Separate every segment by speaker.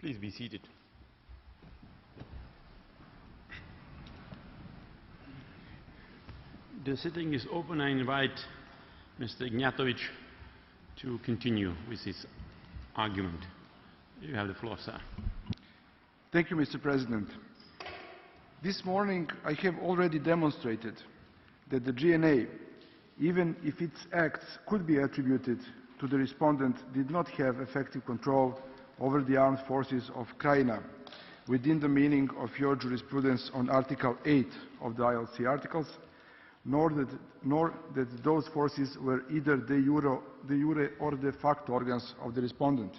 Speaker 1: Please be seated. The sitting is open. I invite Mr. Ignatovic to continue with his argument. You have the floor, sir.
Speaker 2: Thank you, Mr. President. This morning, I have already demonstrated that the GNA, even if its acts could be attributed to the respondent, did not have effective control over the armed forces of Krajina within the meaning of your jurisprudence on Article 8 of the ILC articles, nor that those forces were either de jure or de facto organs of the respondent.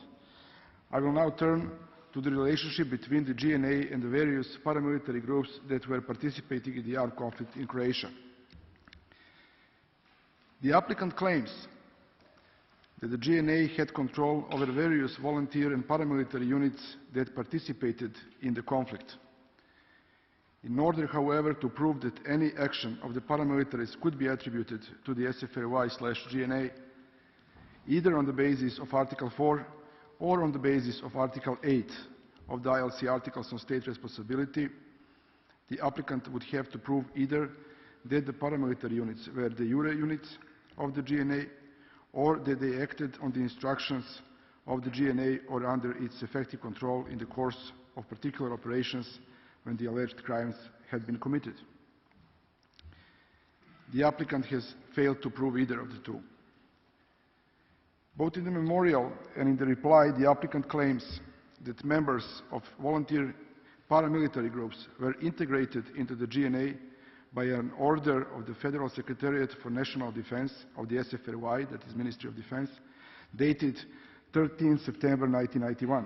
Speaker 2: I will now turn to the relationship between the GNA and the various paramilitary groups that were participating in the armed conflict in Croatia. The applicant claims that the GNA had control over various volunteer and paramilitary units that participated in the conflict. In order, however, to prove that any action of the paramilitaries could be attributed to the SFRY/GNA, either on the basis of Article 4 or on the basis of Article 8 of the ILC Articles on State Responsibility, the applicant would have to prove either that the paramilitary units were de jure units of the GNA, or that they acted on the instructions of the GNA or under its effective control in the course of particular operations when the alleged crimes had been committed. The applicant has failed to prove either of the two. Both in the memorial and in the reply, the applicant claims that members of volunteer paramilitary groups were integrated into the GNA by an order of the Federal Secretariat for National Defense of the SFRY, that is Ministry of Defense, dated 13 September 1991.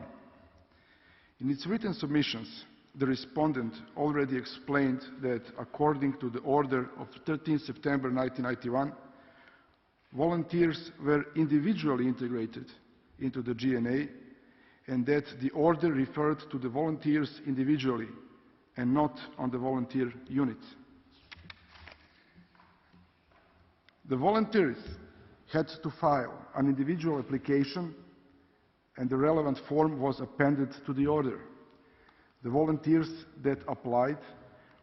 Speaker 2: In its written submissions, the respondent already explained that according to the order of 13 September 1991, volunteers were individually integrated into the GNA, and that the order referred to the volunteers individually and not on the volunteer units. The volunteers had to file an individual application, and the relevant form was appended to the order. The volunteers that applied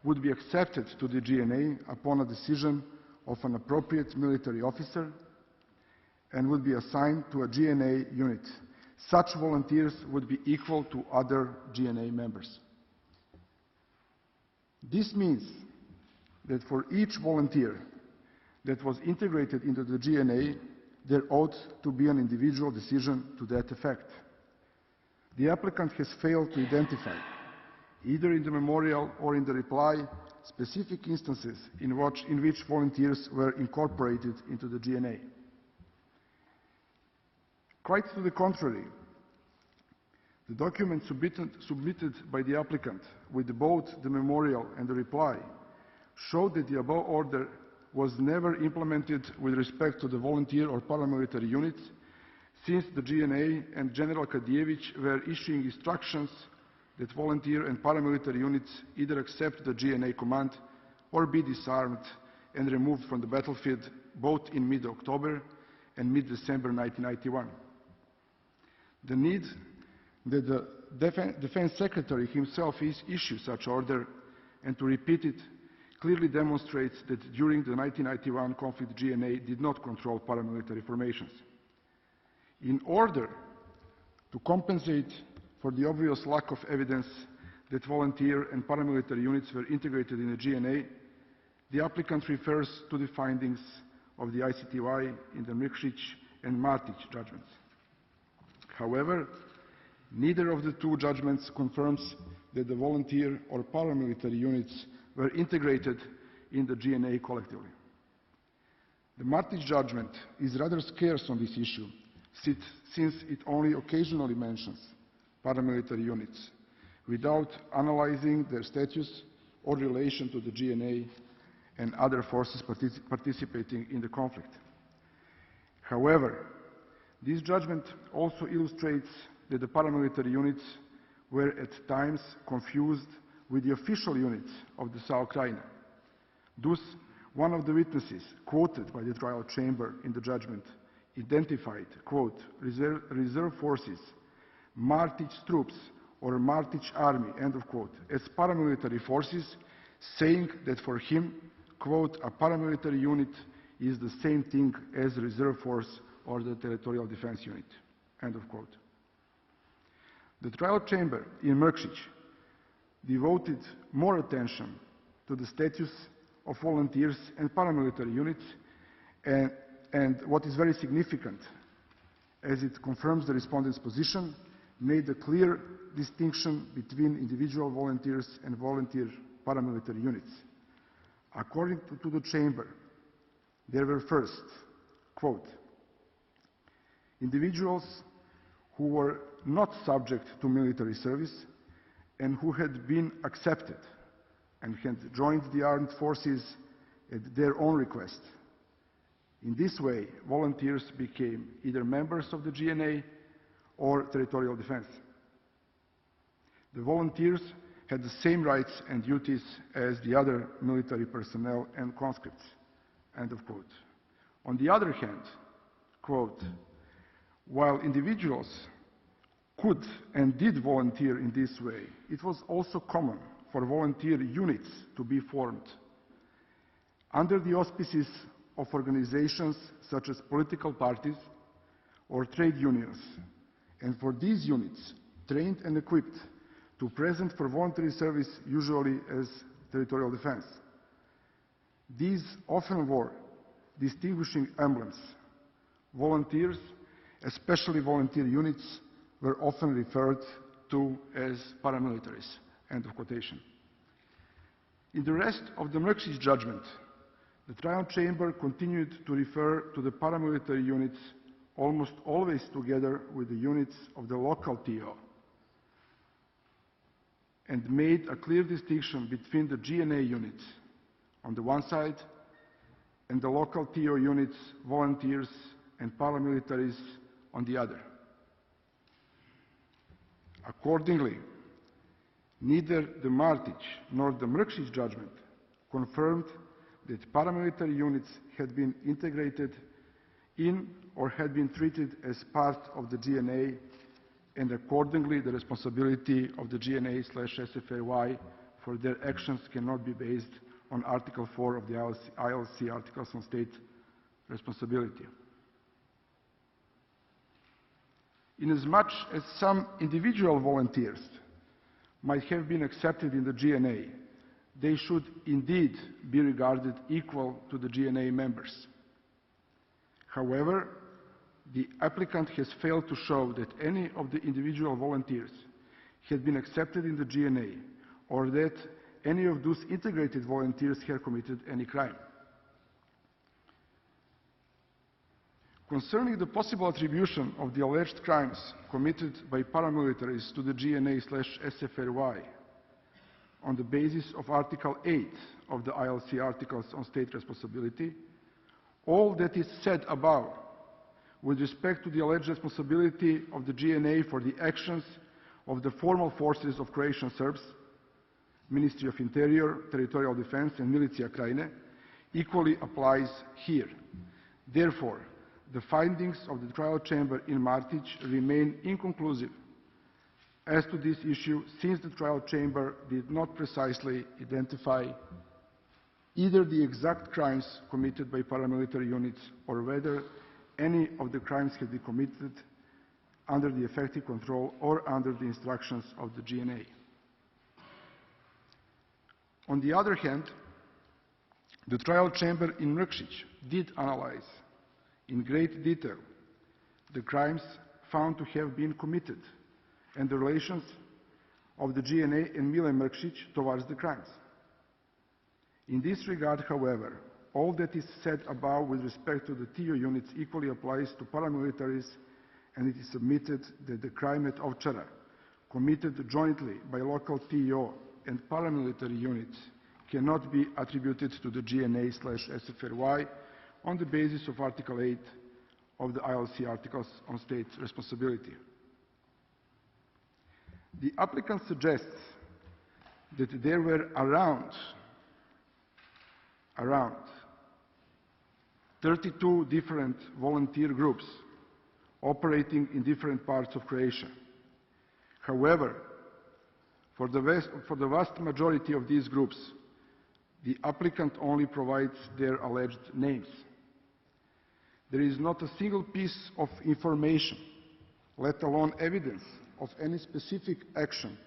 Speaker 2: would be accepted to the GNA upon a decision of an appropriate military officer and would be assigned to a GNA unit. Such volunteers would be equal to other GNA members. This means that for each volunteer that was integrated into the GNA, there ought to be an individual decision to that effect. The applicant has failed to identify, either in the memorial or in the reply, specific instances in which volunteers were incorporated into the GNA. Quite to the contrary, the document submitted by the applicant with both the memorial and the reply showed that the above order was never implemented with respect to the volunteer or paramilitary units, since the GNA and General Kadijević were issuing instructions that volunteer and paramilitary units either accept the GNA command or be disarmed and removed from the battlefield, both in mid-October and mid-December 1991. The need that the Defense Secretary himself issue such order and to repeat it clearly demonstrates that during the 1991 conflict, GNA did not control paramilitary formations. In order to compensate for the obvious lack of evidence that volunteer and paramilitary units were integrated in the GNA, the applicant refers to the findings of the ICTY in the Mrkšić and Martić judgments. However, neither of the two judgments confirms that the volunteer or paramilitary units were integrated in the GNA collectively. The Martić judgment is rather scarce on this issue, since it only occasionally mentions paramilitary units, without analyzing their status or relation to the GNA and other forces participating in the conflict. However, this judgment also illustrates that the paramilitary units were at times confused with the official units of the SAO Krajina. Thus, one of the witnesses quoted by the trial chamber in the judgment identified, quote, reserve forces, Martić troops or Martić army, end of quote, as paramilitary forces, saying that for him, quote, a paramilitary unit is the same thing as a reserve force or the territorial defense unit, end of quote. The trial chamber in Mrkšić devoted more attention to the status of volunteers and paramilitary units, and what is very significant, as it confirms the respondent's position, made a clear distinction between individual volunteers and volunteer paramilitary units. According to the chamber, there were first, quote, individuals who were not subject to military service and who had been accepted and had joined the armed forces at their own request. In this way, volunteers became either members of the GNA or territorial defense. The volunteers had the same rights and duties as the other military personnel and conscripts, end of quote. On the other hand, quote, while individuals could and did volunteer in this way, it was also common for volunteer units to be formed under the auspices of organizations such as political parties or trade unions, and for these units, trained and equipped to present for voluntary service, usually as territorial defense. These often wore distinguishing emblems. Volunteers, especially volunteer units, were often referred to as paramilitaries, end of quotation. In the rest of the Mrkšić judgment, the trial chamber continued to refer to the paramilitary units almost always together with the units of the local TO, and made a clear distinction between the GNA units on the one side and the local TO units, volunteers and paramilitaries on the other. Accordingly, neither the Martić nor the Mrkšić judgment confirmed that paramilitary units had been integrated in or had been treated as part of the GNA, and accordingly the responsibility of the GNA/SFRY for their actions cannot be based on Article 4 of the ILC Articles on State Responsibility. Inasmuch as some individual volunteers might have been accepted in the GNA, they should indeed be regarded equal to the GNA members. However, the applicant has failed to show that any of the individual volunteers had been accepted in the GNA, or that any of those integrated volunteers had committed any crime. Concerning the possible attribution of the alleged crimes committed by paramilitaries to the GNA/SFRY on the basis of Article 8 of the ILC Articles on State Responsibility, all that is said above with respect to the alleged responsibility of the GNA for the actions of the formal forces of Croatian Serbs, Ministry of Interior, Territorial Defense and Militia Krajine, equally applies here. Therefore, the findings of the trial chamber in Martić remain inconclusive as to this issue, since the trial chamber did not precisely identify either the exact crimes committed by paramilitary units or whether any of the crimes had been committed under the effective control or under the instructions of the GNA. On the other hand, the trial chamber in Mrkšić did analyze in great detail the crimes found to have been committed and the relations of the GNA and Mile Mrkšić towards the crimes. In this regard, however, all that is said above with respect to the TO units equally applies to paramilitaries, and it is submitted that the crime at Ovčara, committed jointly by local TO and paramilitary units, cannot be attributed to the GNA/SFRY on the basis of Article 8 of the ILC Articles on State Responsibility. The applicant suggests that there were around 32 different volunteer groups operating in different parts of Croatia. However, For the vast majority of these groups, the applicant only provides their alleged names. There is not a single piece of information, let alone evidence, of any specific action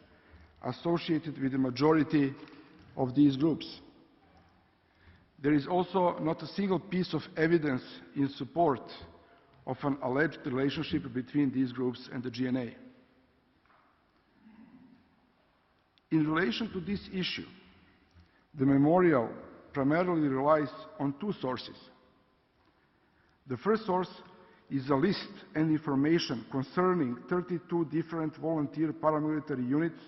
Speaker 2: associated with the majority of these groups. There is also not a single piece of evidence in support of an alleged relationship between these groups and the GNA. In relation to this issue, the memorial primarily relies on two sources. The first source is a list and information concerning 32 different volunteer paramilitary units,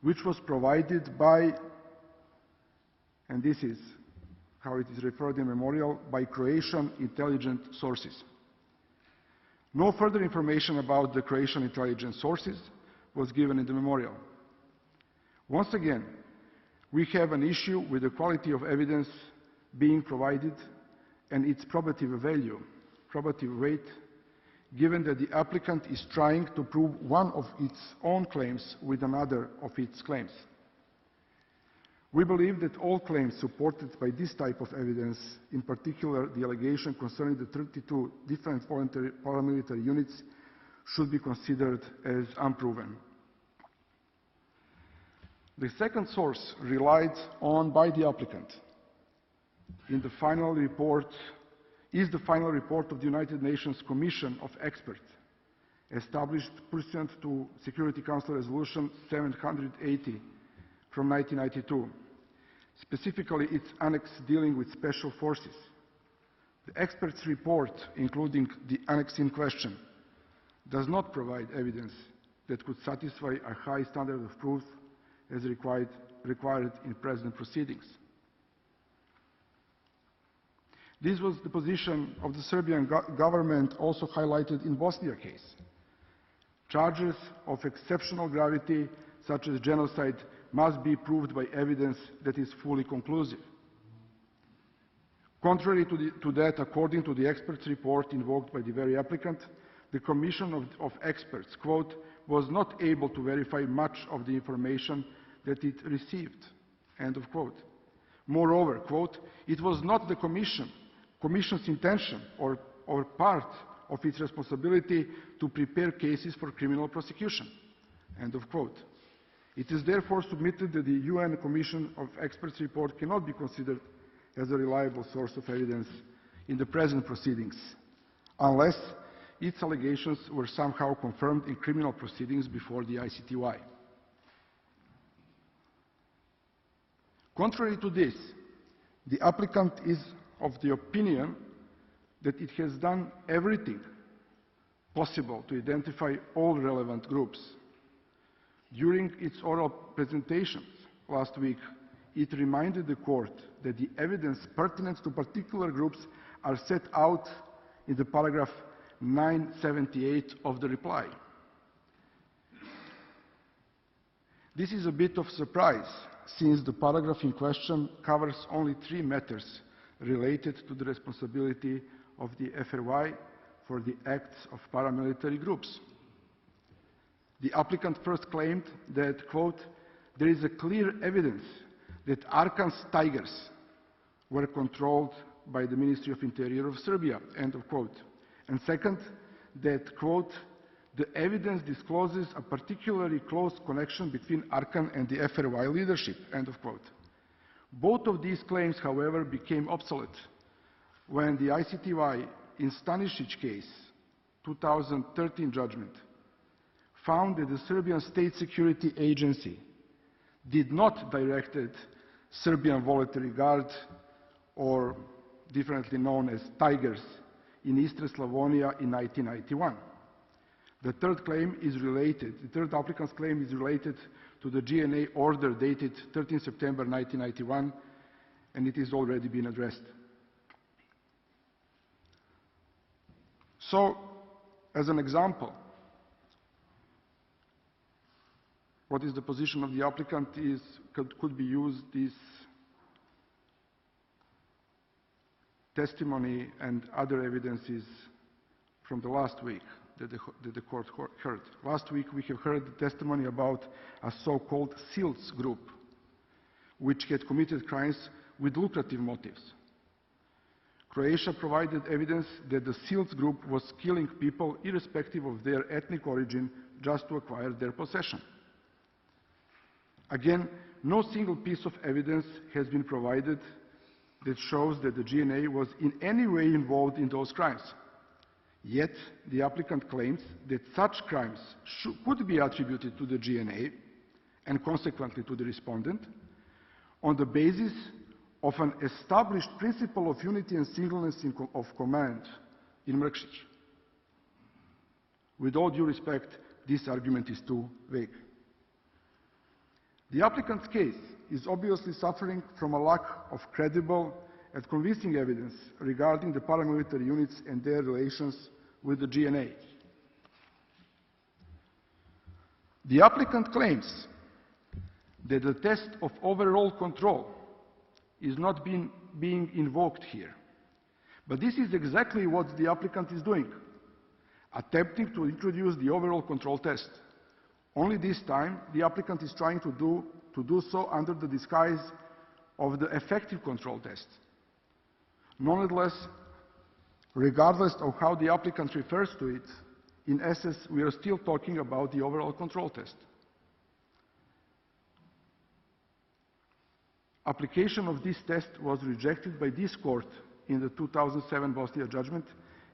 Speaker 2: which was provided by, and this is how it is referred in the memorial, by Croatian intelligence sources. No further information about the Croatian intelligence sources was given in the memorial. Once again, we have an issue with the quality of evidence being provided and its probative value, probative weight, given that the applicant is trying to prove one of its own claims with another of its claims. We believe that all claims supported by this type of evidence, in particular the allegation concerning the 32 different voluntary paramilitary units, should be considered as unproven. The second source relied on by the applicant is the final report of the United Nations Commission of Experts, established pursuant to Security Council Resolution 780 from 1992, specifically its annex dealing with special forces. The experts' report, including the annex in question, does not provide evidence that could satisfy a high standard of proof as required in present proceedings. This was the position of the Serbian government, also highlighted in Bosnia case. Charges of exceptional gravity, such as genocide, must be proved by evidence that is fully conclusive. Contrary to that, according to the experts' report invoked by the very applicant, the Commission of Experts, quote, was not able to verify much of the information that it received, end of quote. Moreover, quote, it was not the Commission's intention or part of its responsibility to prepare cases for criminal prosecution, end of quote. It is therefore submitted that the UN Commission of Experts report cannot be considered as a reliable source of evidence in the present proceedings, unless its allegations were somehow confirmed in criminal proceedings before the ICTY. Contrary to this, the applicant is of the opinion that it has done everything possible to identify all relevant groups. During its oral presentations last week, it reminded the court that the evidence pertinent to particular groups are set out in the paragraph 978 of the reply. This is a bit of surprise, since the paragraph in question covers only 3 matters related to the responsibility of the FRY for the acts of paramilitary groups. The applicant first claimed that, quote, there is a clear evidence that Arkan's tigers were controlled by the Ministry of Interior of Serbia, end of quote. And second, that, quote, the evidence discloses a particularly close connection between Arkan and the FRY leadership, end of quote. Both of these claims, however, became obsolete when the ICTY in Stanisic case, 2013 judgment, found that the Serbian State Security Agency did not direct Serbian Voluntary Guard, or differently known as Tigers, in Eastern Slavonia in 1991. The third applicant's claim is related to the GNA order dated 13 September 1991, and it has already been addressed. So, as an example, what is the position of the applicant could be used this testimony and other evidences from the last week. that the court heard. Last week we have heard the testimony about a so-called SEALs group, which had committed crimes with lucrative motives. Croatia provided evidence that the SEALs group was killing people irrespective of their ethnic origin just to acquire their possession. Again, no single piece of evidence has been provided that shows that the GNA was in any way involved in those crimes. Yet, the applicant claims that such crimes could be attributed to the GNA and consequently to the respondent on the basis of an established principle of unity and singleness of command in Mrkšić. With all due respect, this argument is too vague. The applicant's case is obviously suffering from a lack of credible and convincing evidence regarding the paramilitary units and their relations with the GNA. The applicant claims that the test of overall control is not being invoked here. But this is exactly what the applicant is doing, attempting to introduce the overall control test. Only this time, the applicant is trying to do so under the disguise of the effective control test. Nonetheless, regardless of how the applicant refers to it, in essence, we are still talking about the overall control test. Application of this test was rejected by this court in the 2007 Bosnia judgment,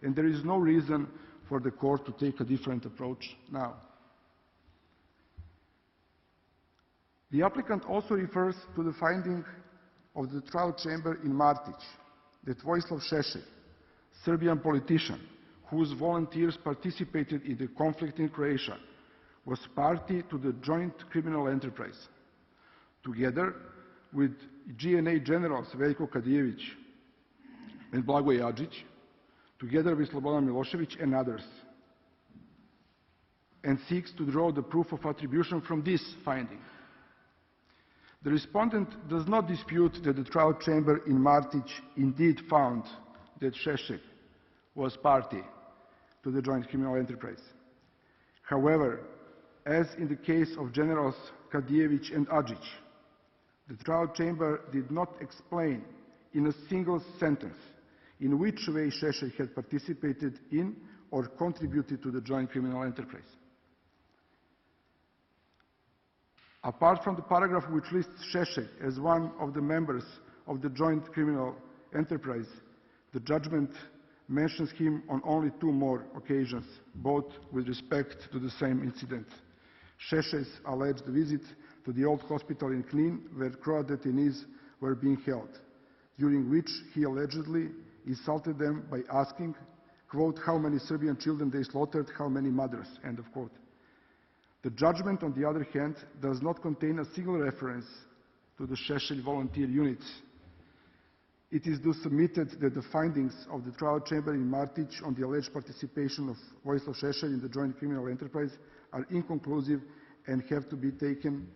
Speaker 2: and there is no reason for the court to take a different approach now. The applicant also refers to the finding of the trial chamber in Martić that Vojislav Šešelj, Serbian politician whose volunteers participated in the conflict in Croatia, was party to the joint criminal enterprise, together with GNA generals Veljko Kadijević and Blagoje Adžić, together with Slobodan Milošević and others, and seeks to draw the proof of attribution from this finding. The respondent does not dispute that the trial chamber in Martić indeed found that Šešelj was party to the joint criminal enterprise. However, as in the case of generals Kadijević and Adžić, the trial chamber did not explain in a single sentence in which way Šešelj had participated in or contributed to the joint criminal enterprise. Apart from the paragraph which lists Šešelj as one of the members of the joint criminal enterprise, the judgment mentions him on only 2 more occasions, both with respect to the same incident. Šešelj's alleged visit to the old hospital in Knin, where Croat detainees were being held, during which he allegedly insulted them by asking, quote, how many Serbian children they slaughtered, how many mothers, end of quote. The judgment, on the other hand, does not contain a single reference to the Šešelj volunteer units. It is thus submitted that the findings of the trial chamber in Martić on the alleged participation of Vojislav Šešelj in the joint criminal enterprise are inconclusive and have to be taken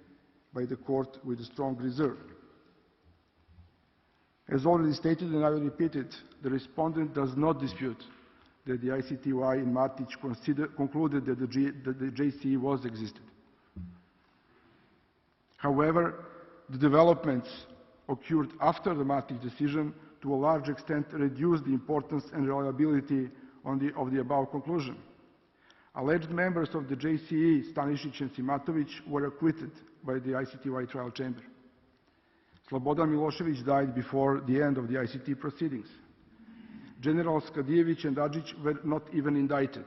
Speaker 2: by the court with a strong reserve. As already stated, and I will repeat it, the respondent does not dispute that the ICTY in Martić concluded that the JCE was existed. However, the developments occurred after the Martić decision to a large extent reduced the importance and reliability of the above conclusion. Alleged members of the JCE, Stanišić and Simatović, were acquitted by the ICTY trial chamber. Slobodan Milošević died before the end of the ICT proceedings. Generals Kadijević and Adžić were not even indicted.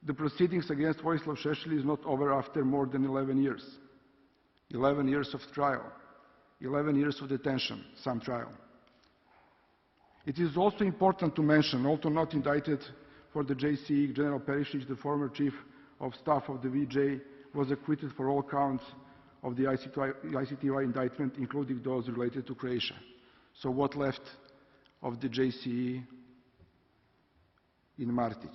Speaker 2: The proceedings against Vojislav Šešelj is not over after more than 11 years. 11 years of trial, 11 years of detention, some trial. It is also important to mention, although not indicted for the JCE, General Perišić, the former chief of staff of the VJ, was acquitted for all counts of the ICTY indictment, including those related to Croatia. So what left of the JCE in Martić?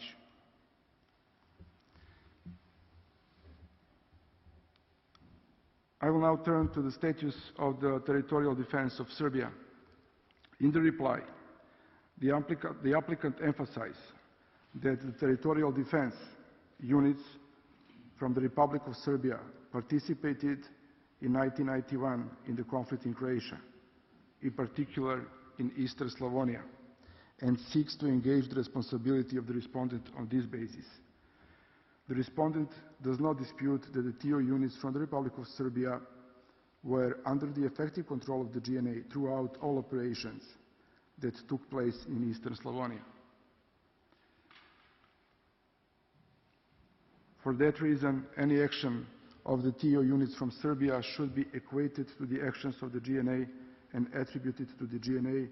Speaker 2: I will now turn to the status of the territorial defense of Serbia. In the reply, the applicant emphasized that the territorial defense units from the Republic of Serbia participated in 1991 in the conflict in Croatia, in particular in Eastern Slavonia, and seeks to engage the responsibility of the respondent on this basis. The respondent does not dispute that the TO units from the Republic of Serbia were under the effective control of the GNA throughout all operations that took place in Eastern Slavonia. For that reason, any action of the TO units from Serbia should be equated to the actions of the GNA and attributed to the GNA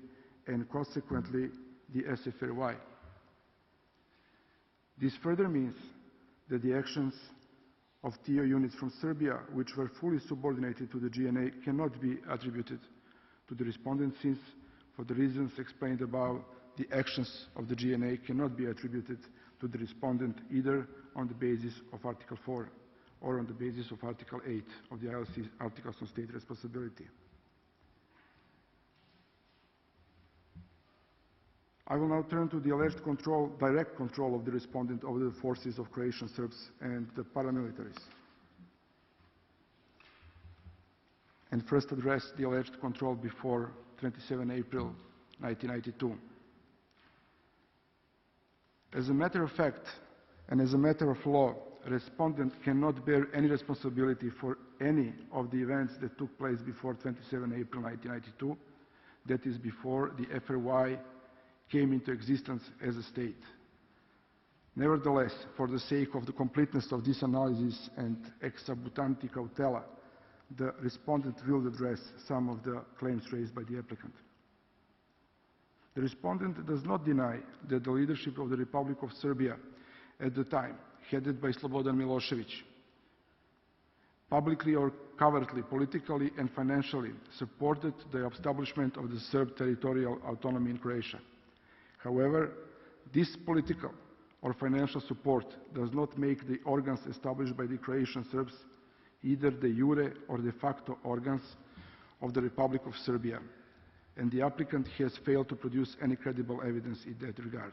Speaker 2: and consequently the SFRY. This further means that the actions of TO units from Serbia, which were fully subordinated to the GNA, cannot be attributed to the respondent since, for the reasons explained above, the actions of the GNA cannot be attributed to the respondent either on the basis of Article 4 or on the basis of Article 8 of the ILC Articles on State Responsibility. I will now turn to the alleged control, direct control of the respondent over the forces of Croatian Serbs and the paramilitaries. And first address the alleged control before 27 April 1992. As a matter of fact, and as a matter of law, a respondent cannot bear any responsibility for any of the events that took place before 27 April 1992, that is before the FRY came into existence as a state. Nevertheless, for the sake of the completeness of this analysis and ex abutanti cautela, the respondent will address some of the claims raised by the applicant. The respondent does not deny that the leadership of the Republic of Serbia at the time, headed by Slobodan Milošević, publicly or covertly, politically and financially, supported the establishment of the Serb territorial autonomy in Croatia. However, this political or financial support does not make the organs established by the Croatian Serbs either de jure or de facto organs of the Republic of Serbia, and the applicant has failed to produce any credible evidence in that regard.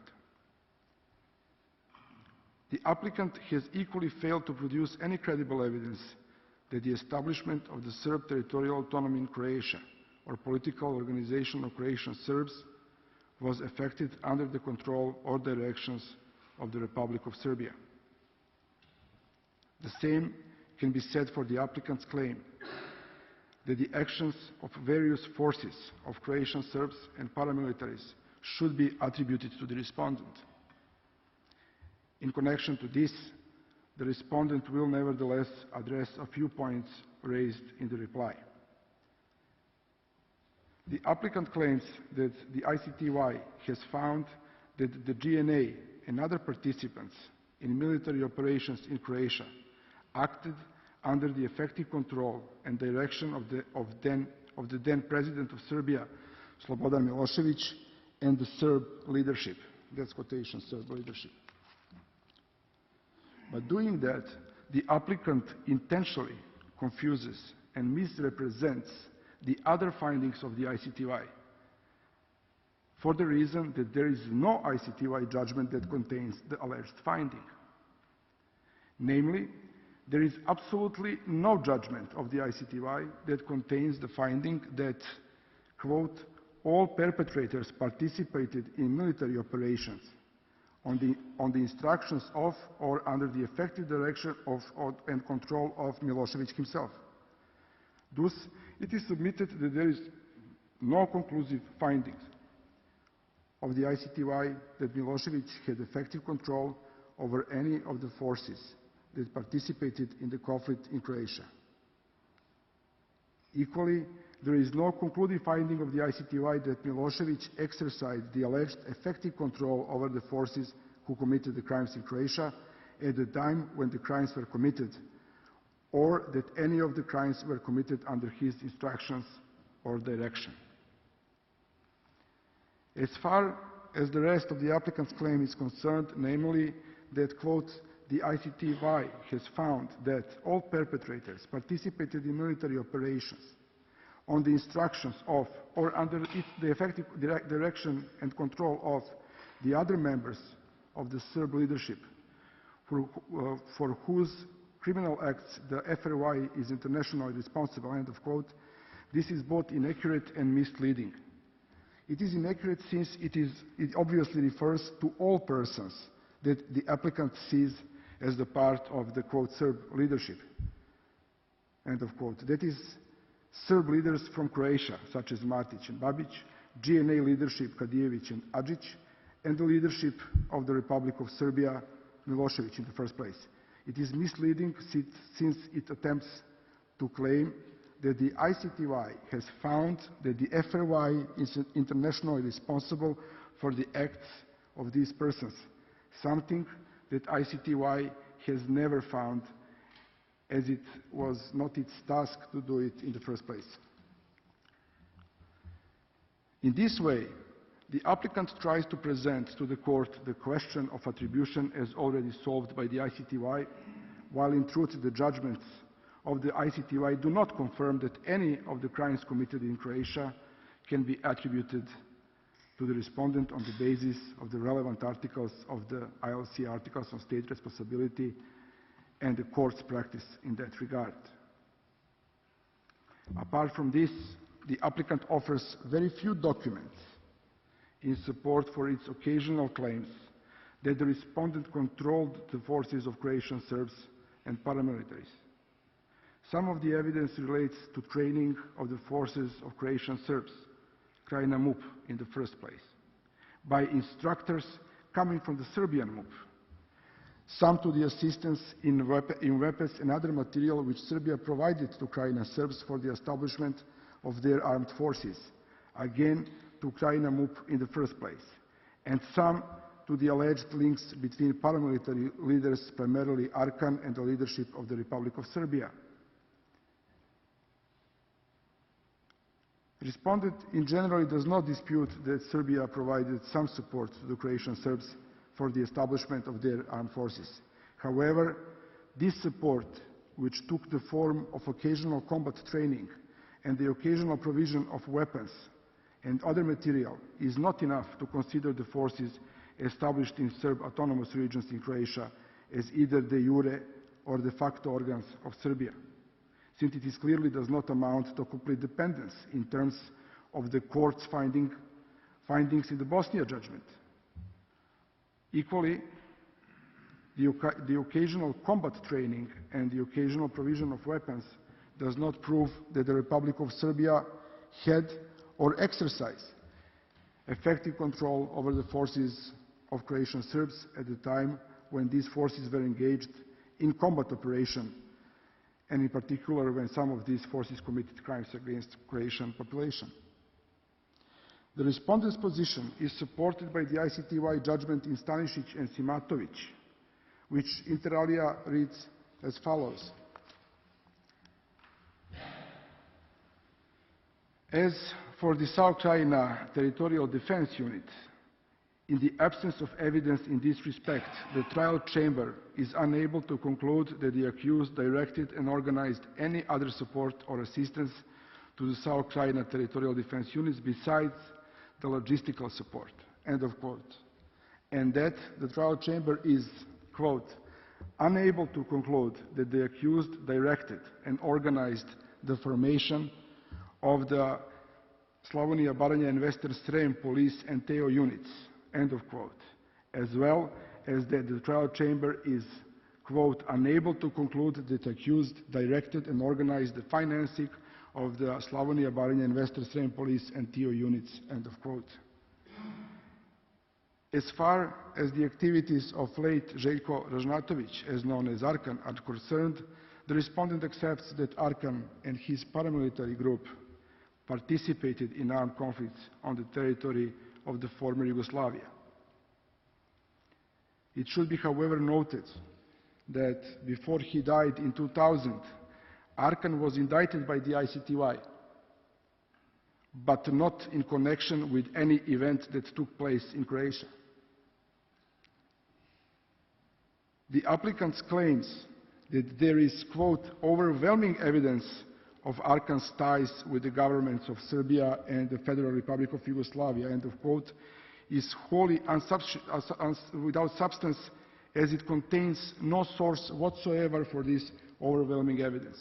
Speaker 2: The applicant has equally failed to produce any credible evidence that the establishment of the Serb territorial autonomy in Croatia or political organization of Croatian Serbs was effected under the control or directions of the Republic of Serbia. The same can be said for the applicant's claim that the actions of various forces of Croatian Serbs and paramilitaries should be attributed to the respondent. In connection to this, the respondent will nevertheless address a few points raised in the reply. The applicant claims that the ICTY has found that the GNA and other participants in military operations in Croatia acted under the effective control and direction of the then President of Serbia, Slobodan Milošević, and the Serb leadership. That's quotation, Serb leadership. By doing that, the applicant intentionally confuses and misrepresents the other findings of the ICTY for the reason that there is no ICTY judgment that contains the alleged finding. Namely, there is absolutely no judgment of the ICTY that contains the finding that, quote, all perpetrators participated in military operations on the instructions of or under the effective direction of and control of Milošević himself. Thus, it is submitted that there is no conclusive findings of the ICTY that Milošević had effective control over any of the forces that participated in the conflict in Croatia. Equally, there is no conclusive finding of the ICTY that Milošević exercised the alleged effective control over the forces who committed the crimes in Croatia at the time when the crimes were committed, or that any of the crimes were committed under his instructions or direction. As far as the rest of the applicant's claim is concerned, namely that, quote, the ICTY has found that all perpetrators participated in military operations on the instructions of or under the effective direction and control of the other members of the Serb leadership, for whose criminal acts the FRY is internationally responsible, end of quote, this is both inaccurate and misleading. It is inaccurate since it obviously refers to all persons that the applicant sees as the part of the, quote, Serb leadership, end of quote. That is, Serb leaders from Croatia, such as Matić and Babić, GNA leadership Kadijević and Adžić, and the leadership of the Republic of Serbia, Milošević in the first place. It is misleading since it attempts to claim that the ICTY has found that the FRY is internationally responsible for the acts of these persons, something that ICTY has never found, as it was not its task to do it in the first place. In this way, the applicant tries to present to the court the question of attribution as already solved by the ICTY, while in truth the judgments of the ICTY do not confirm that any of the crimes committed in Croatia can be attributed to the respondent on the basis of the relevant articles of the ILC Articles on State Responsibility and the court's practice in that regard. Apart from this, the applicant offers very few documents in support for its occasional claims that the respondent controlled the forces of Croatian Serbs and paramilitaries. Some of the evidence relates to training of the forces of Croatian Serbs, Krajina MUP in the first place, by instructors coming from the Serbian MUP, some to the assistance in weapons and other material which Serbia provided to Krajina Serbs for the establishment of their armed forces, again to Krajina MUP in the first place, and some to the alleged links between paramilitary leaders, primarily Arkan, and the leadership of the Republic of Serbia. The respondent in general does not dispute that Serbia provided some support to the Croatian Serbs for the establishment of their armed forces. However, this support, which took the form of occasional combat training and the occasional provision of weapons and other material, is not enough to consider the forces established in Serb autonomous regions in Croatia as either de jure or de facto organs of Serbia, since it clearly does not amount to complete dependence in terms of the court's findings in the Bosnia judgment. Equally, the occasional combat training and the occasional provision of weapons does not prove that the Republic of Serbia had or exercised effective control over the forces of Croatian Serbs at the time when these forces were engaged in combat operation, and in particular when some of these forces committed crimes against Croatian population. The respondent's position is supported by the ICTY judgment in Stanisic and Simatovic, which inter alia reads as follows. As for the South Krajina Territorial Defense Unit, in the absence of evidence in this respect, the trial chamber is unable to conclude that the accused directed and organized any other support or assistance to the South Krajina Territorial Defense Units besides the logistical support, end of quote. And that the trial chamber is, quote, unable to conclude that the accused directed and organized the formation of the Slavonija, Baranja and Western Srem police and TEO units, end of quote, as well as that the trial chamber is, quote, unable to conclude that the accused directed and organized the financing of the Slavonija, Baranja and Western Srem police and TEO units, end of quote. As far as the activities of late Željko Ražnatović, as known as Arkan, are concerned, the respondent accepts that Arkan and his paramilitary group participated in armed conflicts on the territory of the former Yugoslavia. It should be, however, noted that before he died in 2000, Arkan was indicted by the ICTY, but not in connection with any event that took place in Croatia. The applicant claims that there is, quote, overwhelming evidence of Arkan's ties with the governments of Serbia and the Federal Republic of Yugoslavia, end of quote, is wholly without substance, as it contains no source whatsoever for this overwhelming evidence.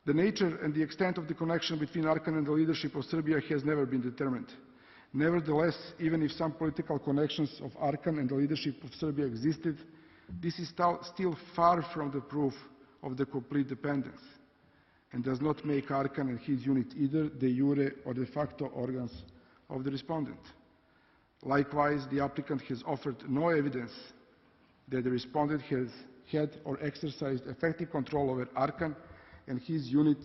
Speaker 2: The nature and the extent of the connection between Arkan and the leadership of Serbia has never been determined. Nevertheless, even if some political connections of Arkan and the leadership of Serbia existed, this is still far from the proof of the complete dependence, and does not make Arkan and his unit either de jure or de facto organs of the respondent. Likewise, the applicant has offered no evidence that the respondent has had or exercised effective control over Arkan and his unit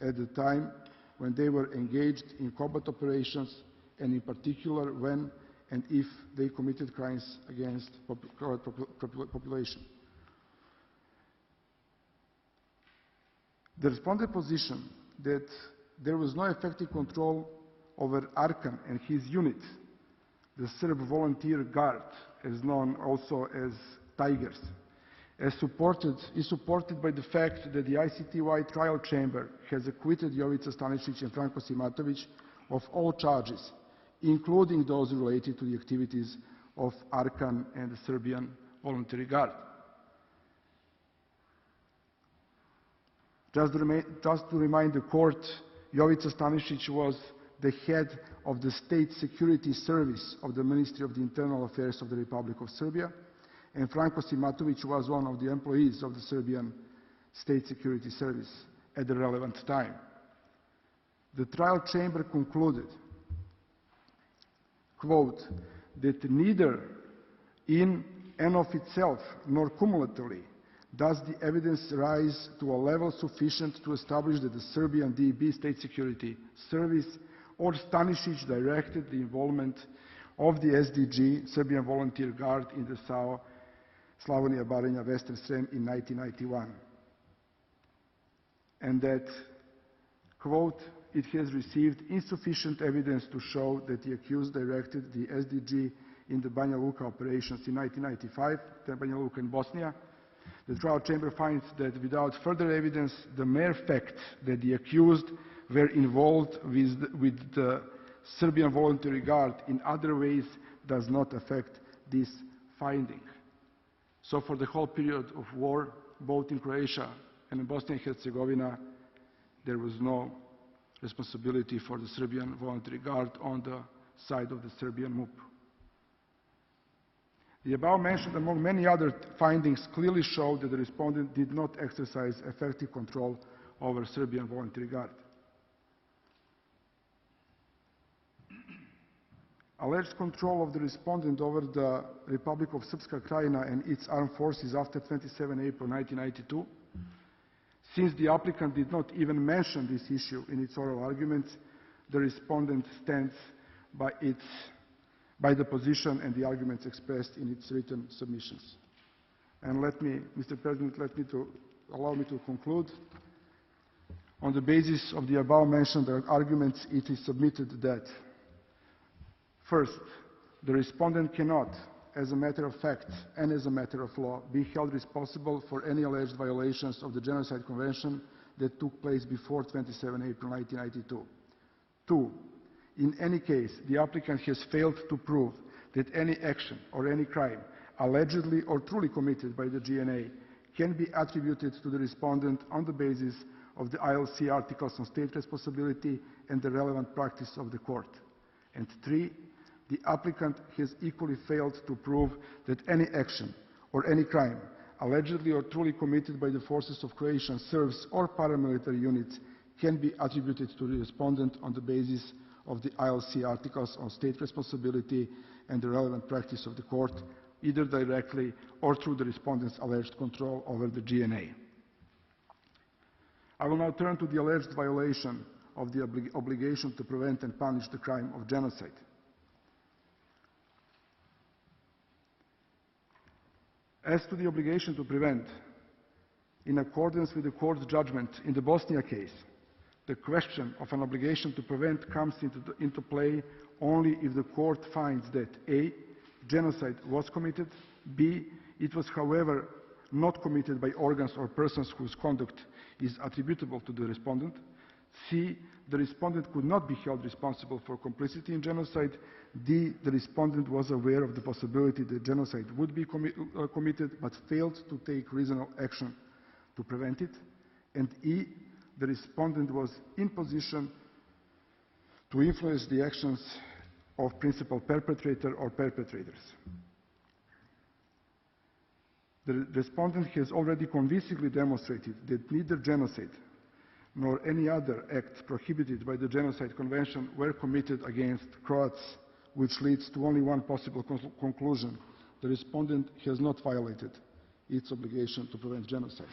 Speaker 2: at the time when they were engaged in combat operations, and in particular when and if they committed crimes against population. The respondent position that there was no effective control over Arkan and his unit, the Serb volunteer guard, as known also as Tigers, is supported by the fact that the ICTY trial chamber has acquitted Jovica Stanišić and Franko Simatović of all charges, including those related to the activities of Arkan and the Serbian Voluntary Guard. Just to remind the court, Jovica Stanišić was the head of the State Security Service of the Ministry of the Internal Affairs of the Republic of Serbia, and Franko Simatović was one of the employees of the Serbian State Security Service at the relevant time. The trial chamber concluded, quote, that neither in and of itself nor cumulatively does the evidence rise to a level sufficient to establish that the Serbian DB State Security Service or Stanišić directed the involvement of the SDG, Serbian Volunteer Guard, in the SAO Slavonia Baranja Western Srem in 1991. And that, quote, it has received insufficient evidence to show that the accused directed the SDG in the Banja Luka operations in 1995, the Banja Luka in Bosnia. The trial chamber finds that without further evidence, the mere fact that the accused were involved with the Serbian Voluntary Guard in other ways does not affect this finding. So for the whole period of war, both in Croatia and in Bosnia and Herzegovina, there was no responsibility for the Serbian Voluntary Guard on the side of the Serbian MUP. The above mentioned, among many other findings, clearly show that the respondent did not exercise effective control over Serbian Voluntary Guard. Alleged control of the respondent over the Republic of Srpska Krajina and its armed forces after 27 April 1992, since the applicant did not even mention this issue in its oral arguments, the respondent stands by the position and the arguments expressed in its written submissions. And let me, Mr. President, allow me to conclude. On the basis of the above mentioned arguments, it is submitted that, first, the respondent cannot, as a matter of fact and as a matter of law, be held responsible for any alleged violations of the Genocide Convention that took place before 27 April 1992. Two, in any case, the applicant has failed to prove that any action or any crime allegedly or truly committed by the GNA can be attributed to the respondent on the basis of the ILC articles on state responsibility and the relevant practice of the court. And three, the applicant has equally failed to prove that any action or any crime allegedly or truly committed by the forces of Croatian Serbs or paramilitary units can be attributed to the respondent on the basis of the ILC articles on state responsibility and the relevant practice of the court, either directly or through the respondent's alleged control over the GNA. I will now turn to the alleged violation of the obligation to prevent and punish the crime of genocide. As to the obligation to prevent, in accordance with the court's judgment in the Bosnia case, the question of an obligation to prevent comes into play only if the court finds that A, genocide was committed, B, it was however not committed by organs or persons whose conduct is attributable to the respondent, C, the respondent could not be held responsible for complicity in genocide. D, the respondent was aware of the possibility that genocide would be committed but failed to take reasonable action to prevent it. And E, the respondent was in position to influence the actions of principal perpetrator or perpetrators. The respondent has already convincingly demonstrated that neither genocide nor any other act prohibited by the Genocide Convention were committed against Croats, which leads to only one possible conclusion: the respondent has not violated its obligation to prevent genocide.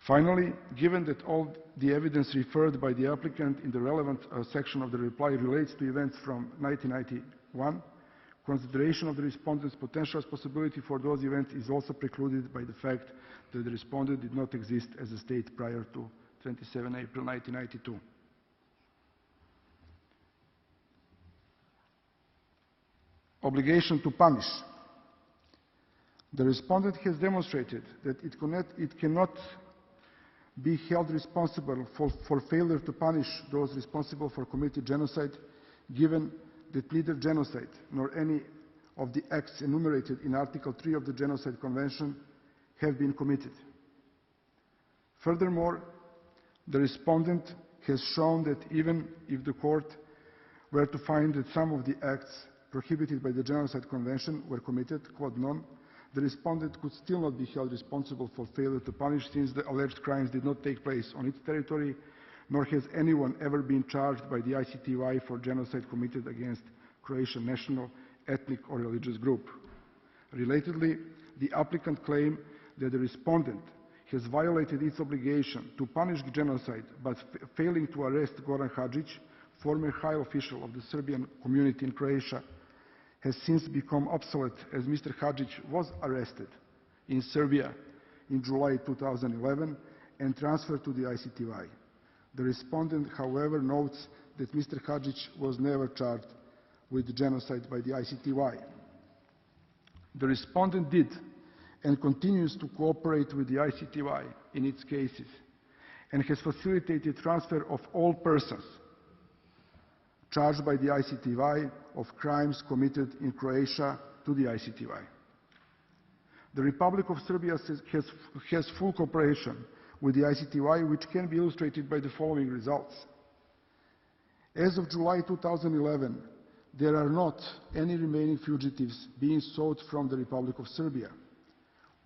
Speaker 2: Finally, given that all the evidence referred by the applicant in the relevant section of the reply relates to events from 1991, consideration of the respondent's potential responsibility for those events is also precluded by the fact that the respondent did not exist as a state prior to 27 April 1992. Obligation to punish. The respondent has demonstrated that it cannot be held responsible for failure to punish those responsible for committed genocide, given that neither genocide nor any of the acts enumerated in Article 3 of the Genocide Convention have been committed. Furthermore, the respondent has shown that even if the court were to find that some of the acts prohibited by the Genocide Convention were committed, quod non, the respondent could still not be held responsible for failure to punish, since the alleged crimes did not take place on its territory, nor has anyone ever been charged by the ICTY for genocide committed against Croatian national, ethnic or religious group. Relatedly, the applicant claimed that the respondent has violated its obligation to punish genocide by failing to arrest Goran Hadžić, former high official of the Serbian community in Croatia, has since become obsolete, as Mr. Hadžić was arrested in Serbia in July 2011 and transferred to the ICTY. The respondent, however, notes that Mr. Hadžić was never charged with genocide by the ICTY. The respondent did and continues to cooperate with the ICTY in its cases and has facilitated transfer of all persons charged by the ICTY of crimes committed in Croatia to the ICTY. The Republic of Serbia has full cooperation with the ICTY, which can be illustrated by the following results. As of July 2011, there are not any remaining fugitives being sought from the Republic of Serbia.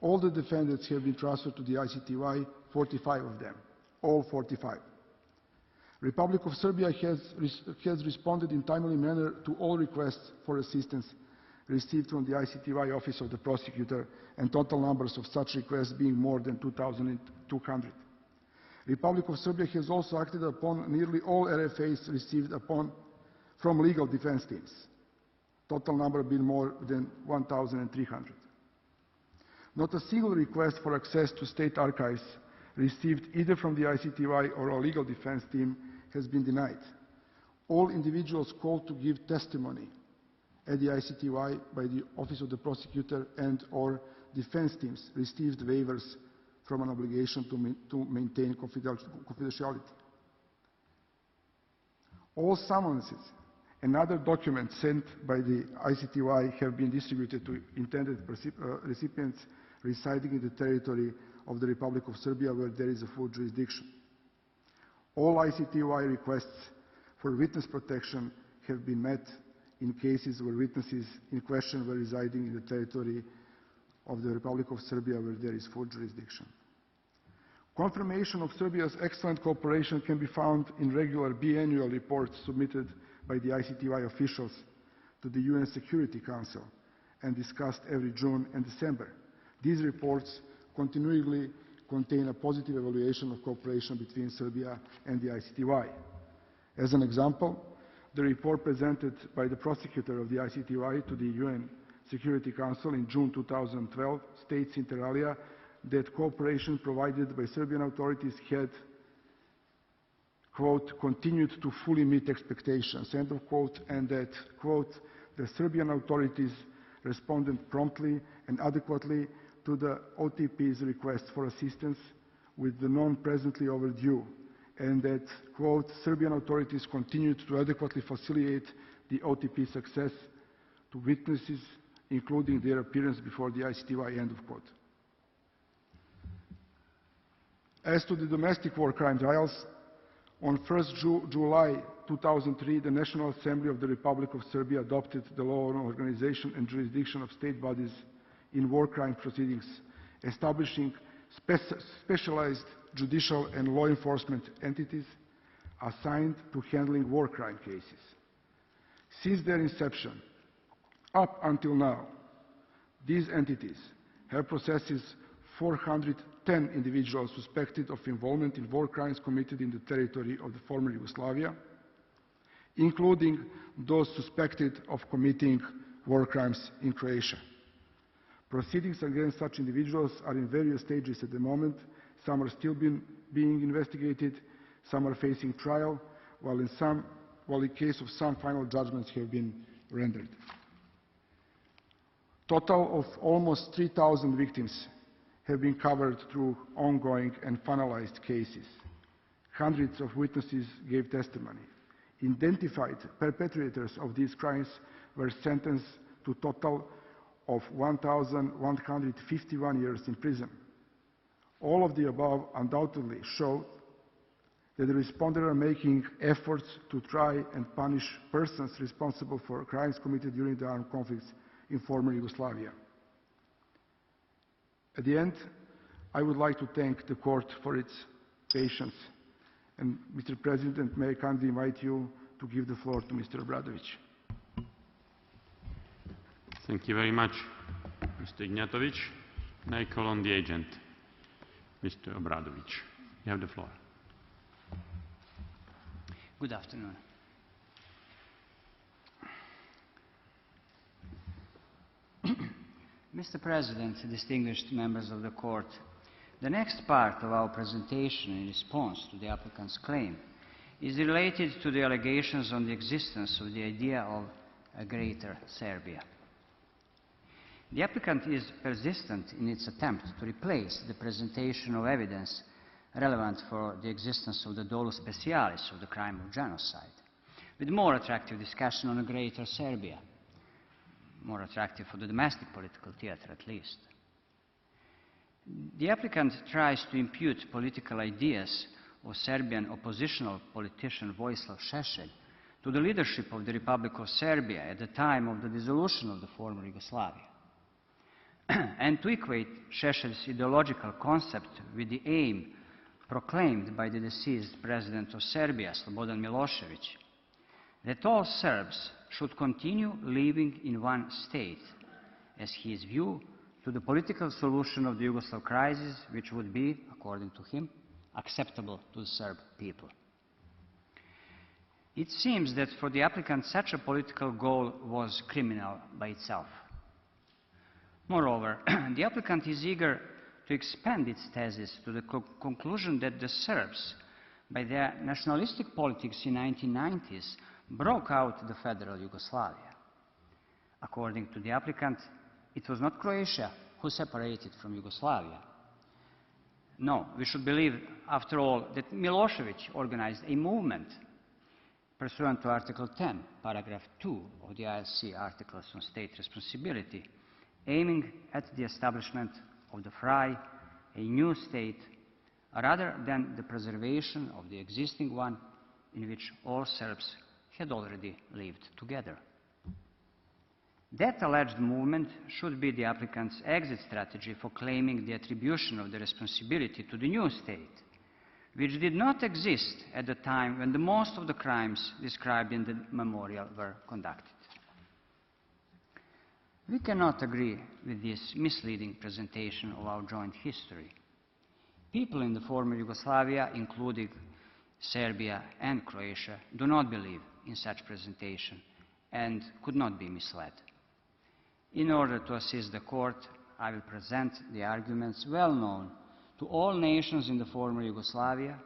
Speaker 2: All the defendants have been transferred to the ICTY, 45 of them, all 45. Republic of Serbia has responded in timely manner to all requests for assistance received from the ICTY Office of the Prosecutor, and total numbers of such requests being more than 2,200. Republic of Serbia has also acted upon nearly all RFAs received from legal defense teams, total number being more than 1,300. Not a single request for access to state archives received either from the ICTY or a legal defense team has been denied. All individuals called to give testimony at the ICTY by the Office of the Prosecutor and or defense teams received waivers from an obligation to maintain confidentiality. All summonses and other documents sent by the ICTY have been distributed to intended recipients residing in the territory of the Republic of Serbia, where there is a full jurisdiction. All ICTY requests for witness protection have been met in cases where witnesses in question were residing in the territory of the Republic of Serbia, where there is full jurisdiction. Confirmation of Serbia's excellent cooperation can be found in regular biannual reports submitted by the ICTY officials to the UN Security Council and discussed every June and December. These reports continually contain a positive evaluation of cooperation between Serbia and the ICTY. As an example, the report presented by the prosecutor of the ICTY to the UN Security Council in June 2012 states inter alia that cooperation provided by Serbian authorities had, quote, continued to fully meet expectations, end of quote, and that, quote, the Serbian authorities responded promptly and adequately to the OTP's request for assistance with the non-presently overdue, and that, quote, Serbian authorities continued to adequately facilitate the OTP success to witnesses, including their appearance before the ICTY, end of quote. As to the domestic war crime trials, on 1st July 2003, the National Assembly of the Republic of Serbia adopted the law on organization and jurisdiction of state bodies in war crime proceedings, establishing specialized judicial and law enforcement entities assigned to handling war crime cases. Since their inception, up until now, these entities have processed 410 individuals suspected of involvement in war crimes committed in the territory of the former Yugoslavia, including those suspected of committing war crimes in Croatia. Proceedings against such individuals are in various stages at the moment. Some are still being investigated, some are facing trial, while in case of some final judgments have been rendered. Total of almost 3,000 victims have been covered through ongoing and finalized cases. Hundreds of witnesses gave testimony. Identified perpetrators of these crimes were sentenced to a total of 1,151 years in prison. All of the above undoubtedly show that the respondents are making efforts to try and punish persons responsible for crimes committed during the armed conflicts in former Yugoslavia. At the end, I would like to thank the Court for its patience. And Mr. President, may I kindly invite you to give the floor to Mr. Obradović.
Speaker 1: Thank you very much, Mr. Ignjatović. Now I call on the agent, Mr. Obradović. You have the floor.
Speaker 3: Good afternoon. Mr. President, distinguished members of the Court, the next part of our presentation in response to the applicant's claim is related to the allegations on the existence of the idea of a greater Serbia. The applicant is persistent in its attempt to replace the presentation of evidence relevant for the existence of the dolus specialis of the crime of genocide with more attractive discussion on a greater Serbia, more attractive for the domestic political theater at least. The applicant tries to impute political ideas of Serbian oppositional politician Vojislav Šešelj to the leadership of the Republic of Serbia at the time of the dissolution of the former Yugoslavia, and to equate Šešelj's ideological concept with the aim proclaimed by the deceased president of Serbia, Slobodan Milošević, that all Serbs should continue living in one state, as his view to the political solution of the Yugoslav crisis, which would be, according to him, acceptable to the Serb people. It seems that for the applicant such a political goal was criminal by itself. Moreover, the applicant is eager to expand its thesis to the conclusion that the Serbs, by their nationalistic politics in the 1990s, broke out the federal Yugoslavia. According to the applicant, it was not Croatia who separated from Yugoslavia. No, we should believe, after all, that Milošević organized a movement pursuant to Article 10, Paragraph 2 of the ILC Articles on State Responsibility, aiming at the establishment of the FRY, a new state, rather than the preservation of the existing one in which all Serbs had already lived together. That alleged movement should be the applicant's exit strategy for claiming the attribution of the responsibility to the new state, which did not exist at the time when the most of the crimes described in the memorial were conducted. We cannot agree with this misleading presentation of our joint history. People in the former Yugoslavia, including Serbia and Croatia, do not believe in such presentation and could not be misled. In order to assist the Court, I will present the arguments well known to all nations in the former Yugoslavia,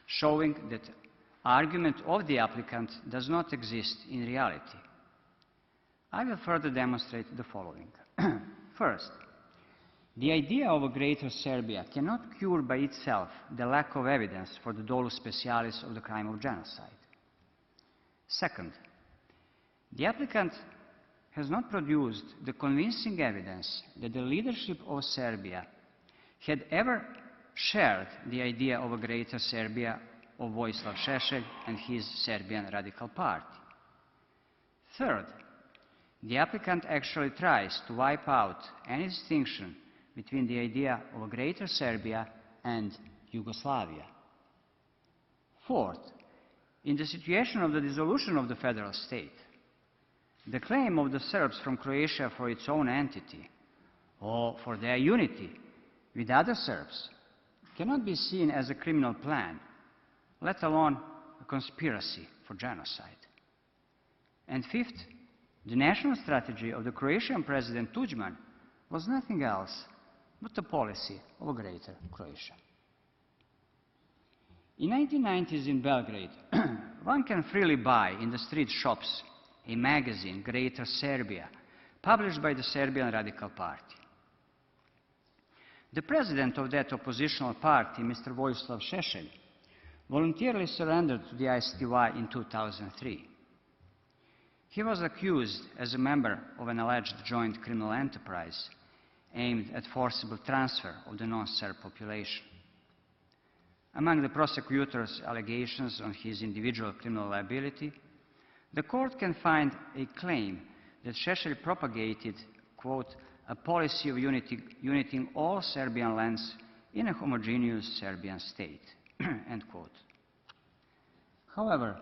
Speaker 3: showing that argument of the applicant does not exist in reality. I will further demonstrate the following. First, The idea of a Greater Serbia cannot cure by itself the lack of evidence for the dolus specialis of the crime of genocide. Second, the applicant has not produced the convincing evidence that the leadership of Serbia had ever shared the idea of a Greater Serbia of Vojislav Šešelj and his Serbian Radical Party. Third, the applicant actually tries to wipe out any distinction between the idea of a Greater Serbia and Yugoslavia. Fourth, in the situation of the dissolution of the federal state, the claim of the Serbs from Croatia for its own entity or for their unity with other Serbs cannot be seen as a criminal plan, let alone a conspiracy for genocide. And fifth, the national strategy of the Croatian President Tužman was nothing else but the policy of a Greater Croatia. In 1990s in Belgrade, one can freely buy in the street shops a magazine, Greater Serbia, published by the Serbian Radical Party. The president of that oppositional party, Mr. Vojislav Šešelj, voluntarily surrendered to the ISTY in 2003. He was accused as a member of an alleged joint criminal enterprise aimed at forcible transfer of the non-Serb population. Among the prosecutor's allegations on his individual criminal liability, the court can find a claim that Šešelj propagated, quote, a policy of uniting all Serbian lands in a homogeneous Serbian state, end quote. However,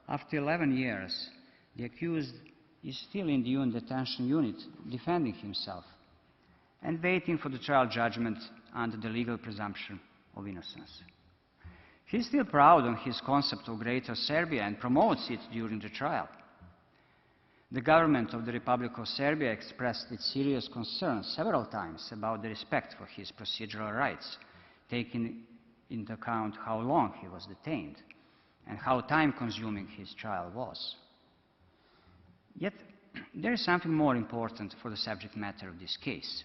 Speaker 3: after 11 years, the accused is still in the UN detention unit defending himself and waiting for the trial judgment under the legal presumption of innocence. He is still proud of his concept of Greater Serbia and promotes it during the trial. The government of the Republic of Serbia expressed its serious concerns several times about the respect for his procedural rights, taking into account how long he was detained and how time-consuming his trial was. Yet, there is something more important for the subject matter of this case.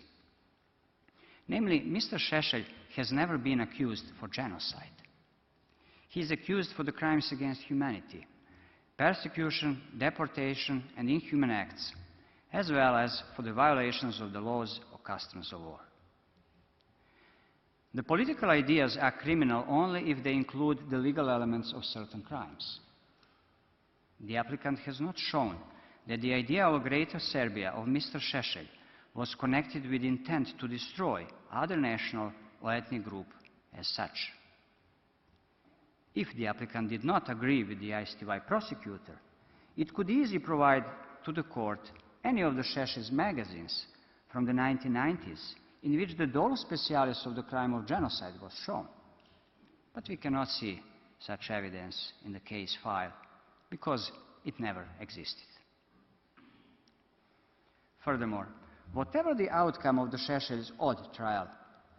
Speaker 3: Namely, Mr. Šešelj has never been accused for genocide. He is accused for the crimes against humanity, persecution, deportation, and inhuman acts, as well as for the violations of the laws or customs of war. The political ideas are criminal only if they include the legal elements of certain crimes. The applicant has not shown that the idea of a Greater Serbia of Mr. Šešelj was connected with intent to destroy other national or ethnic group as such. If the applicant did not agree with the ISTY prosecutor, it could easily provide to the court any of the Šešelj's magazines from the 1990s in which the dolus specialis of the crime of genocide was shown. But we cannot see such evidence in the case file because it never existed. Furthermore, whatever the outcome of the Šešelj's odd trial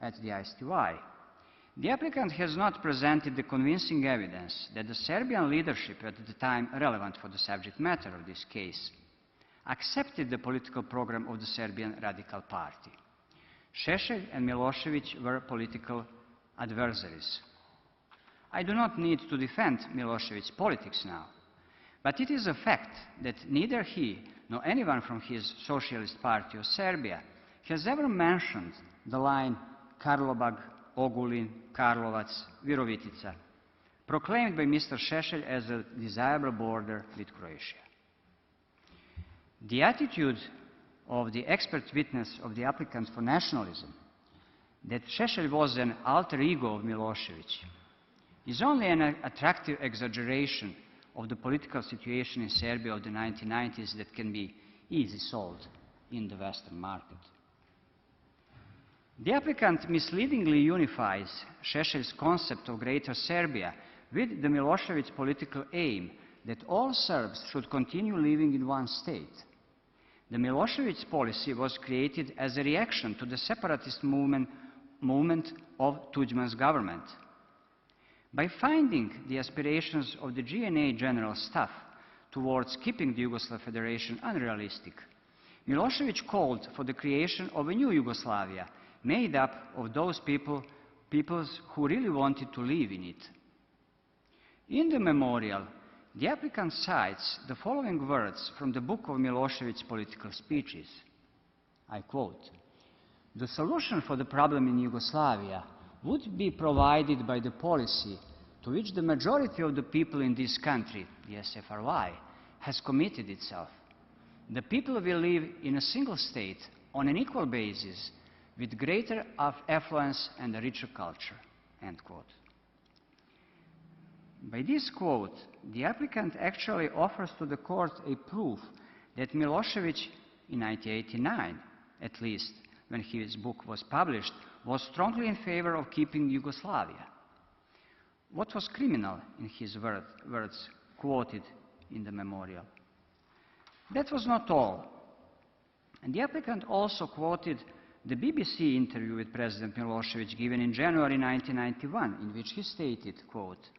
Speaker 3: at the ISTY, the applicant has not presented the convincing evidence that the Serbian leadership at the time relevant for the subject matter of this case accepted the political program of the Serbian Radical Party. Šešelj and Milošević were political adversaries. I do not need to defend Milošević's politics now, but it is a fact that neither he nor anyone from his Socialist Party of Serbia has ever mentioned the line Karlobag, Ogulin, Karlovac, Virovitica, proclaimed by Mr. Šešelj as a desirable border with Croatia. The attitude of the expert witness of the applicant for nationalism, that Šešelj was an alter ego of Milošević, is only an attractive exaggeration of the political situation in Serbia of the 1990s that can be easily sold in the Western market. The applicant misleadingly unifies Šešelj's concept of Greater Serbia with the Milošević political aim that all Serbs should continue living in one state. The Milošević policy was created as a reaction to the separatist movement of Tuđman's government. By finding the aspirations of the GNA General Staff towards keeping the Yugoslav Federation unrealistic, Milošević called for the creation of a new Yugoslavia, made up of those peoples who really wanted to live in it. In the memorial, the applicant cites the following words from the book of Milosevic's political speeches. I quote, "The solution for the problem in Yugoslavia would be provided by the policy to which the majority of the people in this country, the SFRY, has committed itself. The people will live in a single state on an equal basis with greater affluence and a richer culture." End quote. By this quote, the applicant actually offers to the court a proof that Milosevic, in 1989, at least when his book was published, was strongly in favor of keeping Yugoslavia. What was criminal in his words quoted in the memorial? That was not all. And the applicant also quoted the BBC interview with President Milosevic given in January 1991, in which he stated, quote,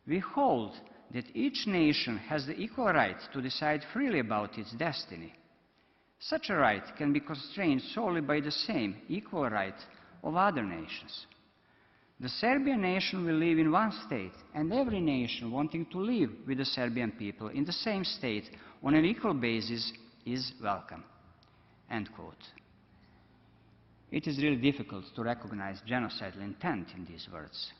Speaker 3: "We hold that each nation has the equal right to decide freely about its destiny. Such a right can be constrained solely by the same equal right of other nations. The Serbian nation will live in one state, and every nation wanting to live with the Serbian people in the same state on an equal basis is welcome." End quote. It is really difficult to recognize genocidal intent in these words.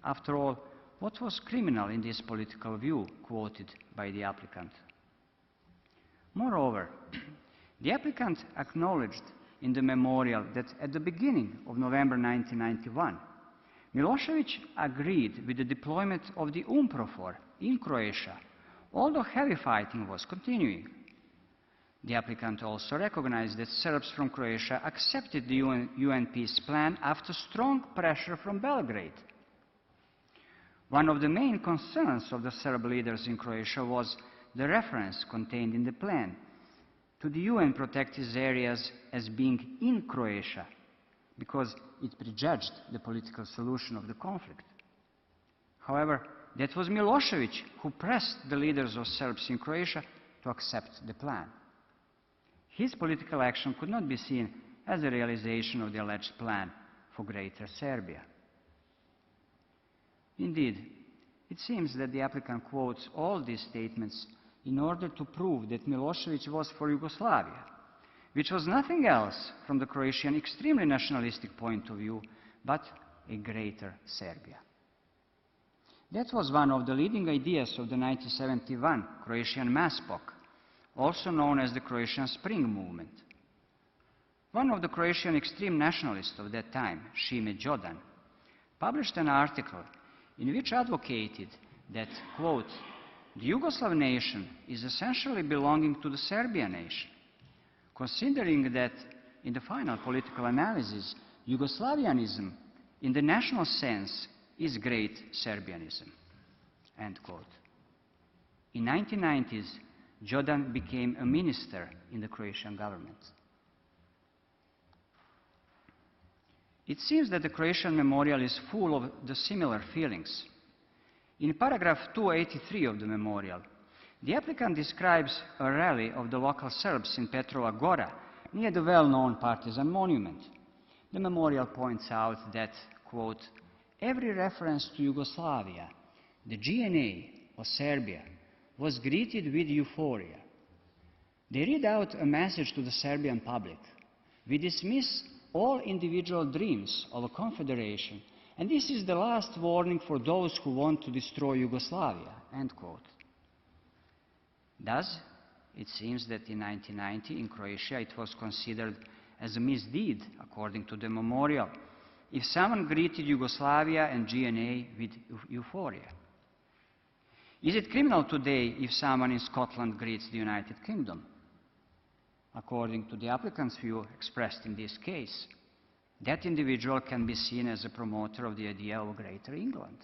Speaker 3: After all, what was criminal in this political view quoted by the applicant? Moreover, the applicant acknowledged in the memorial that at the beginning of November 1991, Milosevic agreed with the deployment of the UNPROFOR in Croatia, although heavy fighting was continuing. The applicant also recognized that Serbs from Croatia accepted the UN peace plan after strong pressure from Belgrade. One of the main concerns of the Serb leaders in Croatia was the reference contained in the plan to the UN protected areas as being in Croatia, because it prejudged the political solution of the conflict. However, that was Milosevic who pressed the leaders of Serbs in Croatia to accept the plan. His political action could not be seen as a realization of the alleged plan for Greater Serbia. Indeed, it seems that the applicant quotes all these statements in order to prove that Milosevic was for Yugoslavia, which was nothing else from the Croatian extremely nationalistic point of view, but a Greater Serbia. That was one of the leading ideas of the 1971 Croatian MASPOK, also known as the Croatian Spring Movement. One of the Croatian extreme nationalists of that time, Šime Đodan, published an article in which advocated that, quote, "The Yugoslav nation is essentially belonging to the Serbian nation, considering that, in the final political analysis, Yugoslavianism, in the national sense, is great Serbianism." End quote. In the 1990s, Đodan became a minister in the Croatian government. It seems that the Croatian memorial is full of the similar feelings. In paragraph 283 of the memorial, the applicant describes a rally of the local Serbs in Petrova Gora, near the well-known partisan monument. The memorial points out that, quote, "Every reference to Yugoslavia, the GNA of Serbia, was greeted with euphoria. They read out a message to the Serbian public. We dismiss all individual dreams of a confederation, and this is the last warning for those who want to destroy Yugoslavia." End quote. Thus, it seems that in 1990 in Croatia it was considered as a misdeed, according to the memorial, if someone greeted Yugoslavia and GNA with euphoria. Is it criminal today if someone in Scotland greets the United Kingdom? According to the applicant's view expressed in this case, that individual can be seen as a promoter of the idea of Greater England.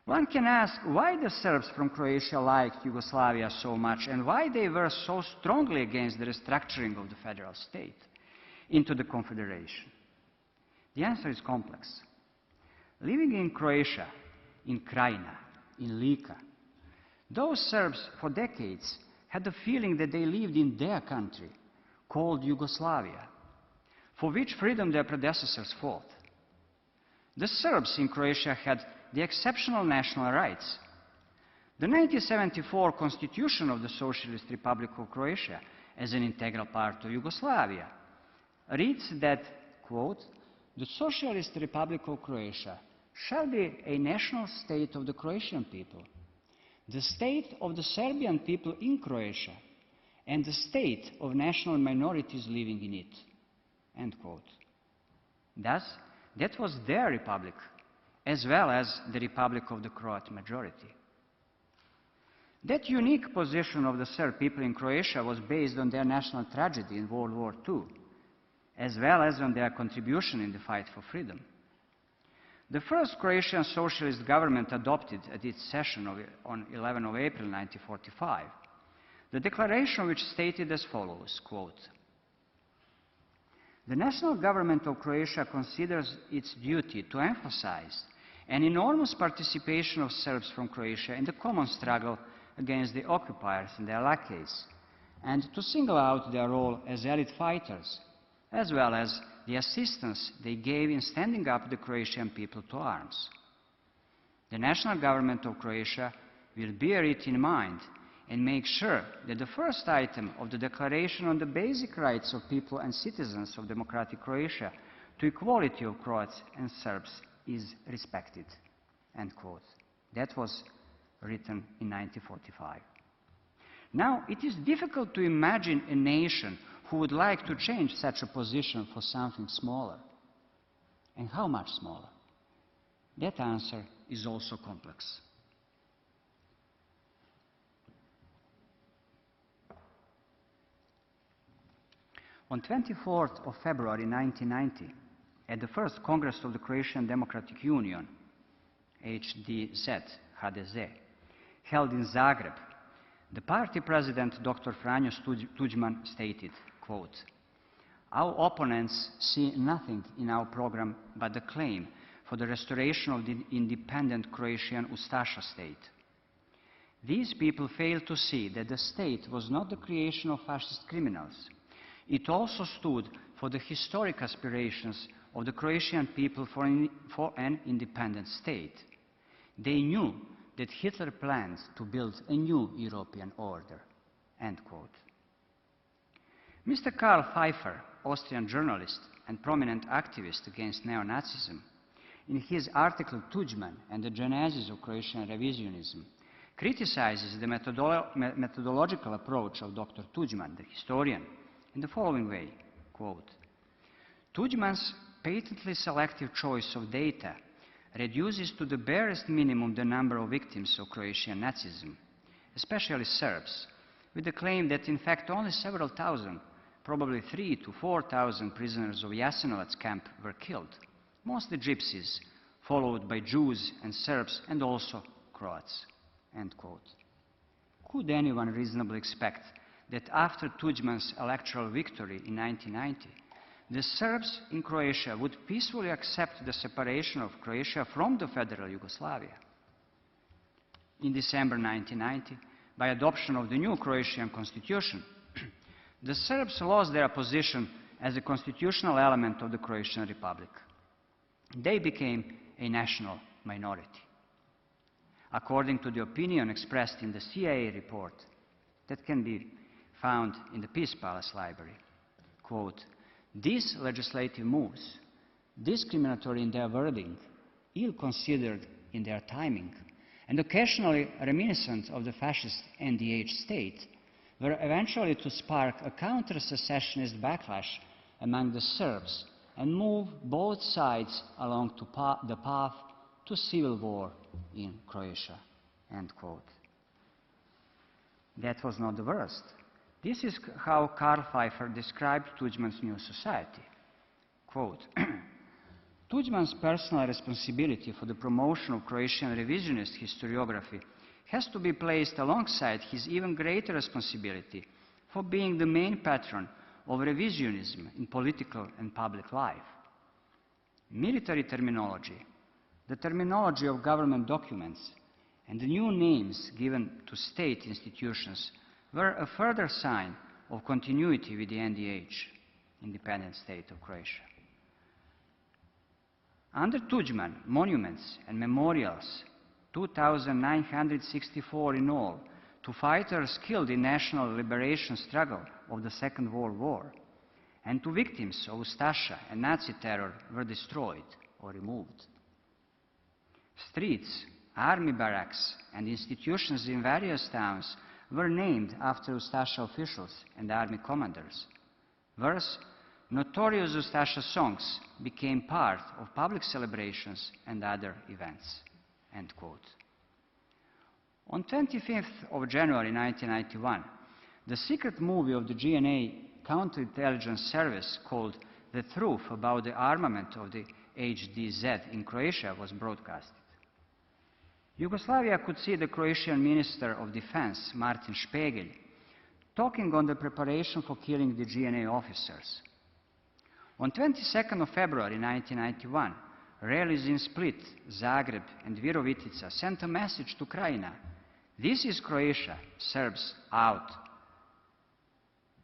Speaker 3: One can ask why the Serbs from Croatia liked Yugoslavia so much and why they were so strongly against the restructuring of the federal state into the confederation. The answer is complex. Living in Croatia, in Krajina, in Lika, those Serbs for decades had the feeling that they lived in their country, called Yugoslavia, for which freedom their predecessors fought. The Serbs in Croatia had the exceptional national rights. The 1974 Constitution of the Socialist Republic of Croatia, as an integral part of Yugoslavia, reads that, quote, "The Socialist Republic of Croatia shall be a national state of the Croatian people, the state of the Serbian people in Croatia, and the state of national minorities living in it," end quote. Thus, that was their republic, as well as the republic of the Croat majority. That unique position of the Serb people in Croatia was based on their national tragedy in World War II, as well as on their contribution in the fight for freedom. The first Croatian socialist government adopted at its session on 11 of April 1945 the declaration which stated as follows, quote, "The national government of Croatia considers its duty to emphasize an enormous participation of Serbs from Croatia in the common struggle against the occupiers and their lackeys, and to single out their role as elite fighters, as well as the assistance they gave in standing up the Croatian people to arms. The national government of Croatia will bear it in mind and make sure that the first item of the Declaration on the Basic Rights of People and Citizens of Democratic Croatia to equality of Croats and Serbs is respected," end quote. That was written in 1945. Now, it is difficult to imagine a nation who would like to change such a position for something smaller. And how much smaller? That answer is also complex. On 24th of February 1990, at the first Congress of the Croatian Democratic Union, HDZ, held in Zagreb, the party president, Dr. Franjo Tuđman, stated, quote, "Our opponents see nothing in our program but the claim for the restoration of the independent Croatian Ustasha state. These people fail to see that the state was not the creation of fascist criminals. It also stood for the historic aspirations of the Croatian people for an independent state. They knew that Hitler planned to build a new European order," end quote. Mr. Karl Pfeiffer, Austrian journalist and prominent activist against neo-Nazism, in his article Tuđman and the Genesis of Croatian Revisionism, criticizes the methodological approach of Dr. Tuđman, the historian, in the following way, quote, "Tuđman's patently selective choice of data reduces to the barest minimum the number of victims of Croatian Nazism, especially Serbs, with the claim that in fact only several thousand, probably 3,000 to 4,000 prisoners of Jasenovac camp were killed, mostly gypsies, followed by Jews and Serbs and also Croats," end quote. Could anyone reasonably expect that after Tuđman's electoral victory in 1990, the Serbs in Croatia would peacefully accept the separation of Croatia from the federal Yugoslavia? In December 1990, by adoption of the new Croatian constitution, the Serbs lost their position as a constitutional element of the Croatian Republic. They became a national minority. According to the opinion expressed in the CIA report that can be found in the Peace Palace Library, quote, "These legislative moves, discriminatory in their wording, ill-considered in their timing, and occasionally reminiscent of the fascist NDH state, were eventually to spark a counter-secessionist backlash among the Serbs and move both sides along the path to civil war in Croatia," end quote. That was not the worst. This is how Karl Pfeiffer described Tuđman's new society. Quote, "Tuđman's personal responsibility for the promotion of Croatian revisionist historiography has to be placed alongside his even greater responsibility for being the main patron of revisionism in political and public life. Military terminology, the terminology of government documents, and the new names given to state institutions were a further sign of continuity with the NDH," independent state of Croatia. Under Tužman, monuments and memorials, 2,964 in all, to fighters killed in national liberation struggle of the Second World War, and to victims of Ustasha and Nazi terror were destroyed or removed. Streets, army barracks, and institutions in various towns were named after Ustasha officials and army commanders. Worse, notorious Ustasha songs became part of public celebrations and other events." End quote. On 25th of January 1991, the secret movie of the GNA counterintelligence service called "The Truth About the Armament of the HDZ in Croatia" was broadcasted. Yugoslavia could see the Croatian Minister of Defense, Martin Špegelj, talking on the preparation for killing the GNA officers. On 22nd of February 1991, rallies in Split, Zagreb, and Virovitica sent a message to Krajina: "This is Croatia, Serbs out."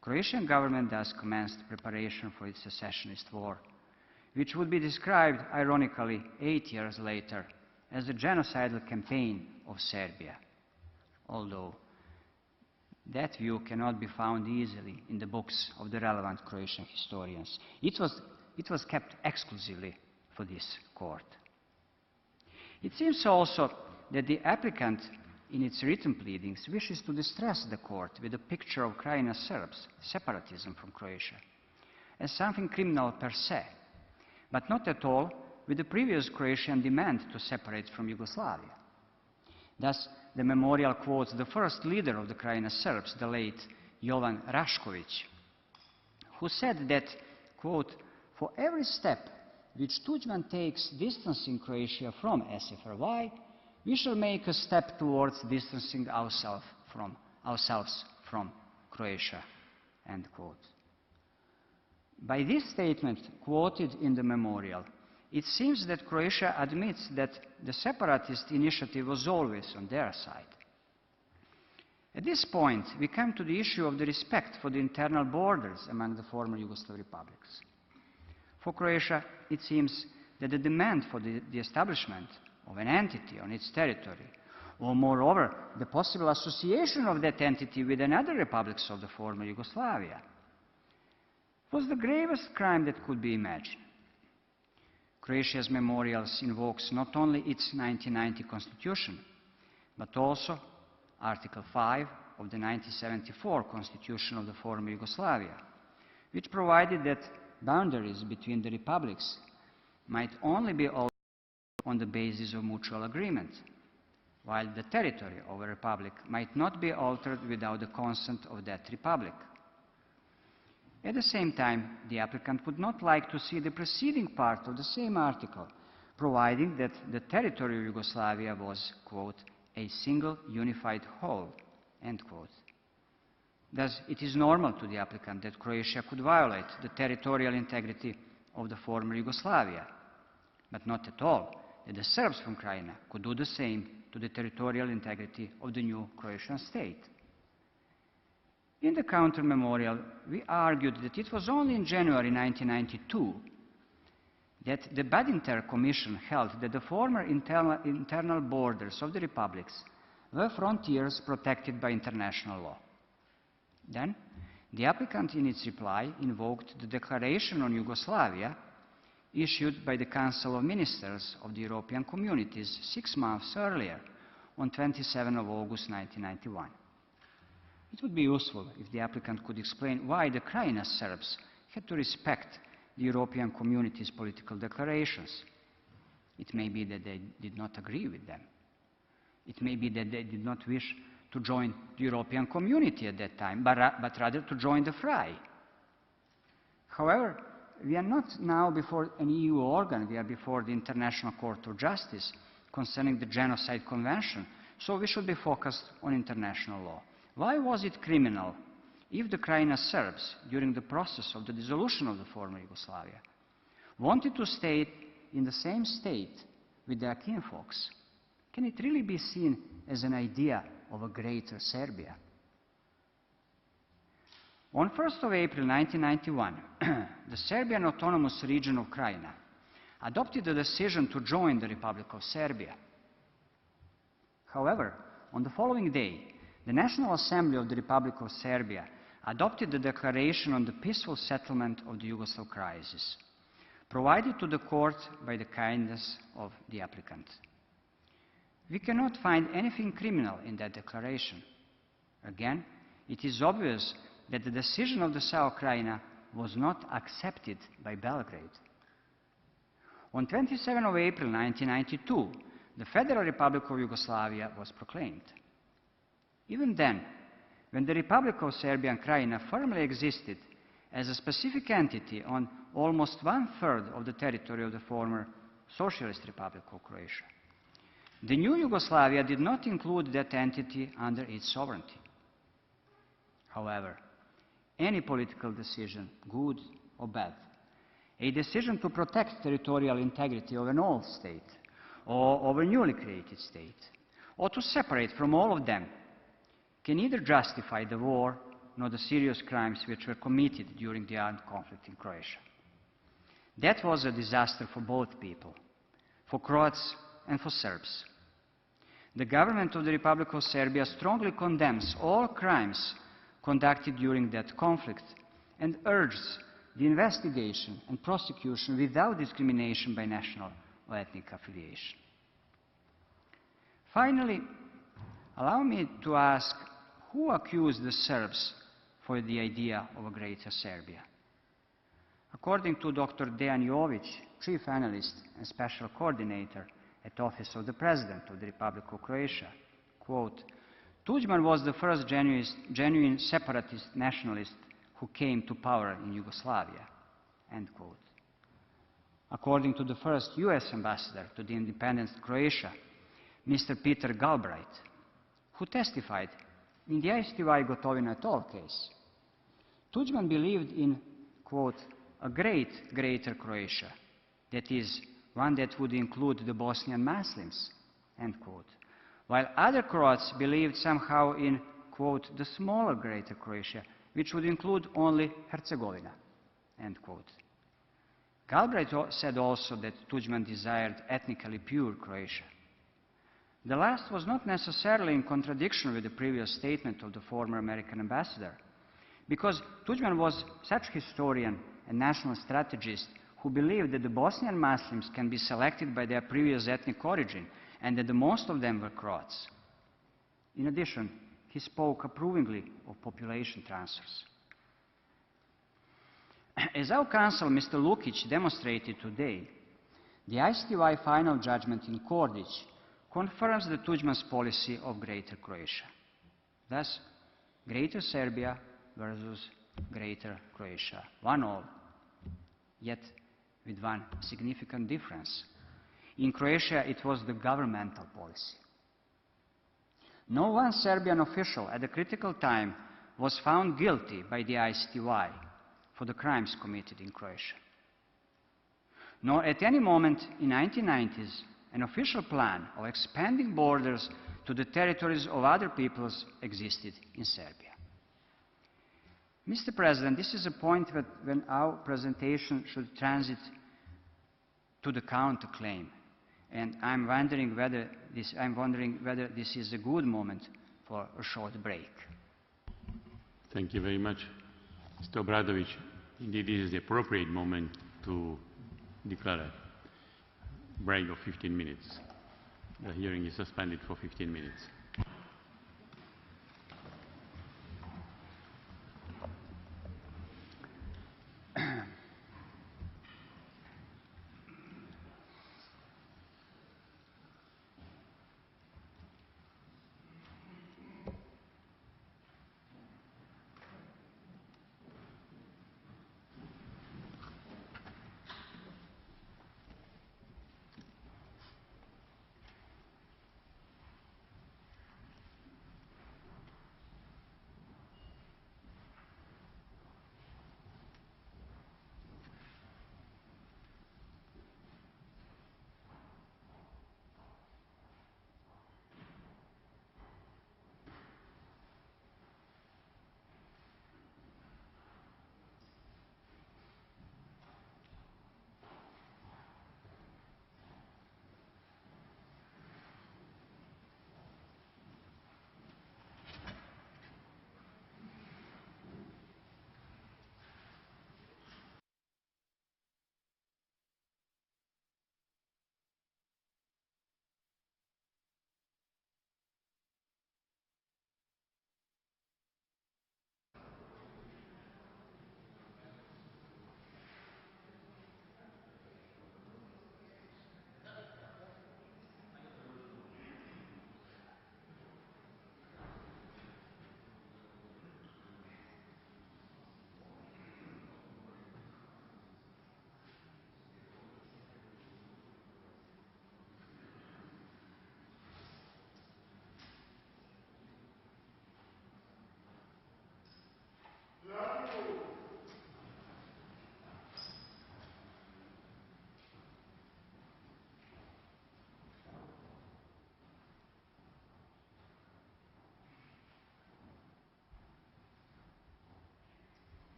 Speaker 3: Croatian government thus commenced preparation for its secessionist war, which would be described, ironically, 8 years later as the genocidal campaign of Serbia, although that view cannot be found easily in the books of the relevant Croatian historians. It was kept exclusively for this court. It seems also that the applicant, in its written pleadings, wishes to distress the court with a picture of Krajina Serbs' separatism from Croatia as something criminal per se, but not at all with the previous Croatian demand to separate from Yugoslavia. Thus, the memorial quotes the first leader of the Krajina Serbs, the late Jovan Rašković, who said that, quote, "For every step which Tuđman takes distancing Croatia from SFRY, we shall make a step towards distancing ourselves from Croatia." End quote. By this statement quoted in the memorial, it seems that Croatia admits that the separatist initiative was always on their side. At this point, we come to the issue of the respect for the internal borders among the former Yugoslav republics. For Croatia, it seems that the demand for the establishment of an entity on its territory, or moreover, the possible association of that entity with another republics of the former Yugoslavia, was the gravest crime that could be imagined. Croatia's memorials invokes not only its 1990 constitution, but also Article 5 of the 1974 Constitution of the former Yugoslavia, which provided that boundaries between the republics might only be altered on the basis of mutual agreement, while the territory of a republic might not be altered without the consent of that republic. At the same time, the applicant would not like to see the preceding part of the same article, providing that the territory of Yugoslavia was, quote, "a single unified whole," end quote. Thus, it is normal to the applicant that Croatia could violate the territorial integrity of the former Yugoslavia, but not at all that the Serbs from Krajina could do the same to the territorial integrity of the new Croatian state. In the counter-memorial, we argued that it was only in January 1992 that the Badinter Commission held that the former internal borders of the republics were frontiers protected by international law. Then, the applicant in its reply invoked the Declaration on Yugoslavia issued by the Council of Ministers of the European Communities 6 months earlier, on 27 of August 1991. It would be useful if the applicant could explain why the Krajina Serbs had to respect the European Community's political declarations. It may be that they did not agree with them. It may be that they did not wish to join the European Community at that time, but rather to join the fray. However, we are not now before an EU organ, we are before the International Court of Justice concerning the Genocide Convention, so we should be focused on international law. Why was it criminal if the Krajina Serbs, during the process of the dissolution of the former Yugoslavia, wanted to stay in the same state with their kinfolks? Can it really be seen as an idea of a greater Serbia? On 1st of April 1991, the Serbian autonomous region of Krajina adopted the decision to join the Republic of Serbia. However, on the following day, the National Assembly of the Republic of Serbia adopted the Declaration on the Peaceful Settlement of the Yugoslav Crisis, provided to the court by the kindness of the applicant. We cannot find anything criminal in that declaration. Again, it is obvious that the decision of the SAO Krajina was not accepted by Belgrade. On 27 of April 1992, the Federal Republic of Yugoslavia was proclaimed. Even then, when the Republic of Serbia and Krajina firmly existed as a specific entity on almost 1/3 of the territory of the former Socialist Republic of Croatia, the new Yugoslavia did not include that entity under its sovereignty. However, any political decision, good or bad, a decision to protect territorial integrity of an old state or of a newly created state, or to separate from all of them, can neither justify the war nor the serious crimes which were committed during the armed conflict in Croatia. That was a disaster for both people, for Croats and for Serbs. The government of the Republic of Serbia strongly condemns all crimes conducted during that conflict and urges the investigation and prosecution without discrimination by national or ethnic affiliation. Finally, allow me to ask, who accused the Serbs for the idea of a Greater Serbia? According to Dr. Dejan Jovic, Chief Analyst and Special Coordinator at Office of the President of the Republic of Croatia, quote, Tuđman was the first genuine separatist nationalist who came to power in Yugoslavia, end quote. According to the first US ambassador to the independent Croatia, Mr. Peter Galbraith, who testified in the ISTY Gotovina et al. Case, Tuđman believed in, quote, a greater Croatia, that is, one that would include the Bosnian Muslims, end quote, while other Croats believed somehow in, quote, the smaller greater Croatia, which would include only Herzegovina, end quote. Galbraith said also that Tuđman desired ethnically pure Croatia. The last was not necessarily in contradiction with the previous statement of the former American ambassador, because Tuđman was such historian and national strategist who believed that the Bosnian Muslims can be selected by their previous ethnic origin and that the most of them were Croats. In addition, he spoke approvingly of population transfers. As our counsel, Mr. Lukic, demonstrated today, the ISTY final judgment in Kordic confirms the Tuđman's policy of Greater Croatia. Thus, Greater Serbia versus Greater Croatia, 1-all, yet with one significant difference. In Croatia, it was the governmental policy. No one Serbian official at a critical time was found guilty by the ISTY for the crimes committed in Croatia. Nor at any moment in the 1990s an official plan of expanding borders to the territories of other peoples existed in Serbia. Mr. President, this is a point when our presentation should transit to the counterclaim, and I'm wondering whether this is a good moment for a short break.
Speaker 1: Thank you very much, Mr. Obradovic. Indeed, this is the appropriate moment to declare a break of 15 minutes. The hearing is suspended for 15 minutes.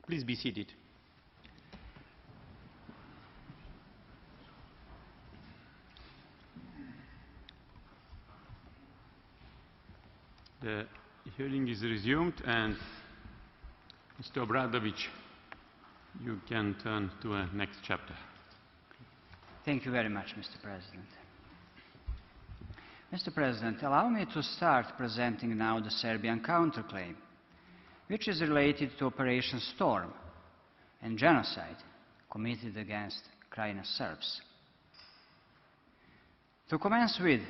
Speaker 1: Please be seated. The hearing is resumed, and Mr. Obradovic, you can turn to the next chapter.
Speaker 3: Thank you very much, Mr. President. Mr. President, allow me to start presenting now the Serbian counterclaim, which is related to Operation Storm and genocide committed against Krajina Serbs. To commence with,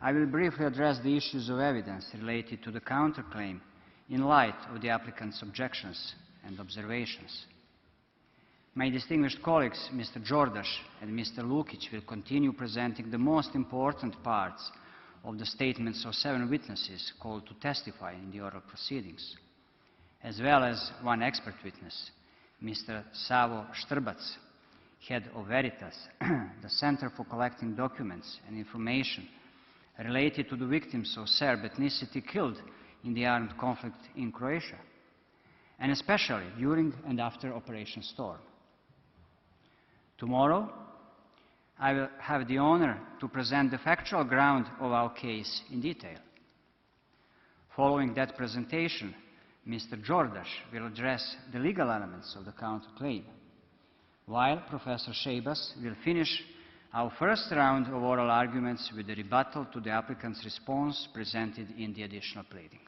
Speaker 3: I will briefly address the issues of evidence related to the counterclaim in light of the applicant's objections and observations. My distinguished colleagues, Mr. Jordaš and Mr. Lukic, will continue presenting the most important parts of the statements of 7 witnesses called to testify in the oral proceedings, as well as one expert witness, Mr. Savo Štrbac, head of Veritas, the Center for Collecting Documents and Information related to the victims of Serb ethnicity killed in the armed conflict in Croatia, and especially during and after Operation Storm. Tomorrow, I will have the honor to present the factual ground of our case in detail. Following that presentation, Mr. Jordaš will address the legal elements of the counterclaim, while Professor Šejbas will finish our first round of oral arguments with a rebuttal to the applicant's response presented in the additional pleading.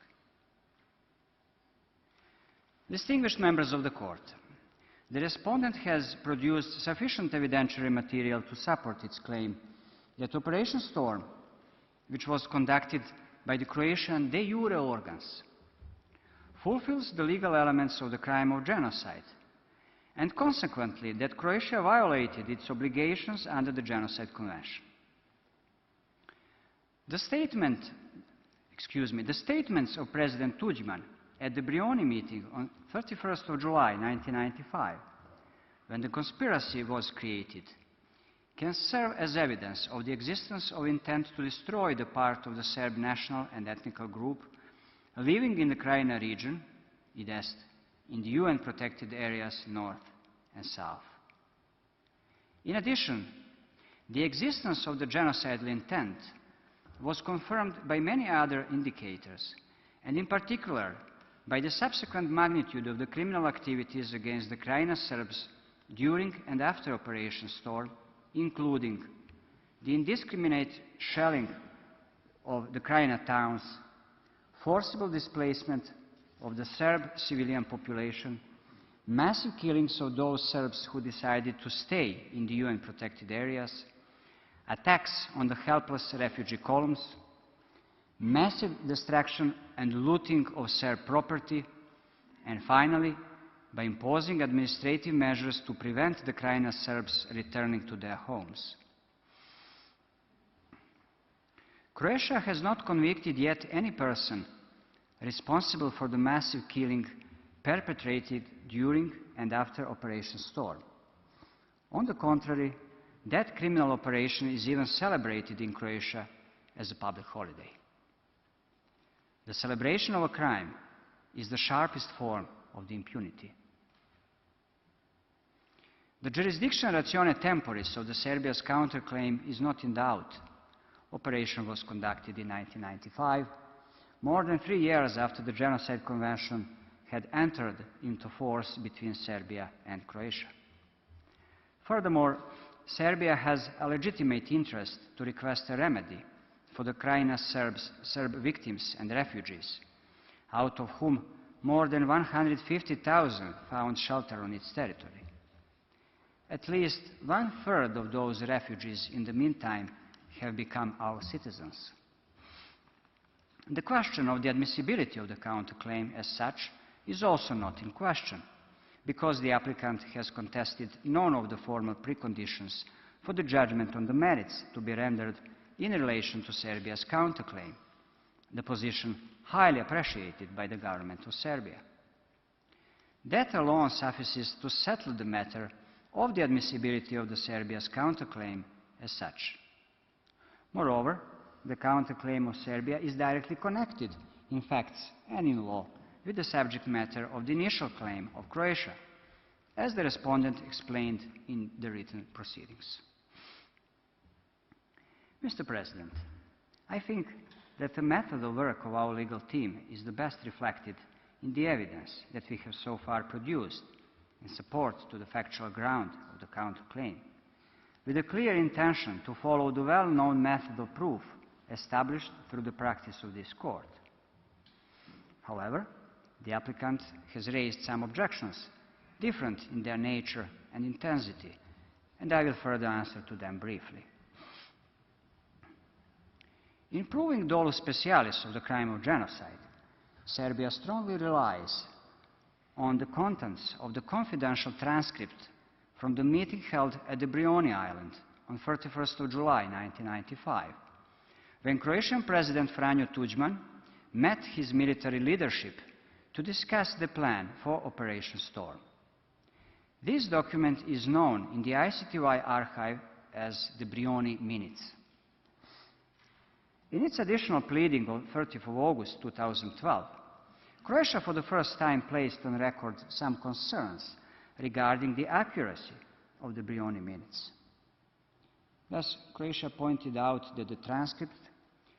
Speaker 3: Distinguished members of the Court, the respondent has produced sufficient evidentiary material to support its claim that Operation Storm, which was conducted by the Croatian de jure organs, fulfills the legal elements of the crime of genocide, and consequently that Croatia violated its obligations under the Genocide Convention. The statements of President Tuđman at the Brioni meeting on 31st of July 1995, when the conspiracy was created, can serve as evidence of the existence of intent to destroy the part of the Serb national and ethnical group living in the Krajina region, Est, in the UN-protected areas north and south. In addition, the existence of the genocidal intent was confirmed by many other indicators, and in particular by the subsequent magnitude of the criminal activities against the Krajina Serbs during and after Operation Storm, including the indiscriminate shelling of the Krajina towns, forcible displacement of the Serb civilian population, massive killings of those Serbs who decided to stay in the UN-protected areas, attacks on the helpless refugee columns, massive destruction and looting of Serb property, and finally, by imposing administrative measures to prevent the Krajina Serbs returning to their homes. Croatia has not convicted yet any person responsible for the massive killing perpetrated during and after Operation Storm. On the contrary, that criminal operation is even celebrated in Croatia as a public holiday. The celebration of a crime is the sharpest form of the impunity. The jurisdiction ratione temporis of the Serbia's counterclaim is not in doubt. Operation was conducted in 1995, more than 3 years after the Genocide Convention had entered into force between Serbia and Croatia. Furthermore, Serbia has a legitimate interest to request a remedy for the Krajina Serb victims and refugees, out of whom more than 150,000 found shelter on its territory. At least 1/3 of those refugees in the meantime have become our citizens. The question of the admissibility of the counterclaim as such is also not in question, because the applicant has contested none of the formal preconditions for the judgment on the merits to be rendered in relation to Serbia's counterclaim, the position highly appreciated by the government of Serbia. That alone suffices to settle the matter of the admissibility of the Serbia's counterclaim as such. Moreover, the counterclaim of Serbia is directly connected in facts and in law with the subject matter of the initial claim of Croatia, as the respondent explained in the written proceedings. Mr. President, I think that the method of work of our legal team is the best reflected in the evidence that we have so far produced in support to the factual ground of the counterclaim, with a clear intention to follow the well-known method of proof established through the practice of this court. However, the applicant has raised some objections, different in their nature and intensity, and I will further answer to them briefly. In proving dolus specialis of the crime of genocide, Serbia strongly relies on the contents of the confidential transcript from the meeting held at the Brioni Island on 31st of July 1995, when Croatian President Franjo Tuđman met his military leadership to discuss the plan for Operation Storm. This document is known in the ICTY archive as the Brioni Minutes. In its additional pleading on 30th of August 2012, Croatia for the first time placed on record some concerns regarding the accuracy of the Brioni Minutes. Thus, Croatia pointed out that the transcript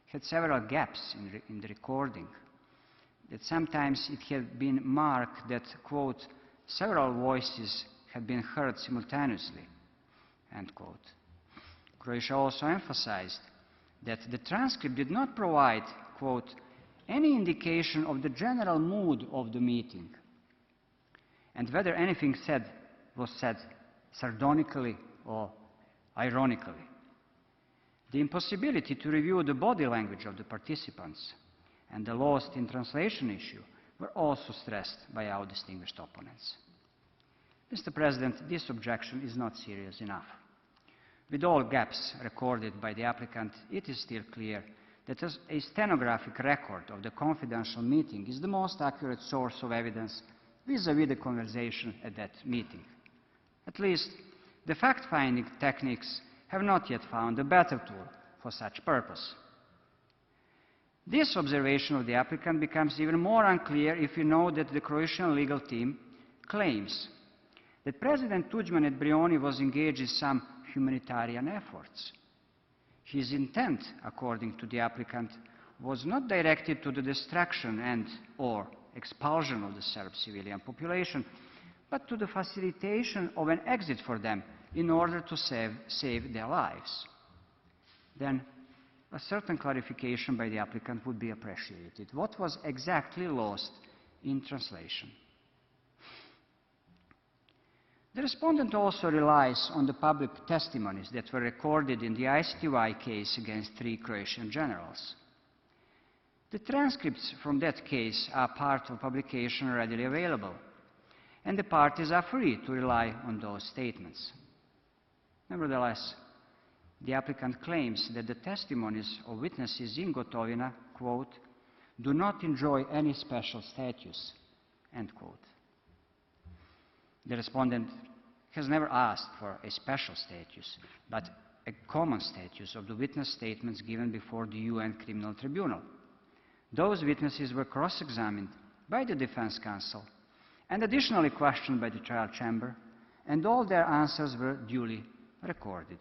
Speaker 3: had several gaps in the recording, that sometimes it had been marked that, quote, several voices had been heard simultaneously, end quote. Croatia also emphasized that the transcript did not provide, quote, any indication of the general mood of the meeting, and whether anything said was said sardonically or ironically. The impossibility to review the body language of the participants and the lost in translation issue were also stressed by our distinguished opponents. Mr. President, this objection is not serious enough. With all gaps recorded by the applicant, it is still clear that a stenographic record of the confidential meeting is the most accurate source of evidence vis-à-vis the conversation at that meeting. At least, the fact-finding techniques have not yet found a better tool for such purpose. This observation of the applicant becomes even more unclear if you know that the Croatian legal team claims that President Tuđman at Brioni was engaged in some humanitarian efforts. His intent, according to the applicant, was not directed to the destruction and/or expulsion of the Serb civilian population, but to the facilitation of an exit for them in order to save their lives. Then, a certain clarification by the applicant would be appreciated. What was exactly lost in translation? The respondent also relies on the public testimonies that were recorded in the ICTY case against 3 Croatian generals. The transcripts from that case are part of publication readily available, and the parties are free to rely on those statements. Nevertheless, the applicant claims that the testimonies of witnesses in Gotovina, quote, do not enjoy any special status, end quote. The respondent has never asked for a special status, but a common status of the witness statements given before the UN Criminal Tribunal. Those witnesses were cross-examined by the defense counsel and additionally questioned by the trial chamber, and all their answers were duly recorded.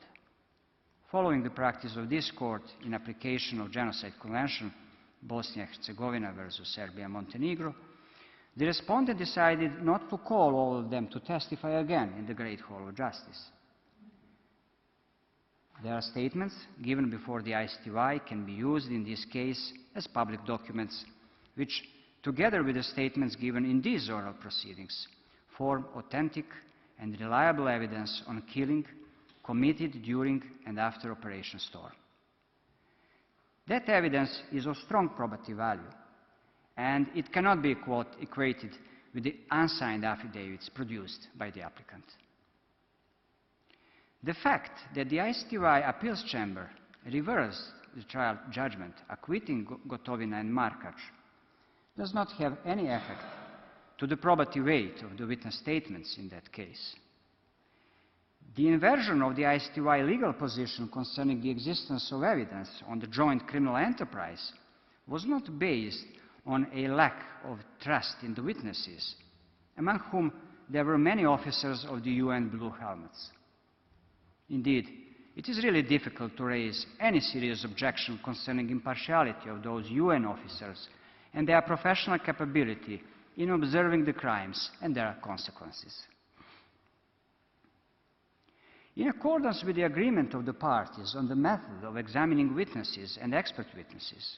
Speaker 3: Following the practice of this court in application of Genocide Convention, Bosnia and Herzegovina versus Serbia and Montenegro, the respondent decided not to call all of them to testify again in the Great Hall of Justice. Their statements given before the ICTY can be used in this case as public documents, which, together with the statements given in these oral proceedings, form authentic and reliable evidence on killing committed during and after Operation Storm. That evidence is of strong probative value, and it cannot be equated with the unsigned affidavits produced by the applicant. The fact that the ICTY Appeals Chamber reversed the trial judgment acquitting Gotovina and Markac does not have any effect to the probative weight of the witness statements in that case. The inversion of the ICTY legal position concerning the existence of evidence on the joint criminal enterprise was not based on a lack of trust in the witnesses, among whom there were many officers of the UN Blue Helmets. Indeed, it is really difficult to raise any serious objection concerning impartiality of those UN officers and their professional capability in observing the crimes and their consequences. In accordance with the agreement of the parties on the method of examining witnesses and expert witnesses,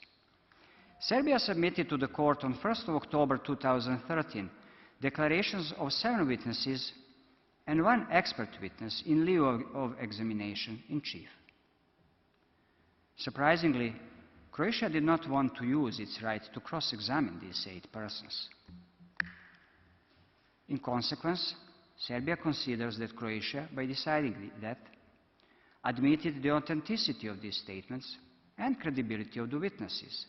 Speaker 3: Serbia submitted to the court on 1st of October 2013 declarations of 7 witnesses and 1 expert witness in lieu of examination in chief. Surprisingly, Croatia did not want to use its right to cross-examine these 8 persons. In consequence, Serbia considers that Croatia, by deciding that, admitted the authenticity of these statements and credibility of the witnesses.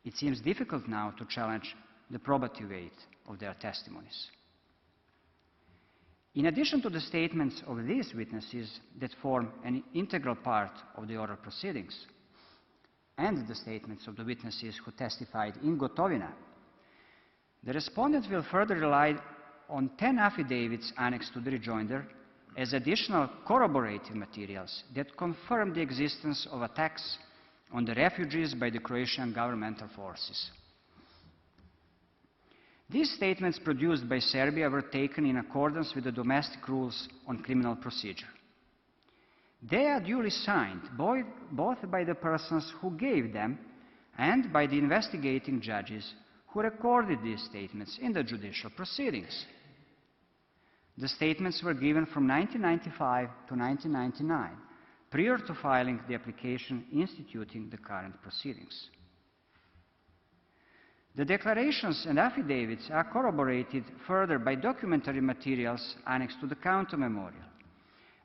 Speaker 3: It seems difficult now to challenge the probative weight of their testimonies. In addition to the statements of these witnesses that form an integral part of the oral proceedings, and the statements of the witnesses who testified in Gotovina, the respondent will further rely on 10 affidavits annexed to the rejoinder as additional corroborative materials that confirm the existence of attacks on the refugees by the Croatian governmental forces. These statements produced by Serbia were taken in accordance with the domestic rules on criminal procedure. They are duly signed both by the persons who gave them and by the investigating judges who recorded these statements in the judicial proceedings. The statements were given from 1995 to 1999, prior to filing the application instituting the current proceedings. The declarations and affidavits are corroborated further by documentary materials annexed to the counter-memorial,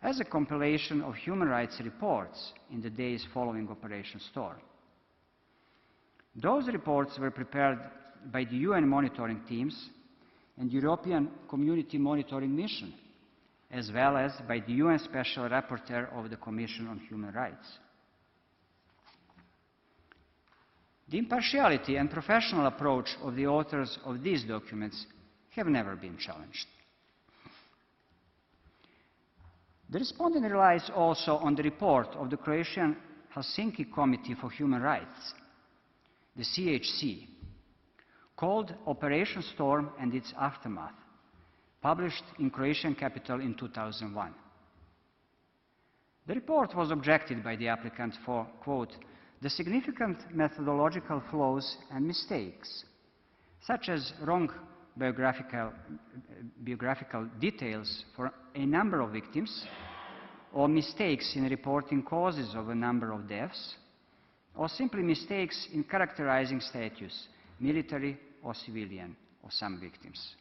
Speaker 3: as a compilation of human rights reports in the days following Operation Storm. Those reports were prepared by the UN monitoring teams and European Community Monitoring Mission, as well as by the UN Special Rapporteur of the Commission on Human Rights. The impartiality and professional approach of the authors of these documents have never been challenged. The respondent relies also on the report of the Croatian Helsinki Committee for Human Rights, the CHC, called Operation Storm and its Aftermath, published in Croatian capital in 2001. The report was objected by the applicant for, quote, the significant methodological flaws and mistakes, such as wrong biographical details for a number of victims, or mistakes in reporting causes of a number of deaths, or simply mistakes in characterizing status, military or civilian, of some victims.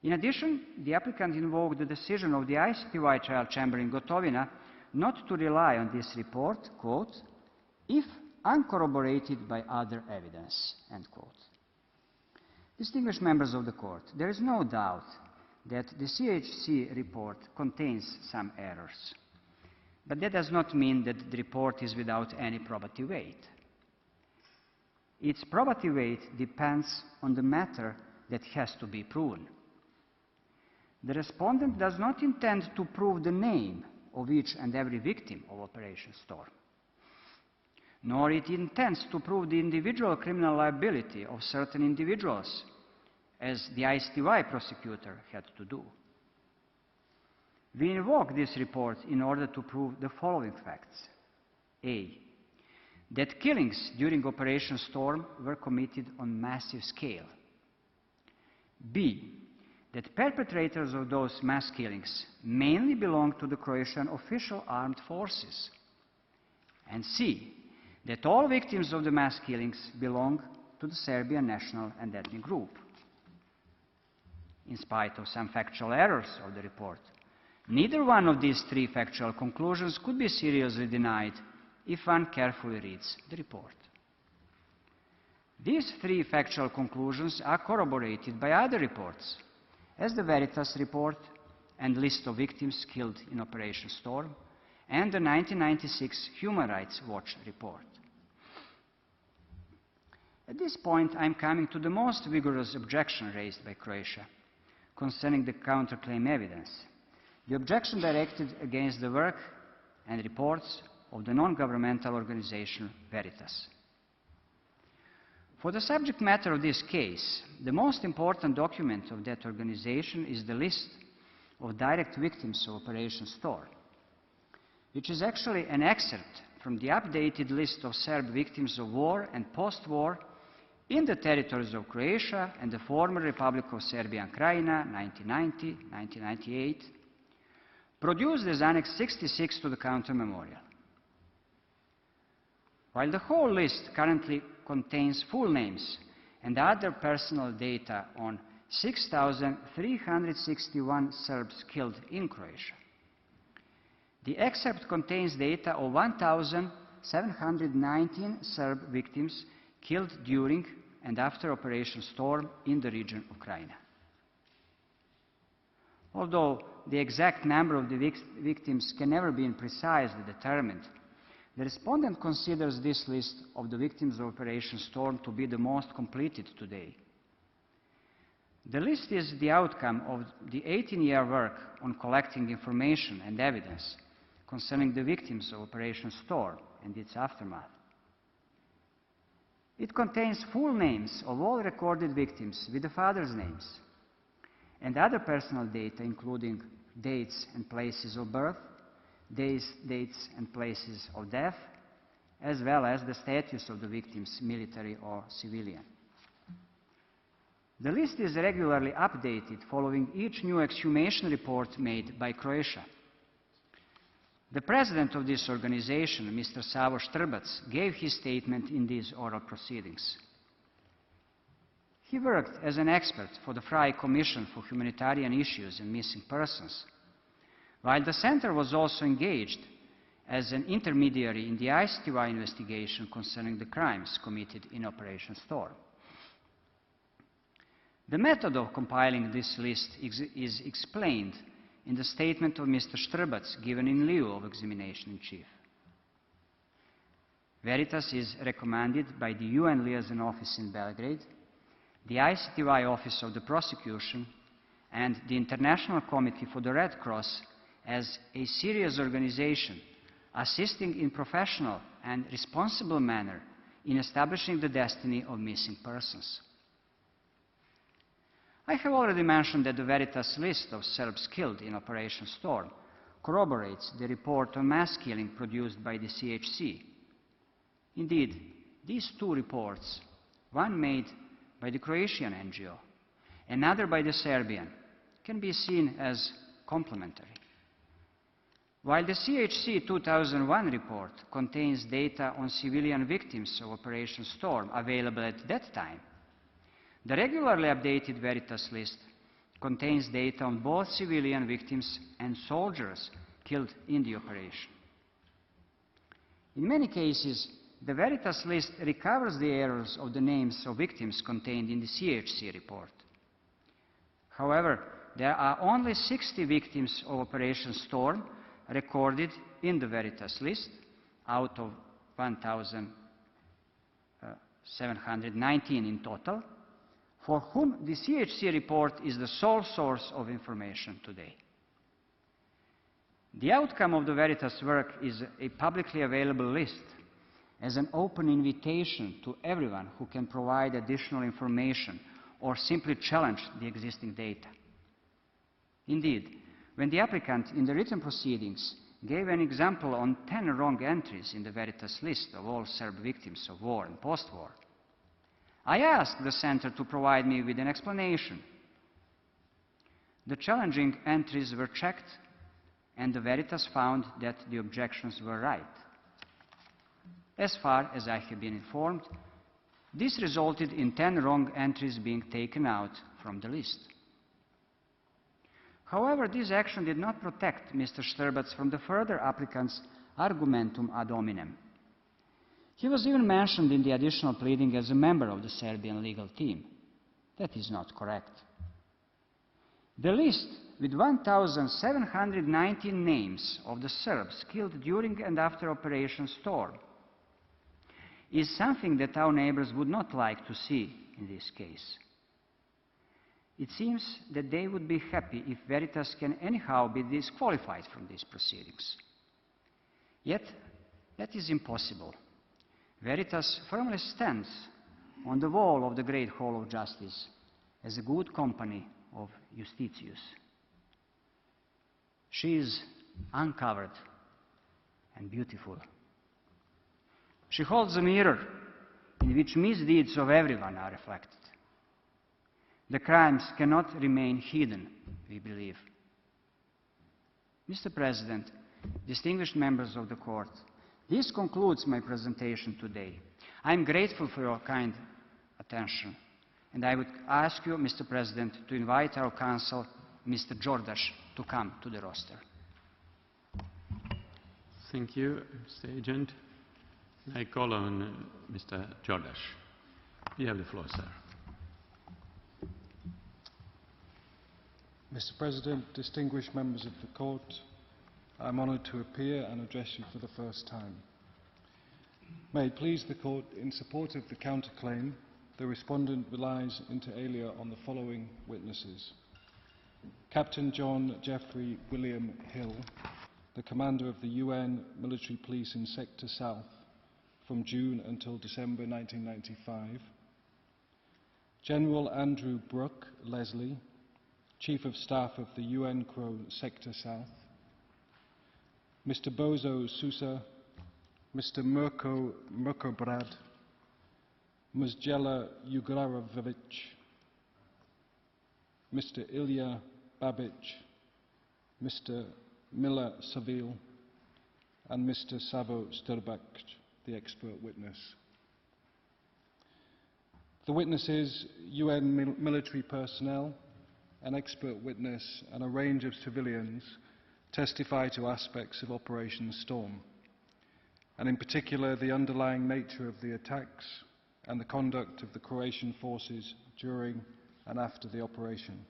Speaker 3: In addition, the applicant invoked the decision of the ICTY trial chamber in Gotovina not to rely on this report, quote, if uncorroborated by other evidence, end quote. Distinguished members of the court, there is no doubt that the CHC report contains some errors, but that does not mean that the report is without any probative weight. Its probative weight depends on the matter that has to be proven. The respondent does not intend to prove the name of each and every victim of Operation Storm, nor it intends to prove the individual criminal liability of certain individuals, as the ICTY prosecutor had to do. We invoke this report in order to prove the following facts. A, that killings during Operation Storm were committed on massive scale. B, that perpetrators of those mass killings mainly belong to the Croatian official armed forces. And C, that all victims of the mass killings belong to the Serbian national and ethnic group. In spite of some factual errors of the report, neither one of these 3 factual conclusions could be seriously denied if one carefully reads the report. These 3 factual conclusions are corroborated by other reports, as the Veritas report and list of victims killed in Operation Storm, and the 1996 Human Rights Watch report. At this point, I'm coming to the most vigorous objection raised by Croatia concerning the counterclaim evidence. The objection directed against the work and reports of the non-governmental organization Veritas. For the subject matter of this case, the most important document of that organization is the list of direct victims of Operation Storm, which is actually an excerpt from the updated list of Serb victims of war and post-war in the territories of Croatia and the former Republic of Serbia and Krajina, 1990-1998, produced as Annex 66 to the Counter Memorial. While the whole list currently contains full names and other personal data on 6,361 Serbs killed in Croatia, the excerpt contains data of 1,719 Serb victims killed during and after Operation Storm in the region of Krajina. Although the exact number of the victims can never be precisely determined, the respondent considers this list of the victims of Operation Storm to be the most completed today. The list is the outcome of the 18-year work on collecting information and evidence concerning the victims of Operation Storm and its aftermath. It contains full names of all recorded victims with the fathers' names and other personal data, including dates and places of birth, dates and places of death, as well as the status of the victims, military or civilian. The list is regularly updated following each new exhumation report made by Croatia. The president of this organization, Mr. Savo Štrbac, gave his statement in these oral proceedings. He worked as an expert for the FRI Commission for Humanitarian Issues and Missing Persons, while the Center was also engaged as an intermediary in the ICTY investigation concerning the crimes committed in Operation Storm. The method of compiling this list is explained in the statement of Mr. Štrbac given in lieu of examination-in-chief. Veritas is recommended by the UN Liaison Office in Belgrade, the ICTY Office of the Prosecution, and the International Committee for the Red Cross as a serious organization assisting in professional and responsible manner in establishing the destiny of missing persons. I have already mentioned that the Veritas list of Serbs killed in Operation Storm corroborates the report on mass killing produced by the CHC. Indeed, these two reports, one made by the Croatian NGO, another by the Serbian, can be seen as complementary. While the CHC 2001 report contains data on civilian victims of Operation Storm available at that time, the regularly updated Veritas list contains data on both civilian victims and soldiers killed in the operation. In many cases, the Veritas list recovers the errors of the names of victims contained in the CHC report. However, there are only 60 victims of Operation Storm recorded in the Veritas list out of 1,719 in total, for whom the CHC report is the sole source of information today. The outcome of the Veritas work is a publicly available list as an open invitation to everyone who can provide additional information or simply challenge the existing data. Indeed, when the applicant in the written proceedings gave an example on 10 wrong entries in the Veritas list of all Serb victims of war and post-war, I asked the Center to provide me with an explanation. The challenging entries were checked, and the Veritas found that the objections were right. As far as I have been informed, this resulted in 10 wrong entries being taken out from the list. However, this action did not protect Mr. Štrbac from the further applicant's argumentum ad hominem. He was even mentioned in the additional pleading as a member of the Serbian legal team. That is not correct. The list with 1,719 names of the Serbs killed during and after Operation Storm is something that our neighbors would not like to see in this case. It seems that they would be happy if Veritas can anyhow be disqualified from these proceedings. Yet, that is impossible. Veritas firmly stands on the wall of the Great Hall of Justice as a good company of Justitius. She is uncovered and beautiful. She holds a mirror in which misdeeds of everyone are reflected. The crimes cannot remain hidden, we believe. Mr. President, distinguished members of the Court, this concludes my presentation today. I am grateful for your kind attention, and I would ask you, Mr. President, to invite our counsel, Mr. Jordaš, to come to the roster.
Speaker 1: Thank you, Mr. Agent. I call on Mr. Jordaš. You have the floor, sir.
Speaker 4: Mr. President, distinguished members of the Court, I am honoured to appear and address you for the first time. May it please the Court, in support of the counterclaim, the respondent relies inter alia on the following witnesses. Captain John Jeffrey William Hill, the commander of the UN military police in Sector South from June until December 1995. General Andrew Brooke Leslie, Chief of Staff of the UN CRO Sector South. Mr. Bozo Sousa, Mr. Mirko Brad, Mzjela Jugrarovic, Mr. Ilya Babic, Mr. Mila Savil, and Mr. Savo Sturbak, the expert witness. The witnesses, UN military personnel, an expert witness, and a range of civilians testify to aspects of Operation Storm, and in particular the underlying nature of the attacks and the conduct of the Croatian forces during and after the operation.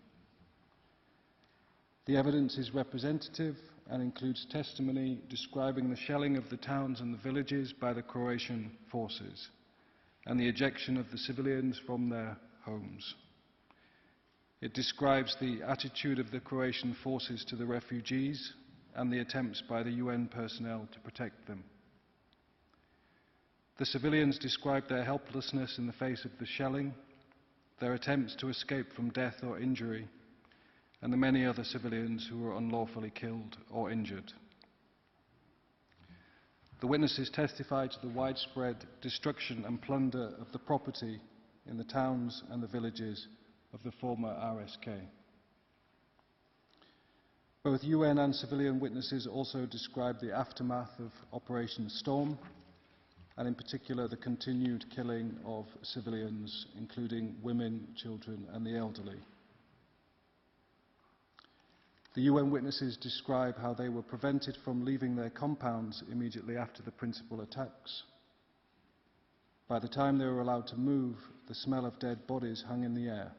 Speaker 4: The evidence is representative and includes testimony describing the shelling of the towns and the villages by the Croatian forces and the ejection of the civilians from their homes. It describes the attitude of the Croatian forces to the refugees and the attempts by the UN personnel to protect them. The civilians describe their helplessness in the face of the shelling, their attempts to escape from death or injury, and the many other civilians who were unlawfully killed or injured. The witnesses testify to the widespread destruction and plunder of the property in the towns and the villages of the former RSK. Both UN and civilian witnesses also describe the aftermath of Operation Storm, and in particular the continued killing of civilians, including women, children, and the elderly. The UN witnesses describe how they were prevented from leaving their compounds immediately after the principal attacks. By the time they were allowed to move, the smell of dead bodies hung in the air,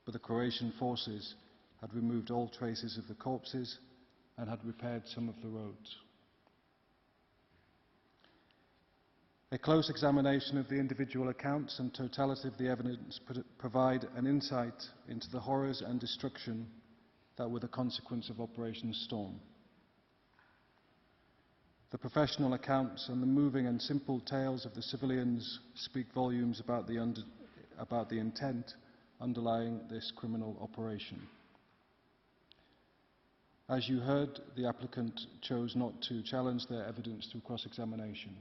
Speaker 4: but the Croatian forces had removed all traces of the corpses and had repaired some of the roads. A close examination of the individual accounts and totality of the evidence provide an insight into the horrors and destruction that were the consequence of Operation Storm. The professional accounts and the moving and simple tales of the civilians speak volumes about the intent underlying this criminal operation. As you heard, the applicant chose not to challenge their evidence through cross-examination.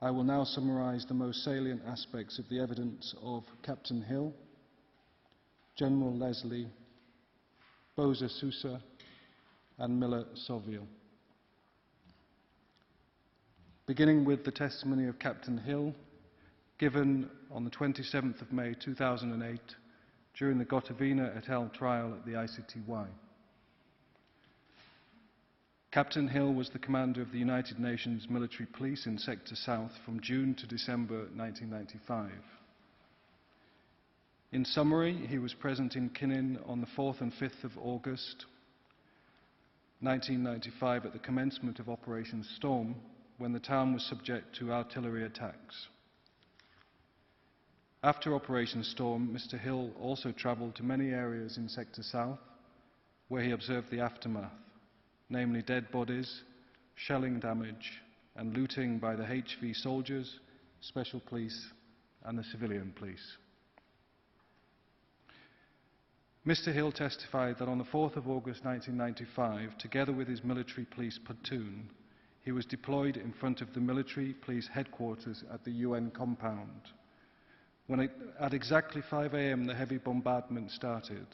Speaker 4: I will now summarise the most salient aspects of the evidence of Captain Hill, General Leslie, Boza Sousa, and Mila Sovil. Beginning with the testimony of Captain Hill, given on the 27th of May 2008 during the Gotovina et al. Trial at the ICTY. Captain Hill was the commander of the United Nations military police in Sector South from June to December 1995. In summary, he was present in Kinin on the 4th and 5th of August 1995 at the commencement of Operation Storm, when the town was subject to artillery attacks. After Operation Storm, Mr. Hill also travelled to many areas in Sector South, where he observed the aftermath, namely dead bodies, shelling damage, and looting by the HV soldiers, special police, and the civilian police. Mr. Hill testified that on the 4th of August 1995, together with his military police platoon, he was deployed in front of the military police headquarters at the UN compound. When at exactly 5 a.m. the heavy bombardment started,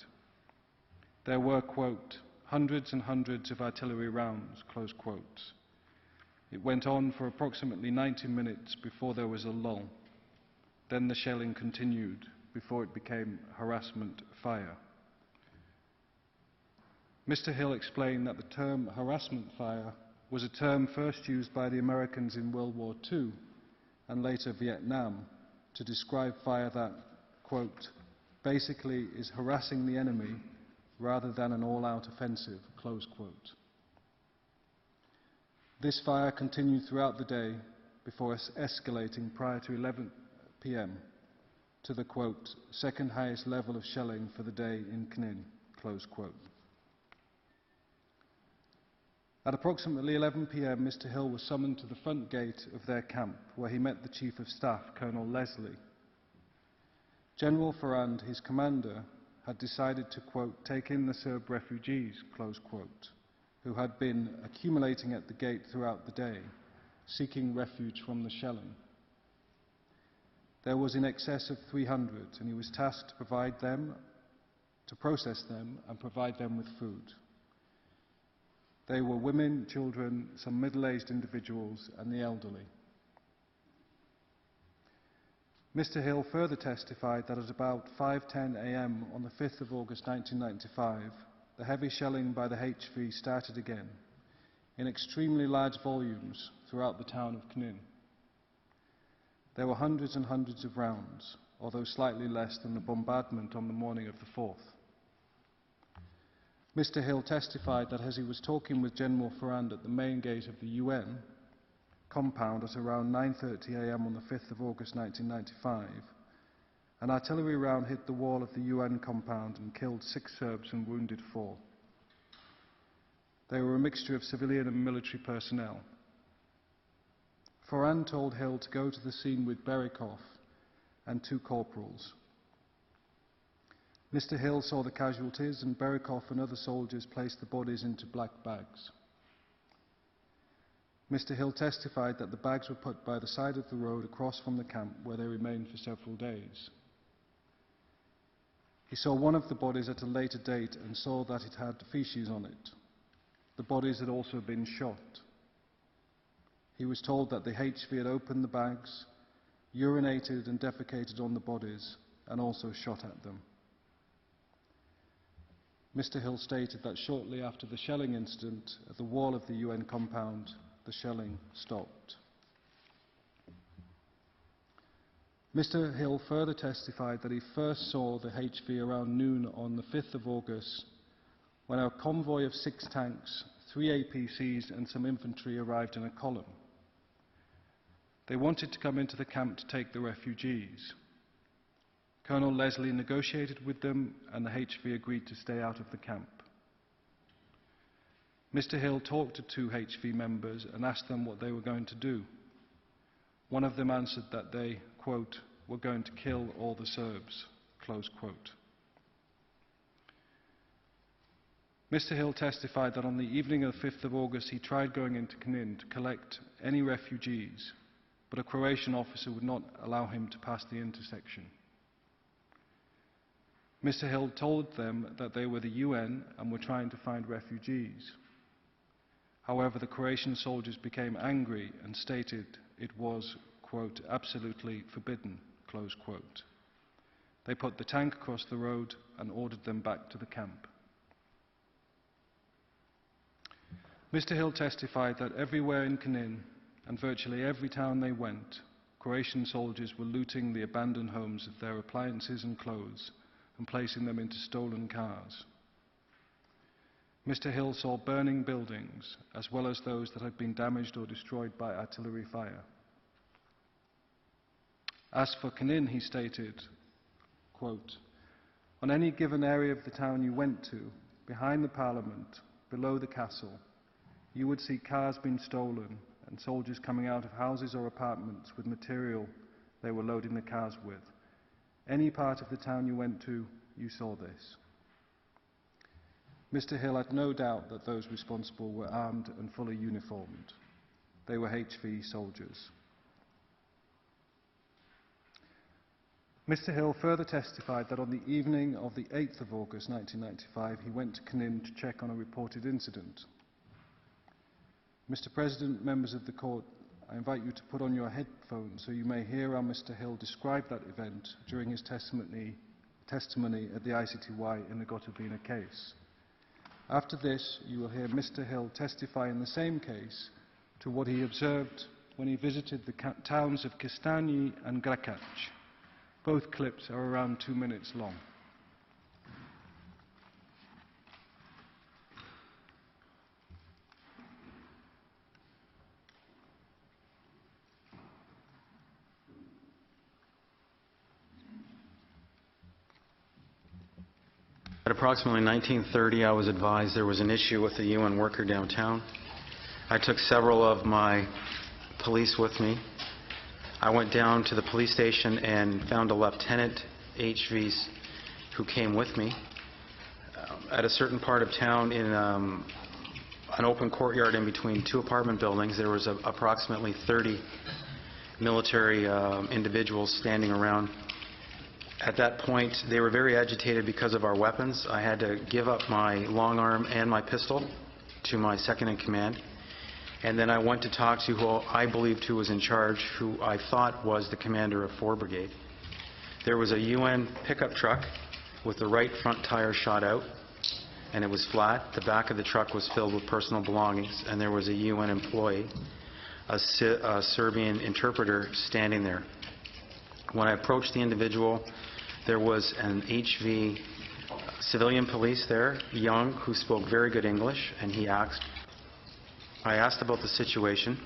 Speaker 4: there were, quote, hundreds and hundreds of artillery rounds, close quote. It went on for approximately 90 minutes before there was a lull. Then the shelling continued before it became harassment fire. Mr. Hill explained that the term harassment fire was a term first used by the Americans in World War II and later Vietnam to describe fire that, quote, basically is harassing the enemy rather than an all-out offensive, close quote. This fire continued throughout the day before escalating prior to 11 p.m. to the, quote, second highest level of shelling for the day in Knin, close quote. At approximately 11 p.m, Mr. Hill was summoned to the front gate of their camp, where he met the Chief of Staff, Colonel Leslie. General Ferrand, his commander, had decided to, quote, take in the Serb refugees, close quote, who had been accumulating at the gate throughout the day, seeking refuge from the shelling. There was in excess of 300, and he was tasked to process them and provide them with food. They were women, children, some middle-aged individuals, and the elderly. Mr. Hill further testified that at about 5:10 a.m. on the 5th of August 1995, the heavy shelling by the HV started again, in extremely large volumes throughout the town of Knin. There were hundreds and hundreds of rounds, although slightly less than the bombardment on the morning of the 4th. Mr. Hill testified that as he was talking with General Ferrand at the main gate of the UN compound at around 9:30 a.m. on the 5th of August 1995, an artillery round hit the wall of the UN compound and killed 6 Serbs and wounded 4. They were a mixture of civilian and military personnel. Ferrand told Hill to go to the scene with Berikov and 2 corporals. Mr. Hill saw the casualties, and Berikov and other soldiers placed the bodies into black bags. Mr. Hill testified that the bags were put by the side of the road across from the camp, where they remained for several days. He saw one of the bodies at a later date and saw that it had feces on it. The bodies had also been shot. He was told that the HV had opened the bags, urinated and defecated on the bodies, and also shot at them. Mr. Hill stated that shortly after the shelling incident at the wall of the UN compound, the shelling stopped. Mr. Hill further testified that he first saw the HV around noon on the 5th of August when a convoy of 6 tanks, 3 APCs and some infantry arrived in a column. They wanted to come into the camp to take the refugees. Colonel Leslie negotiated with them, and the HV agreed to stay out of the camp. Mr. Hill talked to 2 HV members and asked them what they were going to do. One of them answered that they, quote, were going to kill all the Serbs, close quote. Mr. Hill testified that on the evening of the 5th of August he tried going into Knin to collect any refugees, but a Croatian officer would not allow him to pass the intersection. Mr. Hill told them that they were the UN and were trying to find refugees. However, the Croatian soldiers became angry and stated it was, quote, absolutely forbidden, close quote. They put the tank across the road and ordered them back to the camp. Mr. Hill testified that everywhere in Knin and virtually every town they went, Croatian soldiers were looting the abandoned homes of their appliances and clothes and placing them into stolen cars. Mr. Hill saw burning buildings, as well as those that had been damaged or destroyed by artillery fire. As for Knin, he stated, quote, "On any given area of the town you went to, behind the Parliament, below the castle, you would see cars being stolen and soldiers coming out of houses or apartments with material they were loading the cars with. Any part of the town you went to, you saw this." Mr. Hill had no doubt that those responsible were armed and fully uniformed. They were HV soldiers. Mr. Hill further testified that on the evening of the 8th of August 1995, he went to Knin to check on a reported incident. Mr. President, members of the court, I invite you to put on your headphones so you may hear how Mr. Hill described that event during his testimony at the ICTY in the Gotovina case. After this, you will hear Mr. Hill testify in the same case to what he observed when he visited the towns of Kistani and Grakac. Both clips are around 2 minutes long.
Speaker 5: At approximately 1930, I was advised there was an issue with a UN worker downtown. I took several of my police with me. I went down to the police station and found a lieutenant HVs who came with me. At a certain part of town, in an open courtyard in between two apartment buildings, there was approximately 30 military individuals standing around. At that point, they were very agitated because of our weapons. I had to give up my long arm and my pistol to my second in command. And then I went to talk to who I believed who was in charge, who I thought was the commander of 4 Brigade. There was a UN pickup truck with the right front tire shot out, and it was flat. The back of the truck was filled with personal belongings, and there was a UN employee, a Serbian interpreter, standing there. When I approached the individual, there was an HV civilian police there, young, who spoke very good English, and he asked. I asked about the situation.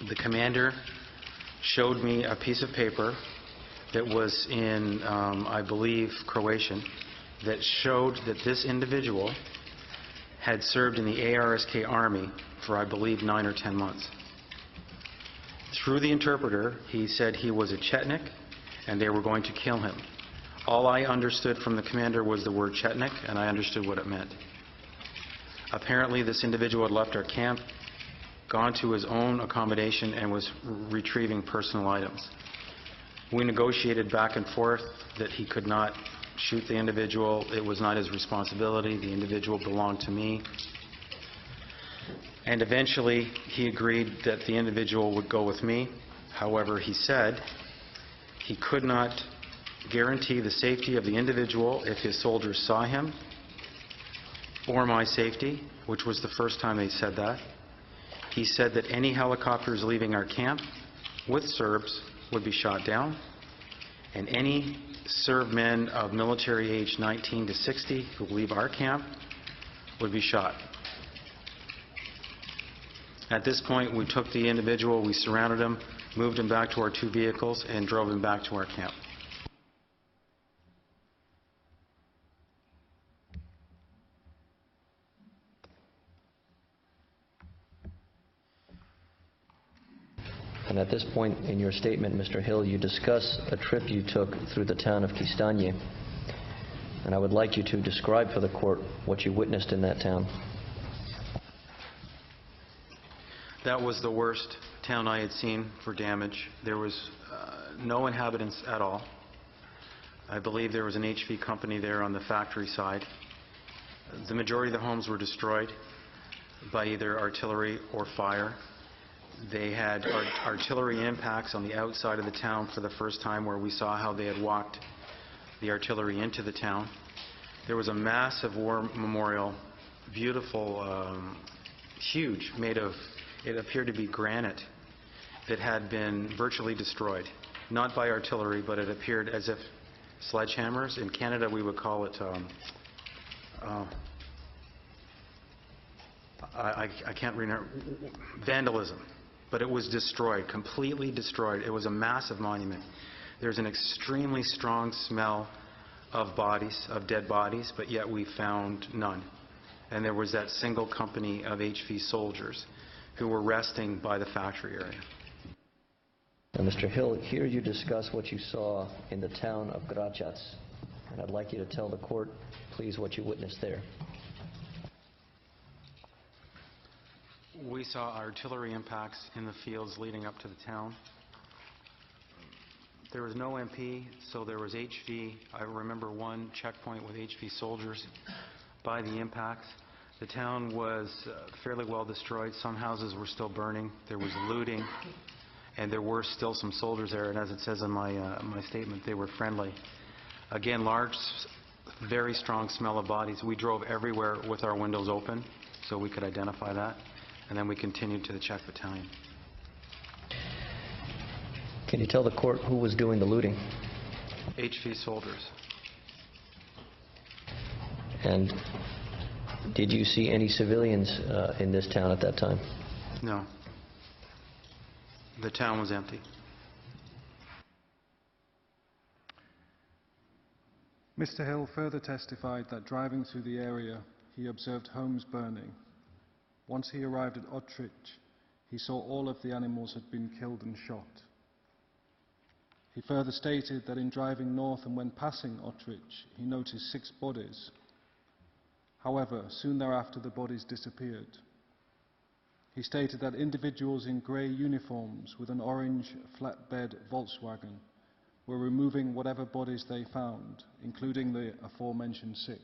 Speaker 5: The commander showed me a piece of paper that was in, I believe, Croatian, that showed that this individual had served in the ARSK Army for, I believe, 9 or 10 months. Through the interpreter, he said he was a Chetnik and they were going to kill him. All I understood from the commander was the word Chetnik, and I understood what it meant. Apparently, this individual had left our camp, gone to his own accommodation, and was retrieving personal items. We negotiated back and forth that he could not shoot the individual. It was not his responsibility. The individual belonged to me. And eventually, he agreed that the individual would go with me. However, he said he could not guarantee the safety of the individual if his soldiers saw him, or my safety, which was the first time they said that. He said that any helicopters leaving our camp with Serbs would be shot down, and any Serb men of military age 19 to 60 who leave our camp would be shot. At this point, we took the individual, we surrounded him, moved him back to our 2 vehicles, and drove him back to our camp.
Speaker 6: And at this point in your statement, Mr. Hill, you discuss a trip you took through the town of Kistanje. And I would like you to describe for the court what you witnessed in that town.
Speaker 5: That was the worst town I had seen for damage. There was no inhabitants at all. I believe there was an HV company there on the factory side. The majority of the homes were destroyed by either artillery or fire. They had artillery impacts on the outside of the town for the first time, where we saw how they had walked the artillery into the town. There was a massive war memorial, beautiful, huge, made of, it appeared to be granite, that had been virtually destroyed. Not by artillery, but it appeared as if sledgehammers. In Canada, we would call it I can't remember, vandalism, but it was destroyed, completely destroyed. It was a massive monument. There's an extremely strong smell of bodies, of dead bodies, but yet we found none. And there was that single company of HV soldiers who were resting by the factory area.
Speaker 6: Now, Mr. Hill, here you discuss what you saw in the town of Gračac, and I'd like you to tell the court, please, what you witnessed there.
Speaker 5: We saw artillery impacts in the fields leading up to the town. There was no MP, so there was HV. I remember one checkpoint with HV soldiers by the impacts. The town was fairly well destroyed. Some houses were still burning. There was looting, and there were still some soldiers there. And as it says in my statement, they were friendly. Again, large, very strong smell of bodies. We drove everywhere with our windows open so we could identify that. And then we continued to the Czech battalion.
Speaker 6: Can you tell the court who was doing the looting?
Speaker 5: HV soldiers.
Speaker 6: And did you see any civilians in this town at that time?
Speaker 5: No. The town was empty.
Speaker 4: Mr. Hill further testified that driving through the area, he observed homes burning. Once he arrived at Otrich, he saw all of the animals had been killed and shot. He further stated that in driving north and when passing Otrich, he noticed 6 bodies. However, soon thereafter the bodies disappeared. He stated that individuals in grey uniforms with an orange flatbed Volkswagen were removing whatever bodies they found, including the aforementioned 6.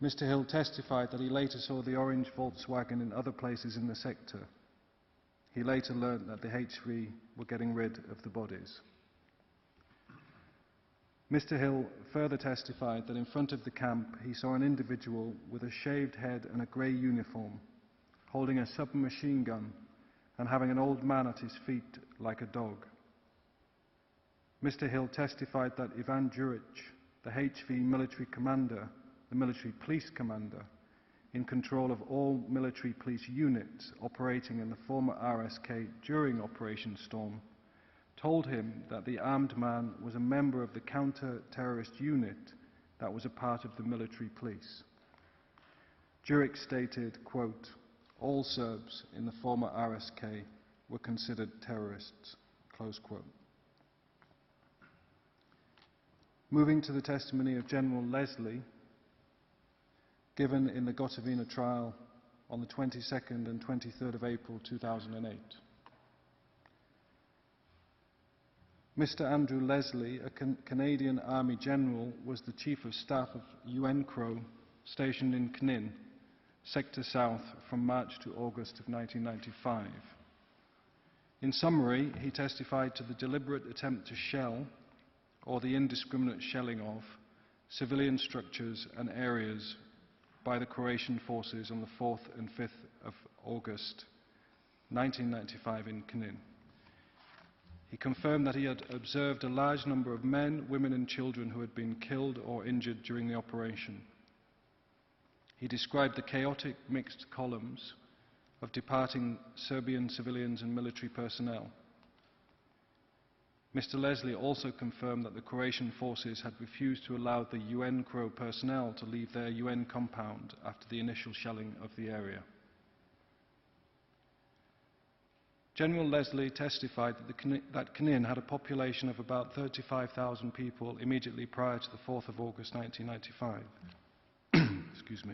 Speaker 4: Mr. Hill testified that he later saw the orange Volkswagen in other places in the sector. He later learned that the HV were getting rid of the bodies. Mr. Hill further testified that in front of the camp he saw an individual with a shaved head and a grey uniform, holding a submachine gun and having an old man at his feet like a dog. Mr. Hill testified that Ivan Juric, the HV military commander, the military police commander, in control of all military police units operating in the former RSK during Operation Storm, told him that the armed man was a member of the counter-terrorist unit that was a part of the military police. Juric stated, quote, "All Serbs in the former RSK were considered terrorists," close quote. Moving to the testimony of General Leslie, given in the Gotovina trial on the 22nd and 23rd of April 2008. Mr. Andrew Leslie, a Canadian Army General, was the Chief of Staff of UN CRO stationed in Knin, Sector South, from March to August of 1995. In summary, he testified to the deliberate attempt to shell, or the indiscriminate shelling of, civilian structures and areas by the Croatian forces on the 4th and 5th of August 1995 in Knin. He confirmed that he had observed a large number of men, women and children who had been killed or injured during the operation. He described the chaotic mixed columns of departing Serbian civilians and military personnel. Mr. Leslie also confirmed that the Croatian forces had refused to allow the UN CRO personnel to leave their UN compound after the initial shelling of the area. General Leslie testified that Knin had a population of about 35,000 people immediately prior to the 4th of August 1995. Excuse me.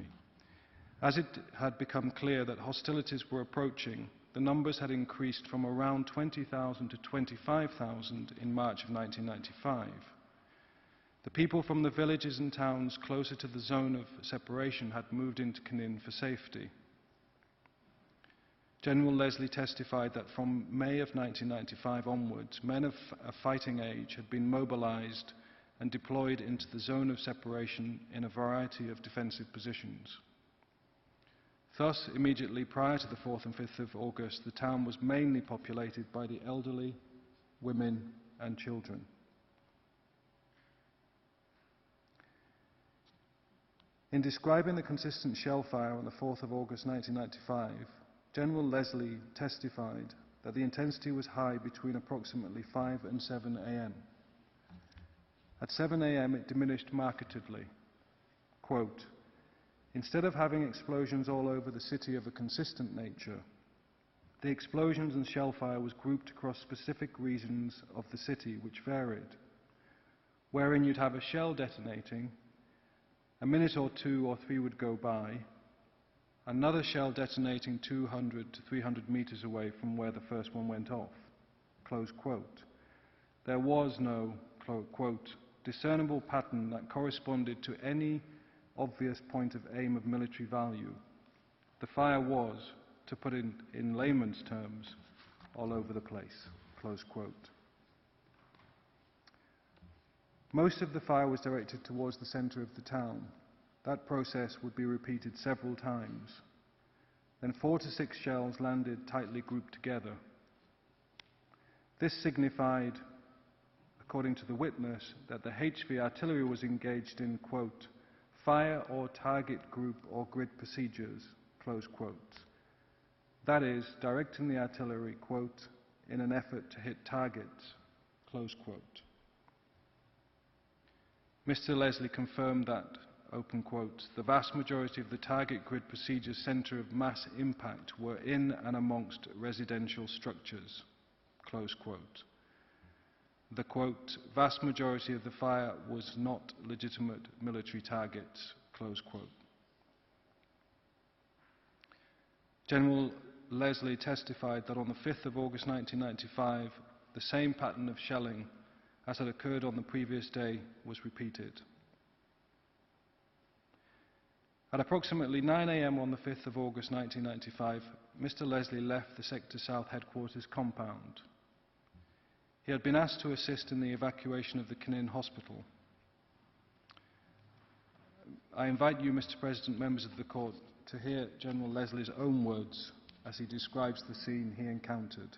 Speaker 4: As it had become clear that hostilities were approaching, the numbers had increased from around 20,000 to 25,000 in March of 1995. The people from the villages and towns closer to the zone of separation had moved into Knin for safety. General Leslie testified that from May of 1995 onwards, men of a fighting age had been mobilized and deployed into the zone of separation in a variety of defensive positions. Thus, immediately prior to the 4th and 5th of August, the town was mainly populated by the elderly, women and children. In describing the consistent shell fire on the 4th of August 1995, General Leslie testified that the intensity was high between approximately 5 and 7 a.m. At 7 a.m. it diminished markedly. Quote, "Instead of having explosions all over the city of a consistent nature, the explosions and shell fire was grouped across specific regions of the city which varied, wherein you'd have a shell detonating, a minute or 2 or 3 would go by, another shell detonating 200 to 300 meters away from where the first one went off." Close quote. There was no, quote, "discernible pattern that corresponded to any obvious point of aim of military value. The fire was, to put it in layman's terms, all over the place." Close quote. Most of the fire was directed towards the centre of the town. That process would be repeated several times. Then 4 to 6 shells landed tightly grouped together. This signified, according to the witness, that the HV artillery was engaged in, quote, "fire or target group or grid procedures," close quote. That is, directing the artillery, quote, "in an effort to hit targets," close quote. Mr. Leslie confirmed that, open quote, "the vast majority of the target grid procedures' centre of mass impact were in and amongst residential structures," close quote. The quote, "vast majority of the fire was not legitimate military targets," close quote. General Leslie testified that on the 5th of August 1995, the same pattern of shelling as had occurred on the previous day was repeated. At approximately 9 a.m. on the 5th of August 1995, Mr. Leslie left the Sector South headquarters compound. He had been asked to assist in the evacuation of the Knin Hospital. I invite you, Mr. President, members of the Court, to hear General Leslie's own words as he describes the scene he encountered.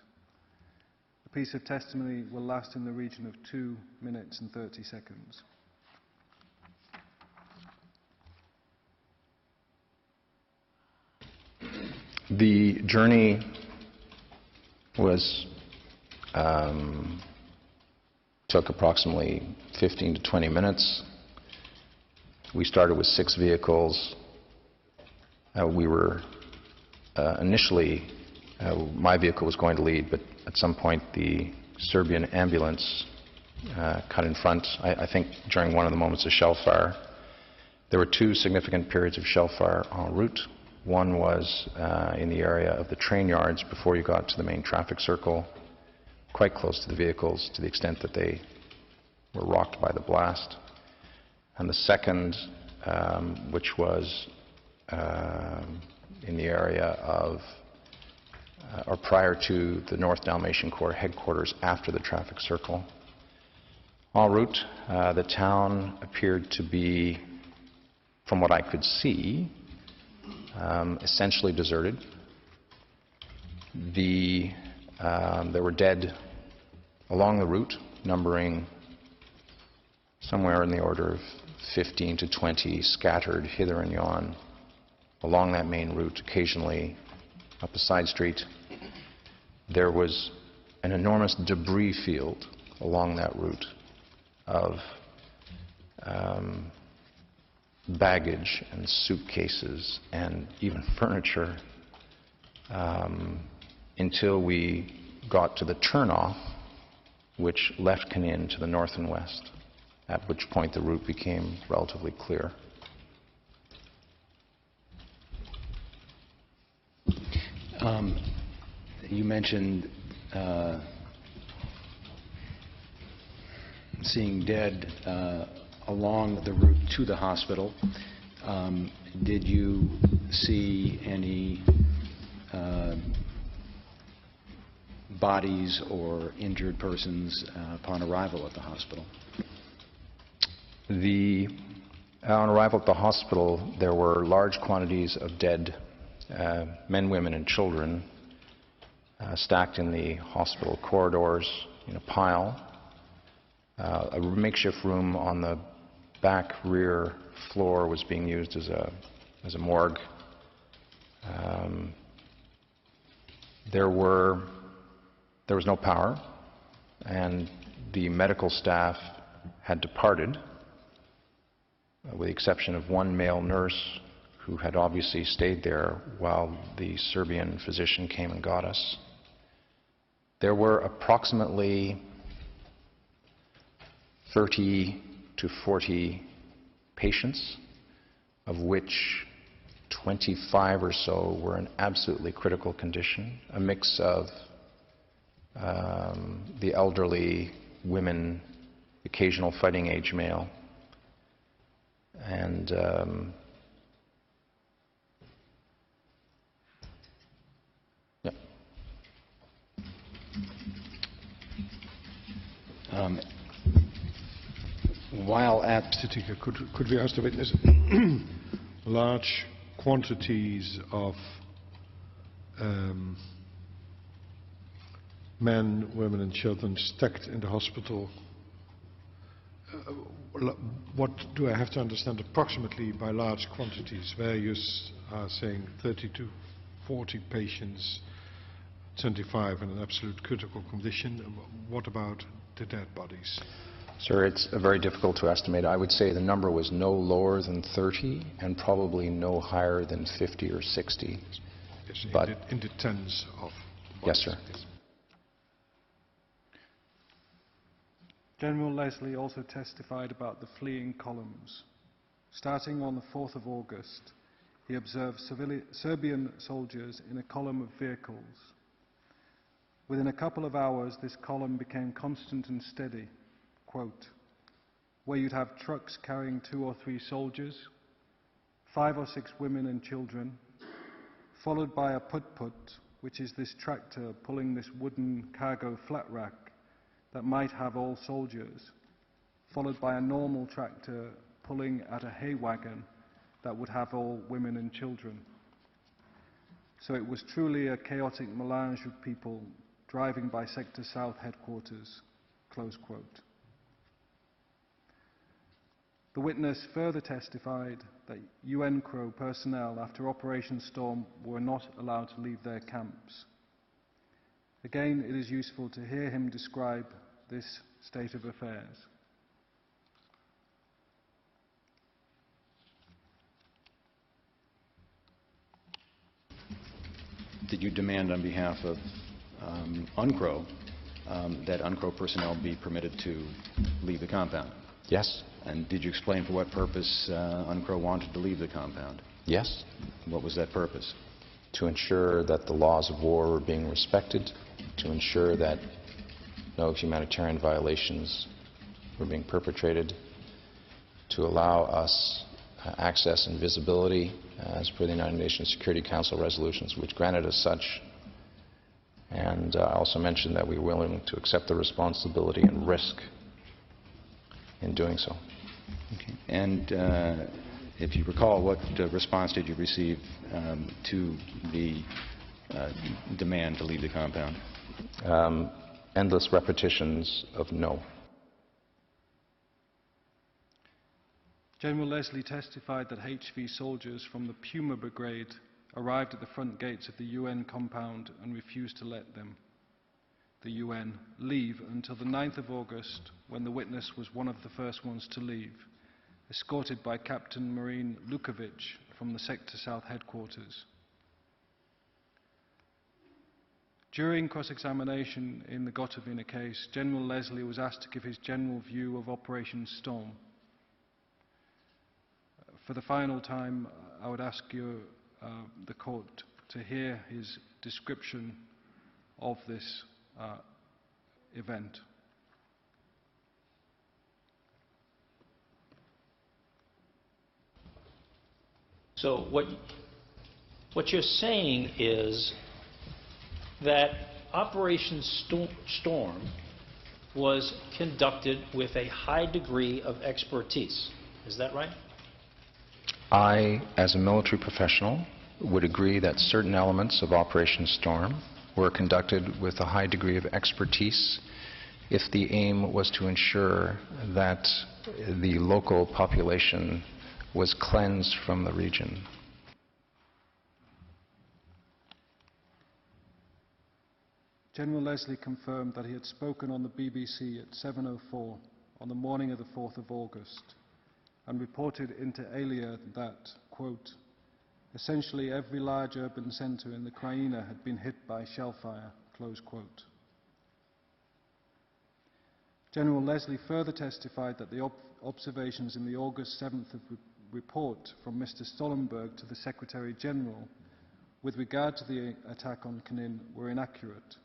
Speaker 4: The piece of testimony will last in the region of 2 minutes and 30 seconds.
Speaker 7: The journey was took approximately 15 to 20 minutes. We started with 6 vehicles. We were initially, my vehicle was going to lead, but at some point the Serbian ambulance cut in front, I think during one of the moments of shell fire. There were 2 significant periods of shell fire en route. One was in the area of the train yards before you got to the main traffic circle, quite close to the vehicles to the extent that they were rocked by the blast. And the second, which was in the area of, or prior to the North Dalmatian Corps headquarters after the traffic circle. En route, the town appeared to be, from what I could see, essentially deserted. There were dead along the route, numbering somewhere in the order of 15 to 20 scattered hither and yon along that main route, occasionally up a side street. There was an enormous debris field along that route of baggage and suitcases and even furniture until we got to the turnoff, which left Knin to the north and west, at which point the route became relatively clear.
Speaker 8: You mentioned seeing dead along the route to the hospital. Did you see any bodies or injured persons upon arrival at the hospital?
Speaker 7: On arrival at the hospital, there were large quantities of dead men, women, and children stacked in the hospital corridors in a pile. A makeshift room on the back rear floor was being used as a morgue. There was no power, and the medical staff had departed, with the exception of one male nurse who had obviously stayed there while the Serbian physician came and got us. There were approximately 30 to 40 patients, of which 25 or so were in absolutely critical condition, a mix of the elderly, women, occasional fighting age male, and
Speaker 8: while at
Speaker 9: could we ask the witness large quantities of men, women and children stacked in the hospital? What do I have to understand approximately by large quantities, where you are saying 30 to 40 patients, 25 in an absolute critical condition? What about the dead bodies?
Speaker 7: Sir, it's very difficult to estimate. I would say the number was no lower than 30 and probably no higher than 50 or 60.
Speaker 9: Yes,
Speaker 7: but
Speaker 9: in the tens of bodies.
Speaker 7: Yes, sir.
Speaker 9: Yes.
Speaker 4: General Leslie also testified about the fleeing columns. Starting on the 4th of August, he observed Serbian soldiers in a column of vehicles. Within a couple of hours, this column became constant and steady, quote, where you'd have trucks carrying 2 or 3 soldiers, 5 or 6 women and children, followed by a put-put, which is this tractor pulling this wooden cargo flat rack that might have all soldiers, followed by a normal tractor pulling at a hay wagon that would have all women and children. So it was truly a chaotic melange of people driving by Sector South headquarters, close quote. The witness further testified that UNCRO personnel after Operation Storm were not allowed to leave their camps. Again, it is useful to hear him describe this state of affairs.
Speaker 8: Did you demand on behalf of UNCRO that UNCRO personnel be permitted to leave the compound?
Speaker 7: Yes.
Speaker 8: And did you explain for what purpose UNCRO wanted to leave the compound?
Speaker 7: Yes.
Speaker 8: What was that purpose?
Speaker 7: To ensure that the laws of war were being respected, to ensure that no humanitarian violations were being perpetrated, to allow us access and visibility as per the United Nations Security Council resolutions, which granted us such. And I also mentioned that we were willing to accept the responsibility and risk in doing so.
Speaker 8: Okay. And if you recall, what response did you receive to the demand to leave the compound?
Speaker 7: Endless repetitions of no.
Speaker 4: General Leslie testified that HV soldiers from the Puma Brigade arrived at the front gates of the UN compound and refused to let them, the UN, leave until the 9th of August, when the witness was one of the first ones to leave, escorted by Captain Marine Lukovic from the Sector South headquarters. During cross-examination in the Gotovina case, General Leslie was asked to give his general view of Operation Storm. For the final time, I would ask you, the court, to hear his description of this event.
Speaker 10: So what you're saying is that Operation Storm was conducted with a high degree of expertise. Is that right?
Speaker 7: I, as a military professional, would agree that certain elements of Operation Storm were conducted with a high degree of expertise if the aim was to ensure that the local population was cleansed from the region.
Speaker 4: General Leslie confirmed that he had spoken on the BBC at 7:04 on the morning of the 4th of August and reported inter alia that, quote, essentially every large urban centre in the Croatia had been hit by shellfire, close quote. General Leslie further testified that the observations in the August 7th report from Mr. Stoltenberg to the Secretary General with regard to the attack on Knin were inaccurate.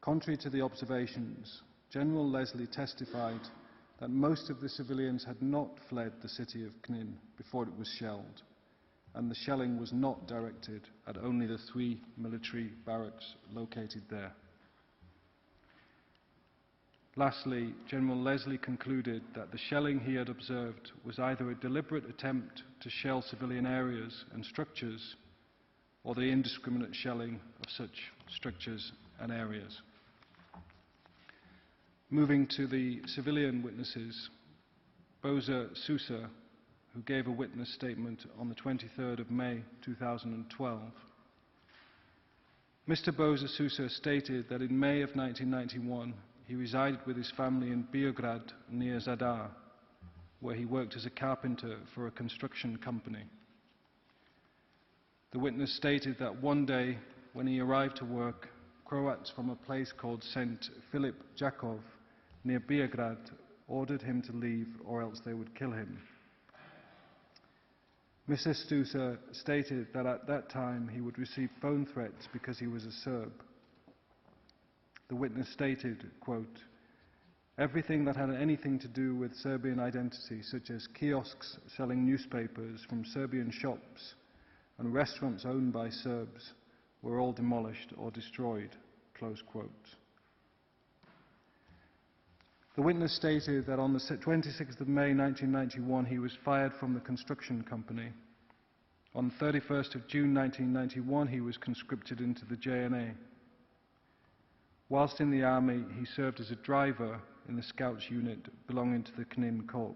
Speaker 4: Contrary to the observations, General Leslie testified that most of the civilians had not fled the city of Knin before it was shelled, and the shelling was not directed at only the 3 military barracks located there. Lastly, General Leslie concluded that the shelling he had observed was either a deliberate attempt to shell civilian areas and structures or the indiscriminate shelling of such structures and areas. Moving to the civilian witnesses, Boza Sousa, who gave a witness statement on the 23rd of May 2012. Mr. Boza Sousa stated that in May of 1991 he resided with his family in Beograd near Zadar, where he worked as a carpenter for a construction company. The witness stated that one day when he arrived to work, Croats from a place called St. Filip Jakov near Beograd ordered him to leave or else they would kill him. Mr. Sousa stated that at that time he would receive phone threats because he was a Serb. The witness stated, quote, everything that had anything to do with Serbian identity, such as kiosks selling newspapers from Serbian shops and restaurants owned by Serbs, were all demolished or destroyed, close quote. The witness stated that on the 26th of May 1991 he was fired from the construction company. On the 31st of June 1991 he was conscripted into the JNA. Whilst in the army he served as a driver in the Scouts unit belonging to the Knin Corps.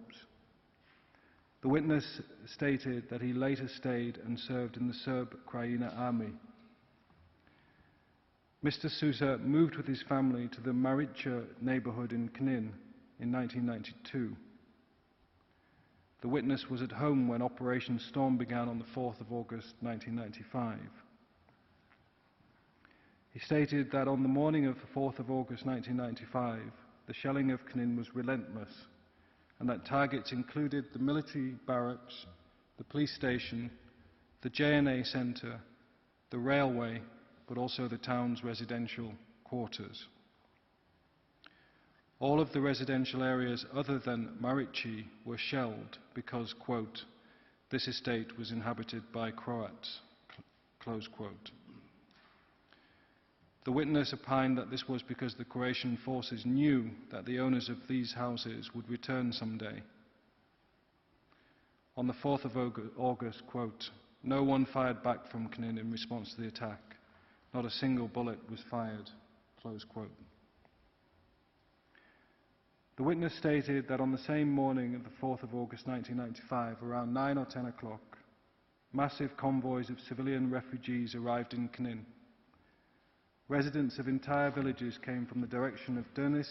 Speaker 4: The witness stated that he later stayed and served in the Serb Krajina army. Mr. Sousa moved with his family to the Marića neighbourhood in Knin in 1992. The witness was at home when Operation Storm began on the 4th of August 1995. He stated that on the morning of the 4th of August 1995, the shelling of Knin was relentless, and that targets included the military barracks, the police station, the JNA centre, the railway, but also the town's residential quarters. All of the residential areas other than Marići were shelled because, quote, this estate was inhabited by Croats, close quote. The witness opined that this was because the Croatian forces knew that the owners of these houses would return someday. On the 4th of August, quote, no one fired back from Knin in response to the attack. Not a single bullet was fired, close quote. The witness stated that on the same morning of the 4th of August 1995, around 9 or 10 o'clock, massive convoys of civilian refugees arrived in Knin. Residents of entire villages came from the direction of Dernis,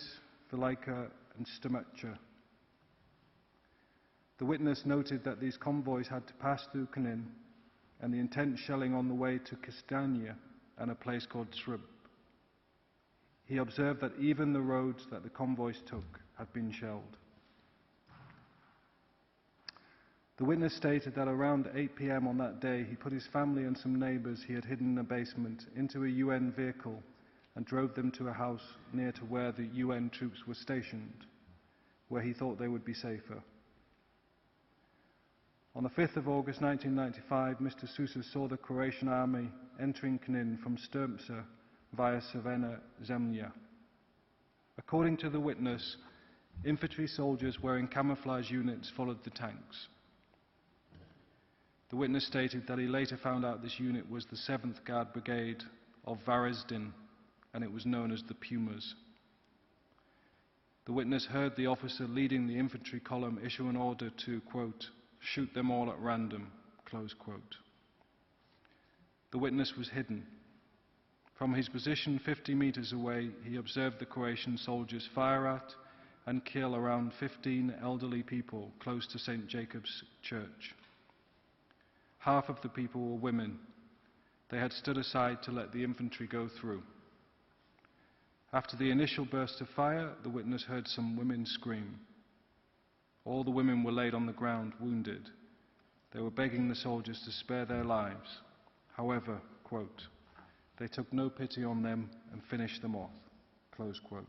Speaker 4: Velika and Stomacha. The witness noted that these convoys had to pass through Knin and the intense shelling on the way to Kistanja and a place called Tužba. He observed that even the roads that the convoys took had been shelled. The witness stated that around 8 p.m. on that day he put his family and some neighbours he had hidden in a basement into a UN vehicle and drove them to a house near to where the UN troops were stationed, where he thought they would be safer. On the 5th of August 1995, Mr. Sousa saw the Croatian army entering Knin from Strmca via Crvena Zemlja. According to the witness, infantry soldiers wearing camouflage units followed the tanks. The witness stated that he later found out this unit was the 7th Guard Brigade of Varazdin, and it was known as the Pumas. The witness heard the officer leading the infantry column issue an order to, quote, shoot them all at random, close quote. The witness was hidden. From his position 50 meters away, he observed the Croatian soldiers fire at and kill around 15 elderly people close to St. Jacob's Church. Half of the people were women. They had stood aside to let the infantry go through. After the initial burst of fire, the witness heard some women scream. All the women were laid on the ground, wounded. They were begging the soldiers to spare their lives. However, quote, they took no pity on them and finished them off, close quote.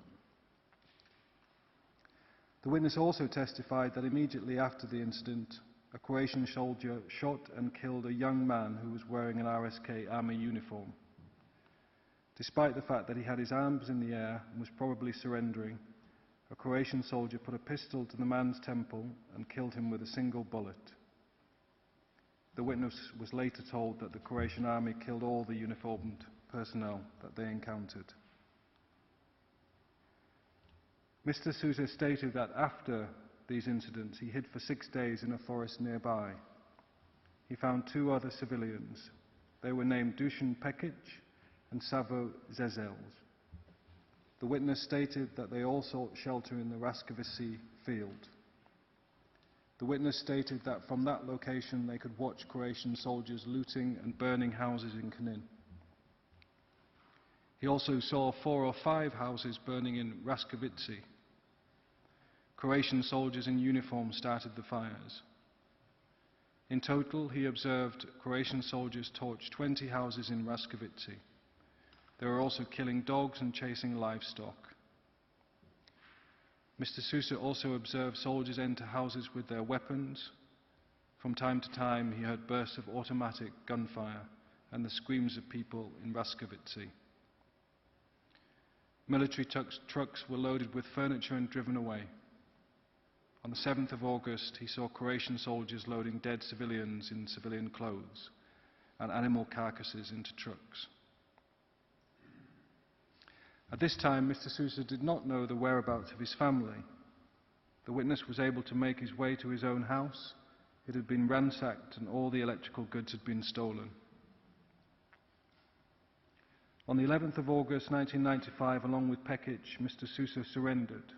Speaker 4: The witness also testified that immediately after the incident, a Croatian soldier shot and killed a young man who was wearing an RSK army uniform. Despite the fact that he had his arms in the air and was probably surrendering, a Croatian soldier put a pistol to the man's temple and killed him with a single bullet. The witness was later told that the Croatian army killed all the uniformed personnel that they encountered. Mr. Sousa stated that after these incidents he hid for 6 days in a forest nearby. He found 2 other civilians. They were named Dusan Pekic and Savo Zezels. The witness stated that they all sought shelter in the Raskovici field. The witness stated that from that location they could watch Croatian soldiers looting and burning houses in Knin. He also saw 4 or 5 houses burning in Raskovici. Croatian soldiers in uniform started the fires. In total, he observed Croatian soldiers torch 20 houses in Raskovici. They were also killing dogs and chasing livestock. Mr. Sousa also observed soldiers enter houses with their weapons. From time to time, he heard bursts of automatic gunfire and the screams of people in Raskovici. Military trucks were loaded with furniture and driven away. On the 7th of August, he saw Croatian soldiers loading dead civilians in civilian clothes and animal carcasses into trucks. At this time, Mr. Sousa did not know the whereabouts of his family. The witness was able to make his way to his own house. It had been ransacked and all the electrical goods had been stolen. On the 11th of August 1995, along with Pekic, Mr. Sousa surrendered.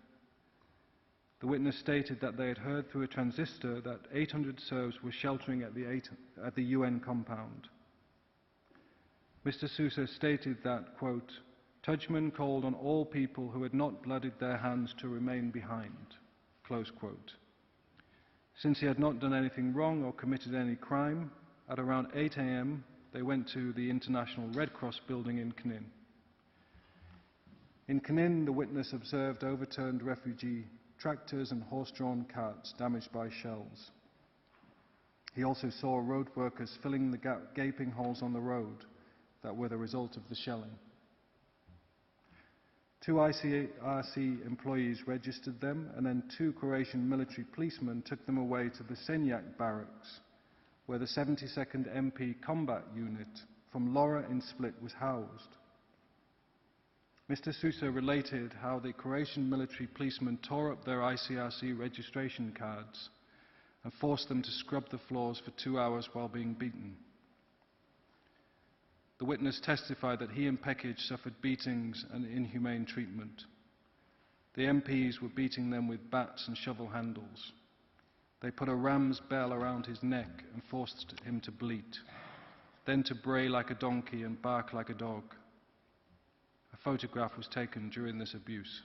Speaker 4: The witness stated that they had heard through a transistor that 800 Serbs were sheltering at the UN compound. Mr. Sousa stated that, quote, Tuđman called on all people who had not bloodied their hands to remain behind, close quote. Since he had not done anything wrong or committed any crime, at around 8 a.m. they went to the International Red Cross building in Knin. In Knin, the witness observed overturned refugee tractors and horse-drawn carts damaged by shells. He also saw road workers filling the gaping holes on the road that were the result of the shelling. 2 ICRC employees registered them, and then 2 Croatian military policemen took them away to the Senjak barracks, where the 72nd MP Combat Unit from Lora in Split was housed. Mr. Sousa related how the Croatian military policemen tore up their ICRC registration cards and forced them to scrub the floors for 2 hours while being beaten. The witness testified that he and Pekic suffered beatings and inhumane treatment. The MPs were beating them with bats and shovel handles. They put a ram's bell around his neck and forced him to bleat, then to bray like a donkey and bark like a dog. A photograph was taken during this abuse.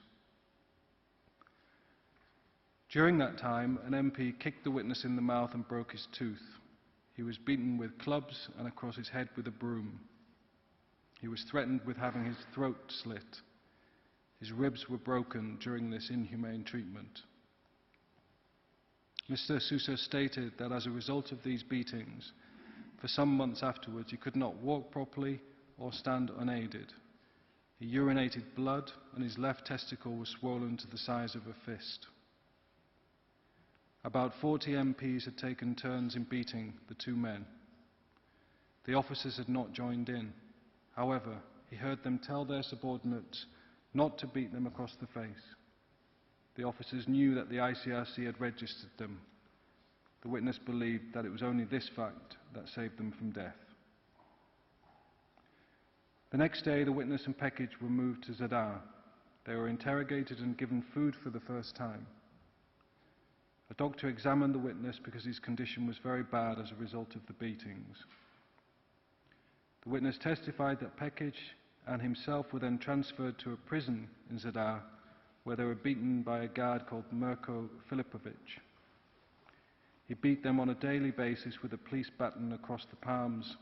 Speaker 4: During that time, an MP kicked the witness in the mouth and broke his tooth. He was beaten with clubs and across his head with a broom. He was threatened with having his throat slit. His ribs were broken during this inhumane treatment. Mr. Sousa stated that as a result of these beatings, for some months afterwards he could not walk properly or stand unaided. He urinated blood and his left testicle was swollen to the size of a fist. About 40 MPs had taken turns in beating the 2 men. The officers had not joined in. However, he heard them tell their subordinates not to beat them across the face. the officers knew that the ICRC had registered them. The witness believed that it was only this fact that saved them from death. The next day, the witness and Pekic were moved to Zadar. They were interrogated and given food for the first time. A doctor examined the witness because his condition was very bad as a result of the beatings. The witness testified that Pekic and himself were then transferred to a prison in Zadar, where they were beaten by a guard called Mirko Filipovic. He beat them on a daily basis with a police baton across the palms.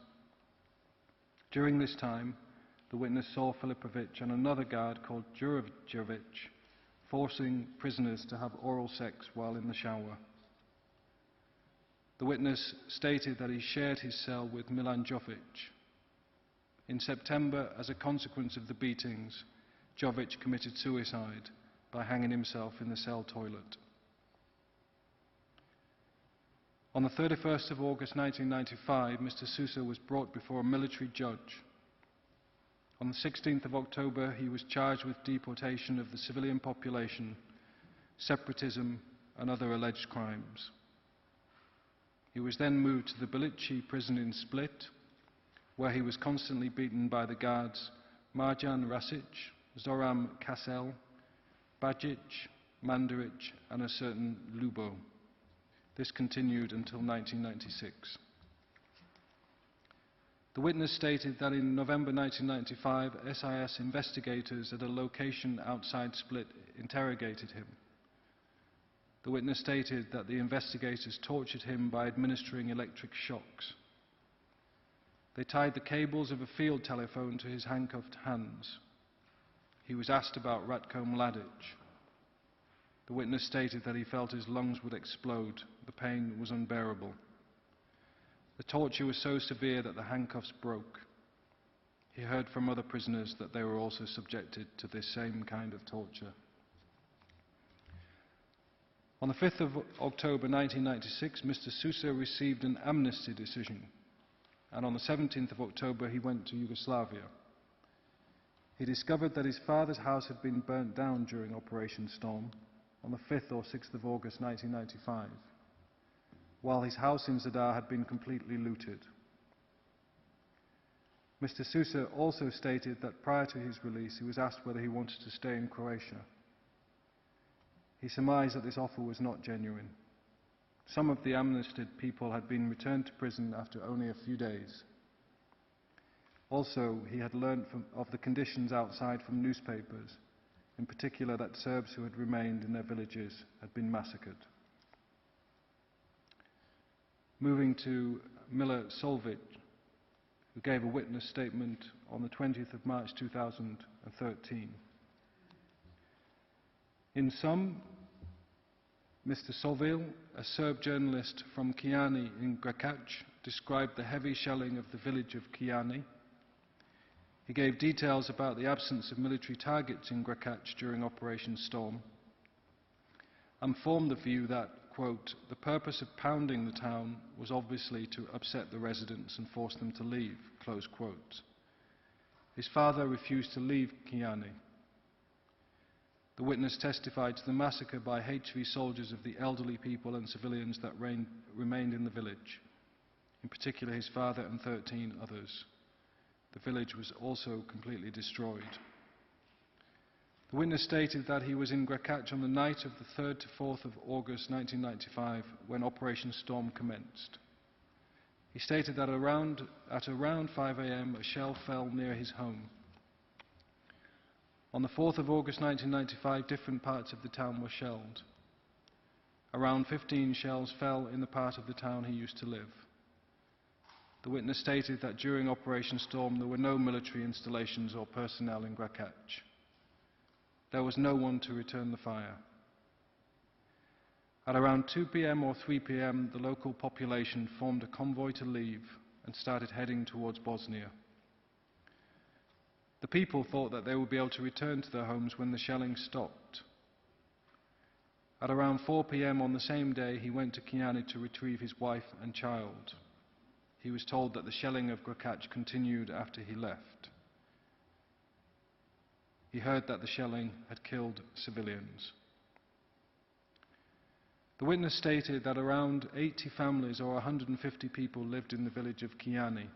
Speaker 4: During this time, the witness saw Filipovic and another guard called Djurjevic forcing prisoners to have oral sex while in the shower. The witness stated that he shared his cell with Milan Jovic. In September, as a consequence of the beatings, Jovic committed suicide by hanging himself in the cell toilet. On the 31st of August 1995, Mr. Sousa was brought before a military judge. On the 16th of October, he was charged with deportation of the civilian population, separatism, and other alleged crimes. He was then moved to the Bilici prison in Split, where he was constantly beaten by the guards Marjan Rasic, Zoram Kasel, Bajic, Mandaric, and a certain Lubo. This continued until 1996. The witness stated that in November 1995, SIS investigators at a location outside Split interrogated him. The witness stated that the investigators tortured him by administering electric shocks. They tied the cables of a field telephone to his handcuffed hands. He was asked about Ratko Mladic. The witness stated that he felt his lungs would explode. The pain was unbearable. The torture was so severe that the handcuffs broke. He heard from other prisoners that they were also subjected to this same kind of torture. On the 5th of October 1996, Mr. Sousa received an amnesty decision, and on the 17th of October he went to Yugoslavia. He discovered that his father's house had been burnt down during Operation Storm on the 5th or 6th of August 1995, while his house in Zadar had been completely looted. Mr. Sousa also stated that prior to his release he was asked whether he wanted to stay in Croatia. He surmised that this offer was not genuine. Some of the amnestied people had been returned to prison after only a few days. Also, he had learned of the conditions outside from newspapers, in particular that Serbs who had remained in their villages had been massacred. Moving to Mila Solvic, who gave a witness statement on the 20th of March 2013. In sum, Mr. Solvil, a Serb journalist from Kijani in Grakac, described the heavy shelling of the village of Kijani. He gave details about the absence of military targets in Grakac during Operation Storm, and formed the view that, quote, the purpose of pounding the town was obviously to upset the residents and force them to leave, close quote. His father refused to leave Kijani. The witness testified to the massacre by HV soldiers of the elderly people and civilians that remained in the village, in particular his father and 13 others. The village was also completely destroyed. The witness stated that he was in Grakac on the night of the 3rd to 4th of August 1995 when Operation Storm commenced. He stated that at around 5 a.m. a shell fell near his home. On the 4th of August 1995, different parts of the town were shelled. Around 15 shells fell in the part of the town he used to live. The witness stated that during Operation Storm there were no military installations or personnel in Grakac. There was no one to return the fire. At around 2 p.m. or 3 p.m. the local population formed a convoy to leave and started heading towards Bosnia. The people thought that they would be able to return to their homes when the shelling stopped. At around 4 p.m. on the same day, he went to Kijani to retrieve his wife and child. He was told that the shelling of Grakac continued after he left. He heard that the shelling had killed civilians. The witness stated that around 80 families or 150 people lived in the village of Kiani,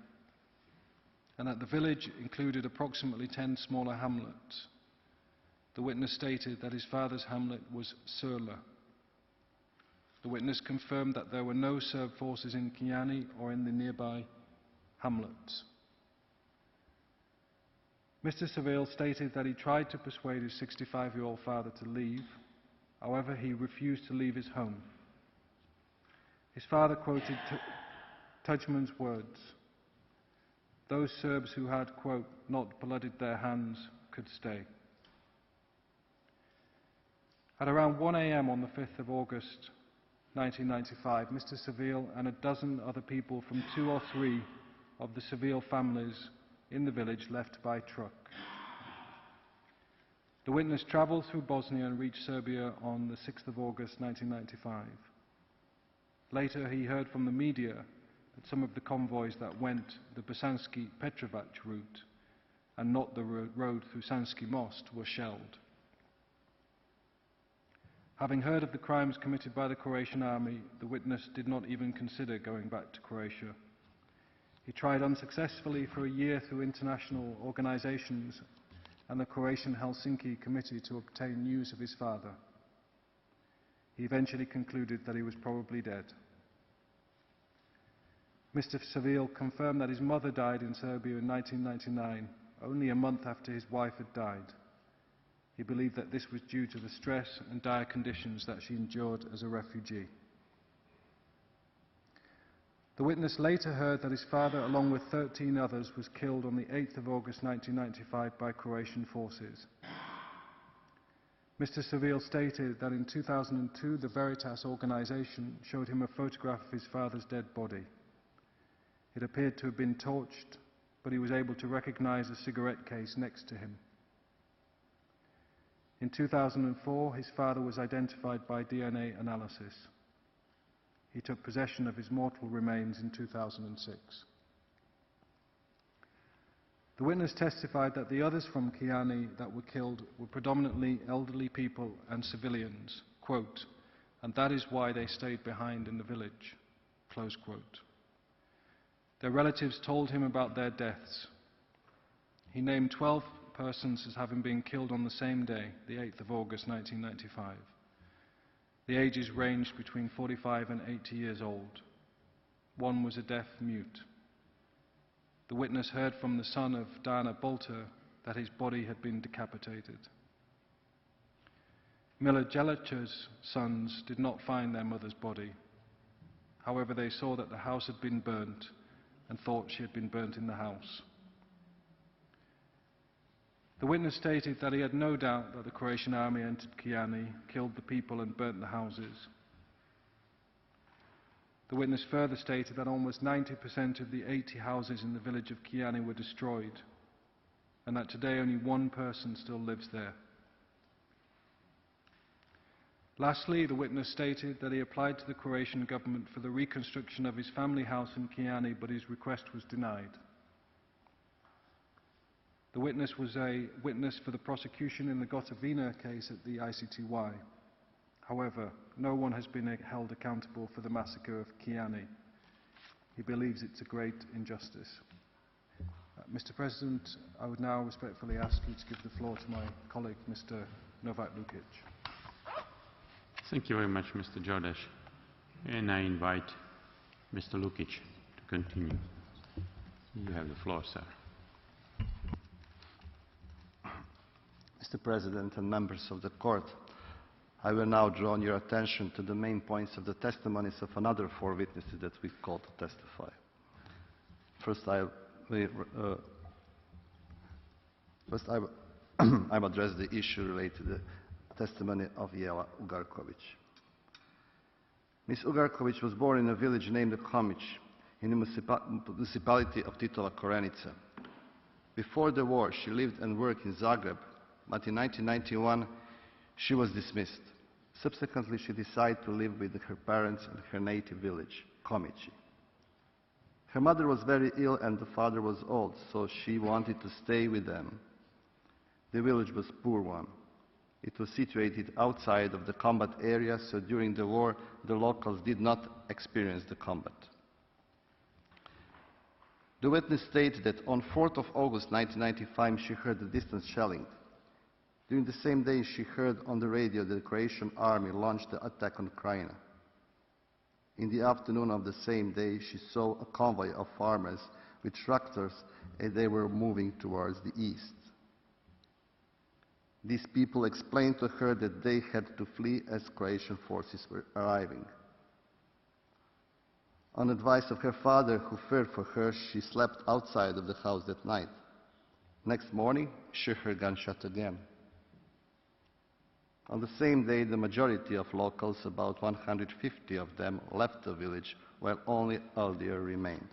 Speaker 4: and that the village included approximately 10 smaller hamlets. The witness stated that his father's hamlet was Surla. The witness confirmed that there were no Serb forces in Kiani or in the nearby hamlets. Mr. Seville stated that he tried to persuade his 65-year-old father to leave. However, he refused to leave his home. His father quoted Tudjman's words, "Those Serbs who had, quote, not blooded their hands could stay." At around 1 a.m. on the 5th of August 1995, Mr. Seville and a dozen other people from 2 or 3 of the Seville families in the village left by truck. The witness travelled through Bosnia and reached Serbia on the 6th of August 1995. Later he heard from the media that some of the convoys that went the Bosanski-Petrovac route and not the road through Sanski Most were shelled. Having heard of the crimes committed by the Croatian army, the witness did not even consider going back to Croatia. He tried unsuccessfully for a year through international organisations and the Croatian Helsinki Committee to obtain news of his father. He eventually concluded that he was probably dead. Mr. Seville confirmed that his mother died in Serbia in 1999, only a month after his wife had died. He believed that this was due to the stress and dire conditions that she endured as a refugee. The witness later heard that his father, along with 13 others, was killed on the 8th of August 1995 by Croatian forces. Mr. Seville stated that in 2002 the Veritas organisation showed him a photograph of his father's dead body. It appeared to have been torched, but he was able to recognise a cigarette case next to him. In 2004, his father was identified by DNA analysis. He took possession of his mortal remains in 2006. The witness testified that the others from Kiani that were killed were predominantly elderly people and civilians, quote, "and that is why they stayed behind in the village," close quote. Their relatives told him about their deaths. He named 12 persons as having been killed on the same day, the 8th of August 1995. The ages ranged between 45 and 80 years old. One was a deaf mute. The witness heard from the son of Dana Bolter that his body had been decapitated. Miller Jelica's sons did not find their mother's body. However, they saw that the house had been burnt and thought she had been burnt in the house. The witness stated that he had no doubt that the Croatian army entered Kiani, killed the people and burnt the houses. The witness further stated that almost 90% of the 80 houses in the village of Kiani were destroyed, and that today only one person still lives there. Lastly, the witness stated that he applied to the Croatian government for the reconstruction of his family house in Kiani, but his request was denied. The witness was a witness for the prosecution in the Gotovina case at the ICTY. However, no one has been held accountable for the massacre of Kiani. He believes it's a great injustice. Mr. President, I would now respectfully ask you to give the floor to my colleague, Mr. Novak Lukic.
Speaker 1: Thank you very much, Mr. Jordash. And I invite Mr. Lukic to continue. You have the floor, sir.
Speaker 11: Mr. President and members of the Court, I will now draw your attention to the main points of the testimonies of another 4 witnesses that we've called to testify. First, I will address the issue related to the testimony of Jela Ugarkovic. Ms. Ugarkovic was born in a village named Homić in the municipality of Titova Korenica. Before the war, she lived and worked in Zagreb, but in 1991 she was dismissed. Subsequently, she decided to live with her parents in her native village, Homić. Her mother was very ill and the father was old, so she wanted to stay with them. The village was a poor one. It was situated outside of the combat area, so during the war the locals did not experience the combat. The witness stated that on 4th of August 1995 she heard the distant shelling. During the same day she heard on the radio that the Croatian army launched the attack on Krajina. In the afternoon of the same day she saw a convoy of farmers with tractors and they were moving towards the east. These people explained to her that they had to flee as Croatian forces were arriving. On advice of her father, who feared for her, she slept outside of the house that night. Next morning, she heard gunshot again. On the same day, the majority of locals, about 150 of them, left the village, while only Aldir remained.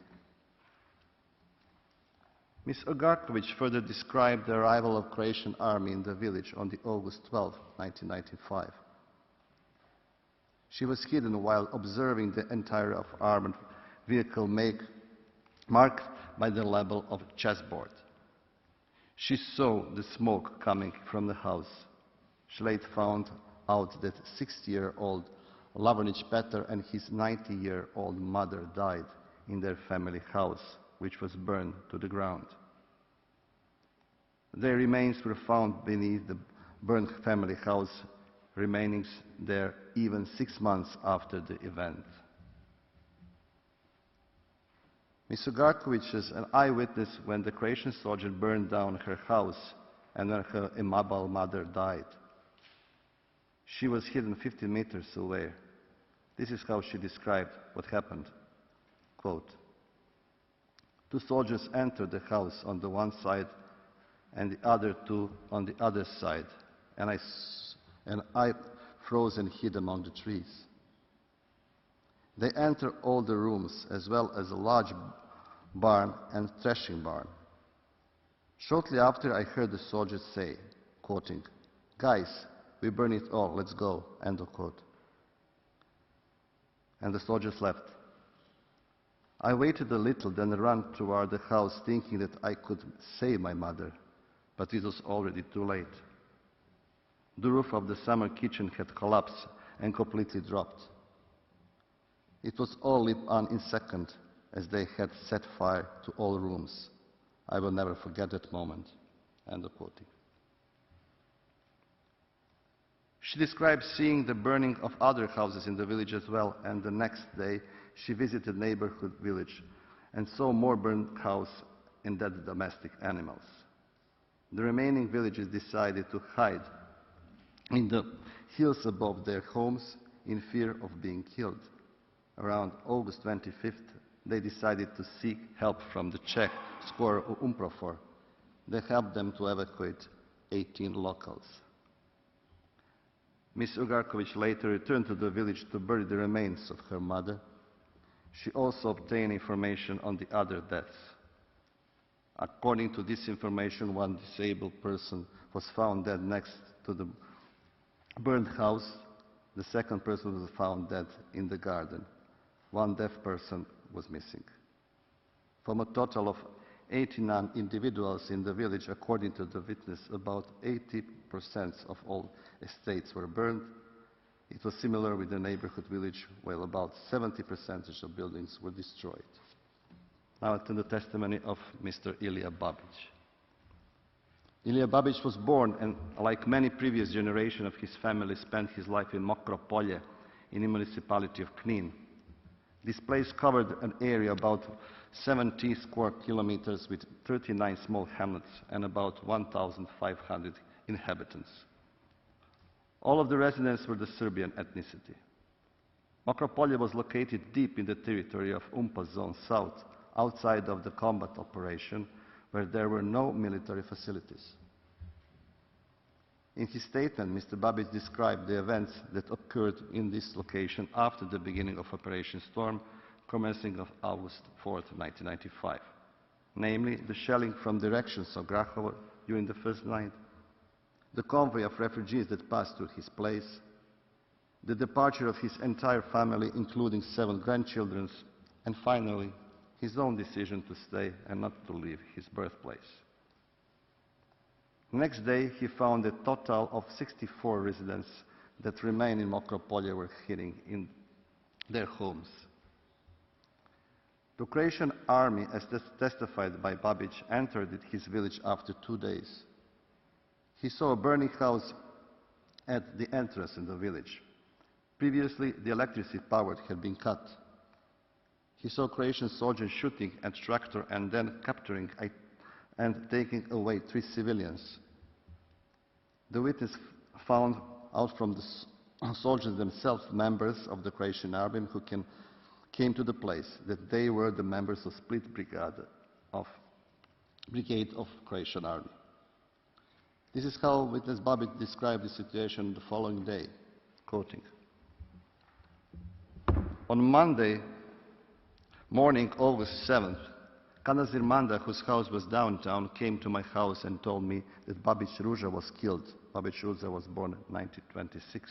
Speaker 11: Ms. Ogarkovic further described the arrival of Croatian army in the village on the August 12, 1995. She was hidden while observing the entire of armored vehicle marked by the level of a chessboard. She saw the smoke coming from the house. She later found out that 60-year-old Lavonic Petar and his 90-year-old mother died in their family house, which was burned to the ground. Their remains were found beneath the burned family house, remaining there even 6 months after the event. Ms. Ogarkovic is an eyewitness when the Croatian soldier burned down her house and when her immobile mother died. She was hidden 50 meters away. This is how she described what happened. Quote, "Two soldiers entered the house on the one side and the other two on the other side, and I froze and hid among the trees. They entered all the rooms as well as a large barn and threshing barn. Shortly after I heard the soldiers say, quoting, 'Guys, we burn it all, let's go,' end of quote. And the soldiers left. I waited a little, then ran toward the house thinking that I could save my mother, but it was already too late. The roof of the summer kitchen had collapsed and completely dropped. It was all lit on in a second as they had set fire to all rooms. I will never forget that moment." End of quoting. She describes seeing the burning of other houses in the village as well, and the next day she visited a neighborhood village and saw more burned houses and dead domestic animals. The remaining villagers decided to hide in the hills above their homes in fear of being killed. Around August 25th, they decided to seek help from the Czech square of Umprofor. They helped them to evacuate 18 locals. Ms. Ogarkovic later returned to the village to bury the remains of her mother. She also obtained information on the other deaths. According to this information, one disabled person was found dead next to the burned house. The second person was found dead in the garden. One deaf person was missing. From a total of 89 individuals in the village, according to the witness, about 80% of all estates were burned. It was similar with the neighborhood village, while about 70% of buildings were destroyed. Now to the testimony of Mr. Ilija Babic. Ilija Babic was born and, like many previous generations of his family, spent his life in Mokro Polje in the municipality of Knin. This place covered an area about 70 square kilometers with 39 small hamlets and about 1,500 inhabitants. All of the residents were the Serbian ethnicity. Mokro Polje was located deep in the territory of UMPA Zone South, outside of the combat operation, where there were no military facilities. In his statement, Mr. Babic described the events that occurred in this location after the beginning of Operation Storm, commencing on August 4, 1995. Namely, the shelling from directions of Grahovo during the first night, the convoy of refugees that passed through his place, the departure of his entire family, including 7 grandchildren, and finally, his own decision to stay and not to leave his birthplace. The next day, he found a total of 64 residents that remain in Mokropolje were hiding in their homes. The Croatian army, as testified by Babic, entered his village after 2 days. He saw a burning house at the entrance in the village. Previously, the electricity power had been cut. He saw Croatian soldiers shooting at tractor and then capturing and taking away 3 civilians. The witness found out from the soldiers themselves, members of the Croatian army who came to the place, that they were the members of Split Brigade of Croatian army. This is how witness Babic described the situation the following day, quoting. On Monday morning, August 7th, Kanazir Manda, whose house was downtown, came to my house and told me that Babic Ruža was killed. Babic Ruža was born in 1926.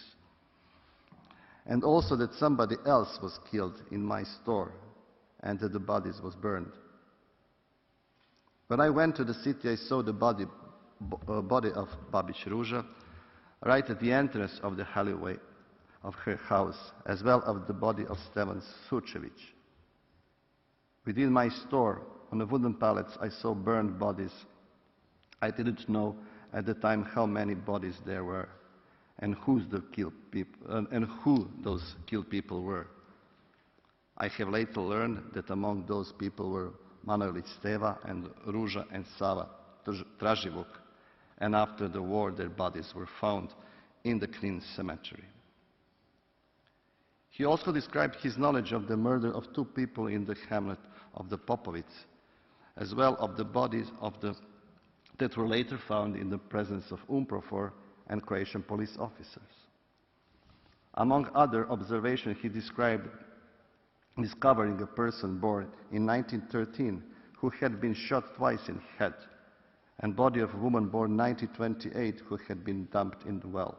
Speaker 11: And also that somebody else was killed in my store and that the bodies was burned. When I went to the city, I saw the body of Babic Ruža right at the entrance of the alleyway of her house, as well as the body of Stevan Sučević. Within my store, on the wooden pallets, I saw burned bodies. I didn't know at the time how many bodies there were and who those killed people were. I have later learned that among those people were Manojlić Steva and Ruža and Sava Traživuk, and after the war their bodies were found in the Knin cemetery. He also described his knowledge of the murder of 2 people in the hamlet of the Popovic, as well as the bodies that were later found in the presence of UNPROFOR and Croatian police officers. Among other observations, he described discovering a person born in 1913 who had been shot twice in the head, and body of a woman born in 1928 who had been dumped in the well.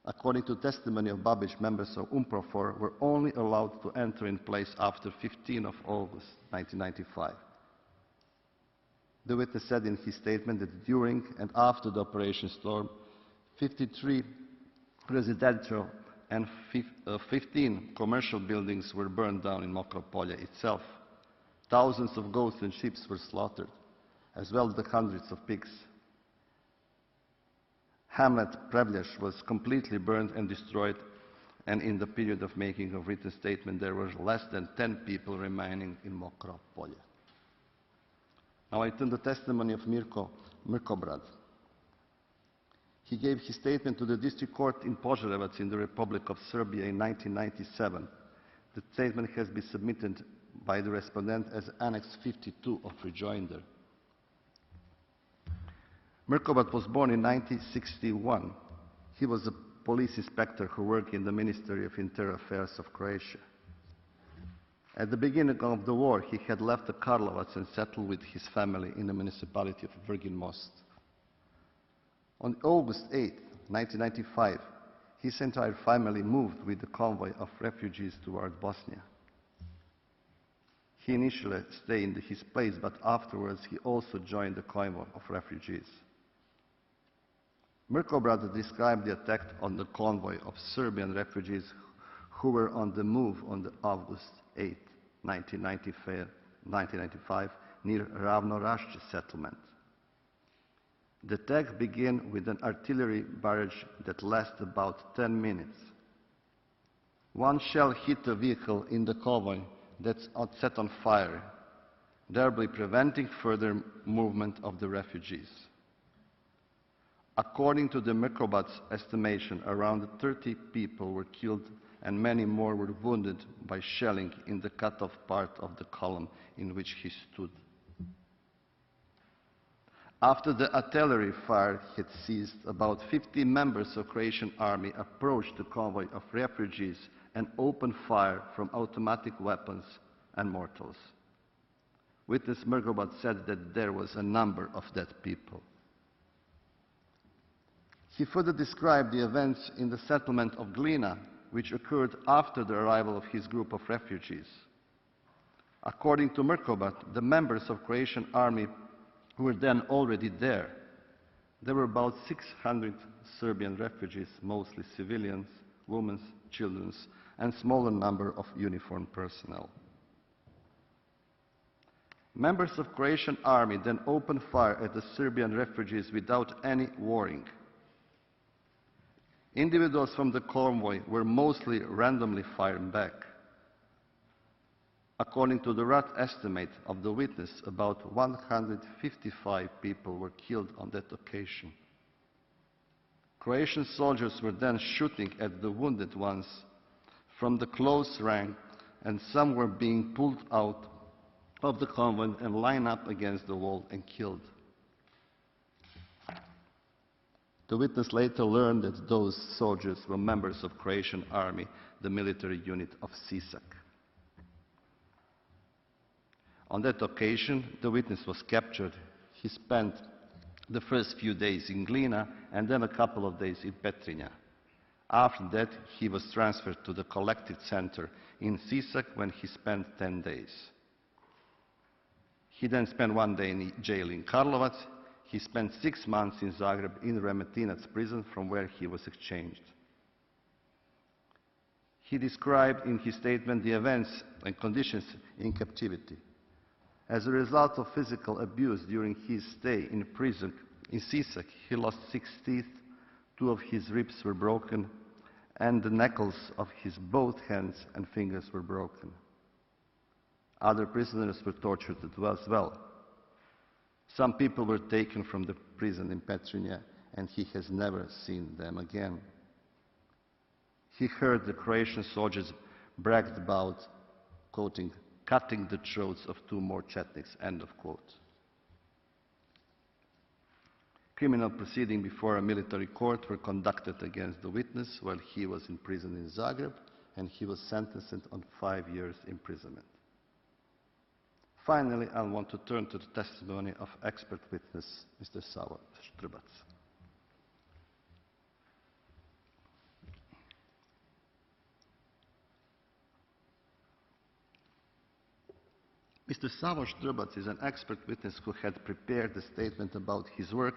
Speaker 11: According to testimony of Babic, members of UNPROFOR were only allowed to enter in place after 15 of August 1995. The witness said in his statement that during and after the Operation Storm, 53 residential and 15 commercial buildings were burned down in Mokropolje itself. Thousands of goats and sheep were slaughtered, as well as the hundreds of pigs. Hamlet Prevljaš was completely burned and destroyed, and in the period of making of written statement there were less than 10 people remaining in Mokropolje. Now I turn the testimony of Mirko Mrkobrad. He gave his statement to the district court in Požarevac in the Republic of Serbia in 1997. The statement has been submitted by the respondent as Annex 52 of rejoinder. Mrkobrad was born in 1961. He was a police inspector who worked in the Ministry of Interior Affairs of Croatia. At the beginning of the war, he had left Karlovac and settled with his family in the municipality of Vrgin Most. On August 8, 1995, his entire family moved with the convoy of refugees toward Bosnia. He initially stayed in his place, but afterwards he also joined the convoy of refugees. Mrkobrad described the attack on the convoy of Serbian refugees who were on the move on the August 8, 1995, near Ravnorašće settlement. The attack began with an artillery barrage that lasted about 10 minutes. One shell hit a vehicle in the convoy that set on fire, thereby preventing further movement of the refugees. According to the Mrkobrad's estimation, around 30 people were killed and many more were wounded by shelling in the cut-off part of the column in which he stood. After the artillery fire had ceased, about 50 members of the Croatian army approached the convoy of refugees and opened fire from automatic weapons and mortars. Witness Mrkobrad said that there was a number of dead people. He further described the events in the settlement of Glina, which occurred after the arrival of his group of refugees. According to Mrkobrad, the members of the Croatian army who were then already there. There were about 600 Serbian refugees, mostly civilians, women, children, and smaller number of uniformed personnel. Members of Croatian army then opened fire at the Serbian refugees without any warning. Individuals from the convoy were mostly randomly fired back. According to the rough estimate of the witness, about 155 people were killed on that occasion. Croatian soldiers were then shooting at the wounded ones from the close rank, and some were being pulled out of the convoy and lined up against the wall and killed. The witness later learned that those soldiers were members of Croatian army, the military unit of Sisak. On that occasion, the witness was captured. He spent the first few days in Glina and then a couple of days in Petrinja. After that, he was transferred to the collective center in Sisak when he spent 10 days. He then spent 1 day in jail in Karlovac. He spent 6 months in Zagreb in Remetinac prison, from where he was exchanged. He described in his statement the events and conditions in captivity. As a result of physical abuse during his stay in prison in Sisak, he lost 6 teeth, 2 of his ribs were broken, and the knuckles of his both hands and fingers were broken. Other prisoners were tortured as well. Some people were taken from the prison in Petrinja, and he has never seen them again. He heard the Croatian soldiers bragged about, quoting, cutting the throats of 2 more Chetniks, end of quote. Criminal proceedings before a military court were conducted against the witness while he was in prison in Zagreb, and he was sentenced on 5 years imprisonment. Finally, I want to turn to the testimony of expert witness, Mr. Savo Štrbac. Mr. Savo Štrbac is an expert witness who had prepared a statement about his work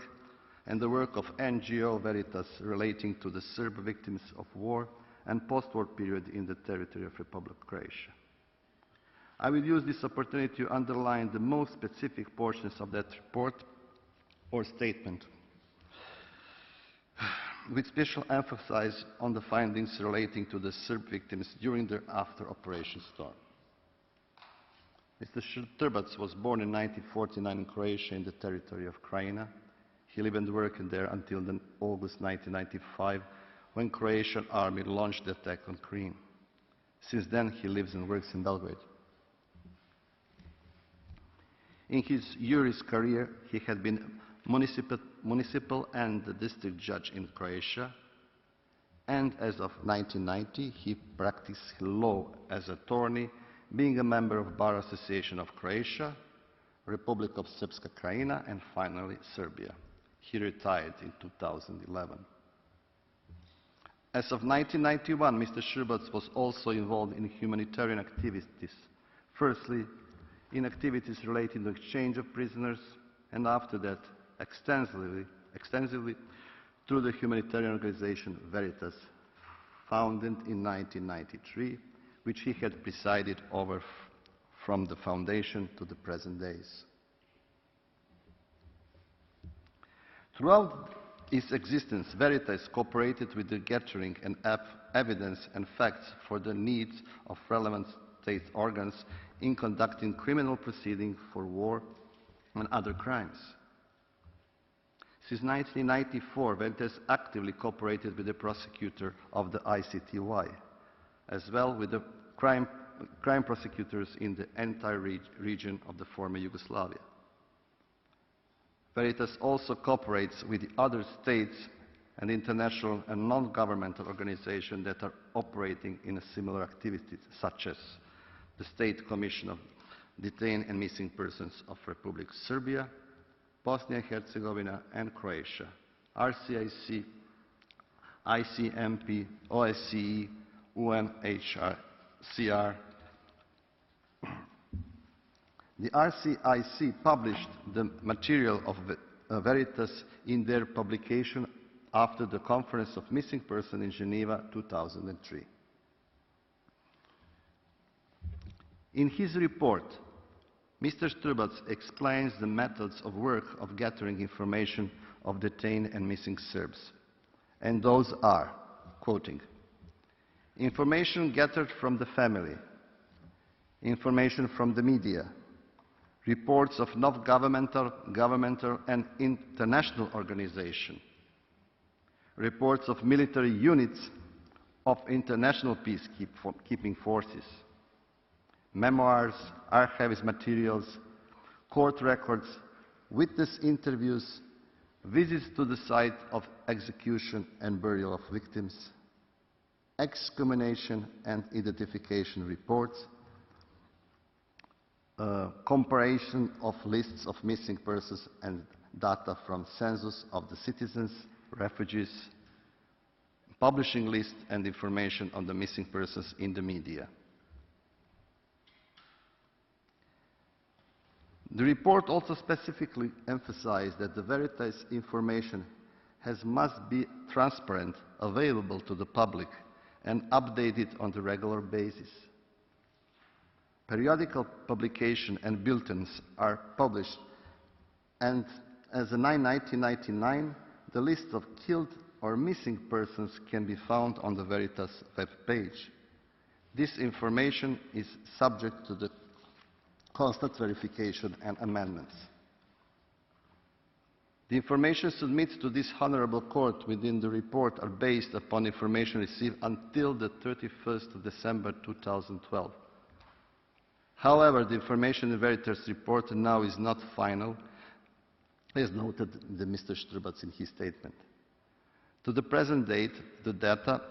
Speaker 11: and the work of NGO Veritas relating to the Serb victims of war and post-war period in the territory of Republic of Croatia. I will use this opportunity to underline the most specific portions of that report or statement, with special emphasis on the findings relating to the Serb victims during the after Operation Storm. Mr. Štrbac was born in 1949 in Croatia in the territory of Krajina. He lived and worked there until August 1995, when Croatian army launched the attack on Krim. Since then, he lives and works in Belgrade. In his jurist career, he had been municipal and the district judge in Croatia, and as of 1990, he practiced law as attorney, being a member of Bar Association of Croatia, Republic of Srpska Krajina, and finally Serbia. He retired in 2011. As of 1991, Mr. Štrbac was also involved in humanitarian activities. Firstly, in activities relating to exchange of prisoners, and after that, extensively through the humanitarian organization Veritas, founded in 1993, which he had presided over from the foundation to the present days. Throughout its existence, Veritas cooperated with the gathering and evidence and facts for the needs of relevant state organs in conducting criminal proceedings for war and other crimes. Since 1994, Veritas actively cooperated with the prosecutor of the ICTY, as well with the crime prosecutors in the entire region of the former Yugoslavia. Veritas also cooperates with the other states and international and non-governmental organizations that are operating in similar activities, such as the State Commission of Detained and Missing Persons of Republic Serbia, Bosnia and Herzegovina, and Croatia, RCIC, ICMP, OSCE, UNHCR, The RCIC published the material of Veritas in their publication after the Conference of Missing Persons in Geneva 2003. In his report, Mr. Strubac explains the methods of work of gathering information of detained and missing Serbs. And those are, quoting, information gathered from the family, information from the media, reports of non-governmental, governmental and international organizations, reports of military units of international peacekeeping forces, memoirs, archives materials, court records, witness interviews, visits to the site of execution and burial of victims, exhumation and identification reports, comparison of lists of missing persons and data from census of the citizens, refugees, publishing lists and information on the missing persons in the media. The report also specifically emphasized that the Veritas information must be transparent, available to the public, and updated on a regular basis. Periodical publication and bulletins are published, and as of 1999, the list of killed or missing persons can be found on the Veritas web page. This information is subject to the constant verification and amendments. The information submitted to this Honourable Court within the report are based upon information received until the 31st of December 2012. However, the information in the Veritas report now is not final, as noted by Mr. Strubac in his statement. To the present date, the data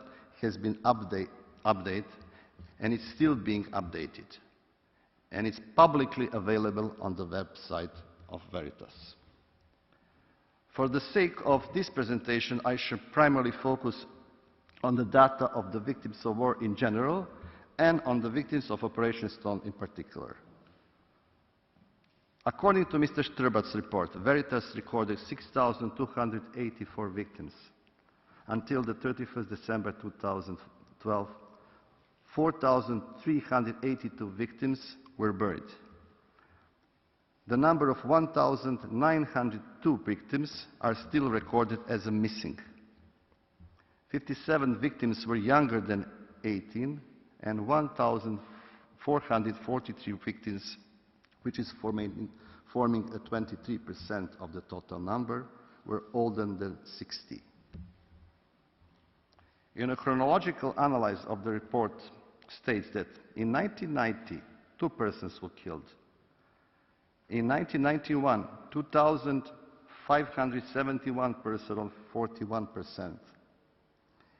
Speaker 11: has been updated and it's still being updated, and it's publicly available on the website of Veritas. For the sake of this presentation, I should primarily focus on the data of the victims of war in general and on the victims of Operation Stone in particular. According to Mr. Strubac's report, Veritas recorded 6,284 victims. Until the 31st December 2012, 4,382 victims were buried. The number of 1,902 victims are still recorded as missing. 57 victims were younger than 18, and 1,443 victims, which is forming a 23% of the total number, were older than 60. In a chronological analysis of the report states that in 1990, 2 persons were killed. In 1991, 2,571 persons, or 41%.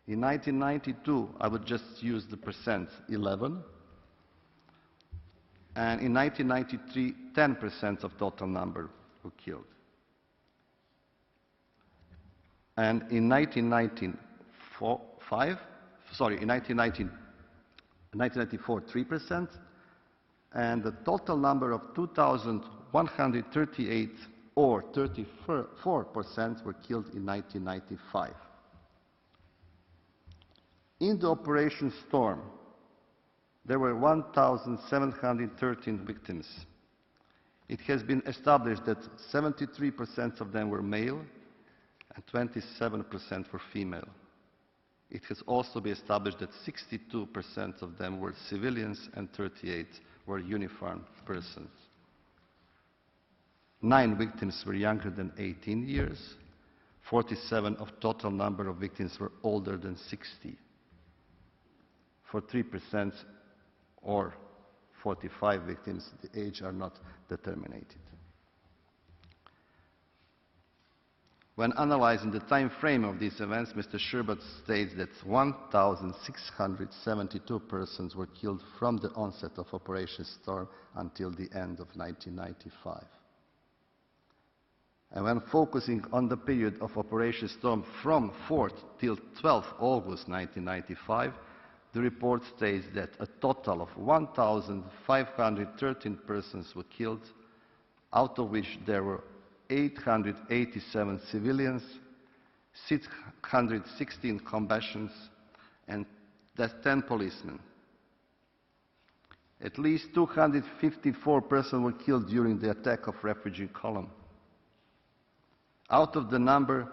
Speaker 11: In 1992, I would just use the percent, 11. And in 1993, 10% of total number were killed. And in 1994, 3%, and the total number of 2,138, or 34%, were killed in 1995. In the Operation Storm, there were 1,713 victims. It has been established that 73% of them were male and 27% were female. It has also been established that 62% of them were civilians and 38 were uniformed persons. 9 victims were younger than 18 years. 47 of total number of victims were older than 60. For 3%, or 45 victims, the age are not determined. When analyzing the time frame of these events, Mr. Strubac states that 1,672 persons were killed from the onset of Operation Storm until the end of 1995. And when focusing on the period of Operation Storm from 4th till 12th August 1995, The report states that a total of 1,513 persons were killed, out of which there were 887 civilians, 616 combatants, and 10 policemen. At least 254 persons were killed during the attack of refugee column. Out of the number,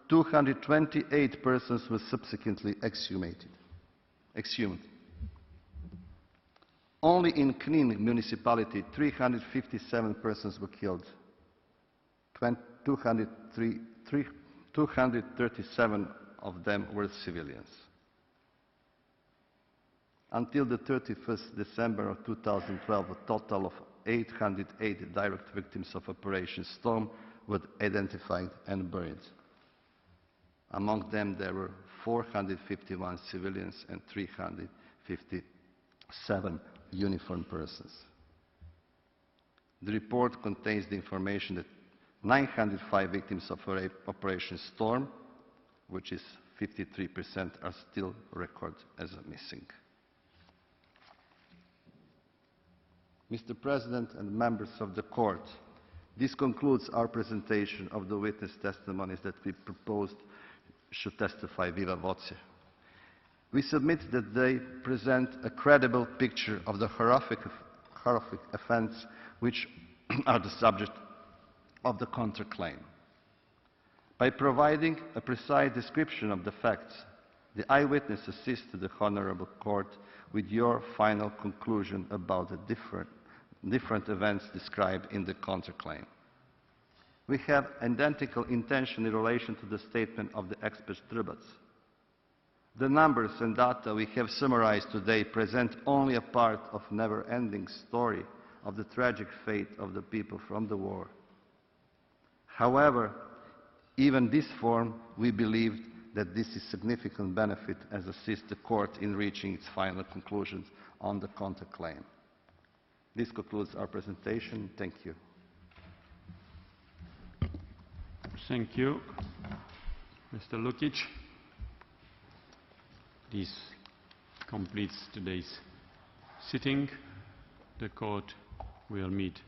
Speaker 11: 228 persons were subsequently exhumed. Only in Knin municipality, 357 persons were killed. 237 of them were civilians. Until the 31st December of 2012, a total of 808 direct victims of Operation Storm were identified and buried. Among them, there were 451 civilians and 357 uniformed persons. The report contains the information that 905 victims of Operation Storm, which is 53%, are still recorded as missing. Mr. President and members of the Court, this concludes our presentation of the witness testimonies that we proposed should testify viva voce. We submit that they present a credible picture of the horrific offences which are the subject of the counterclaim. By providing a precise description of the facts, the eyewitness assists the Honourable Court with your final conclusion about the different events described in the counterclaim. We have identical intention in relation to the statement of the expert tributes. The numbers and data we have summarized today present only a part of a never-ending story of the tragic fate of the people from the war. However, even this form, we believe that this is significant benefit as assists the Court in reaching its final conclusions on the counterclaim. This concludes our presentation. Thank you.
Speaker 1: Thank you, Mr. Lukic. This completes today's sitting. The Court will meet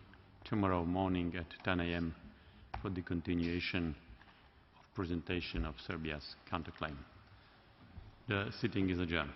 Speaker 1: tomorrow morning at 10 a.m. for the continuation of presentation of Serbia's counterclaim. The sitting is adjourned.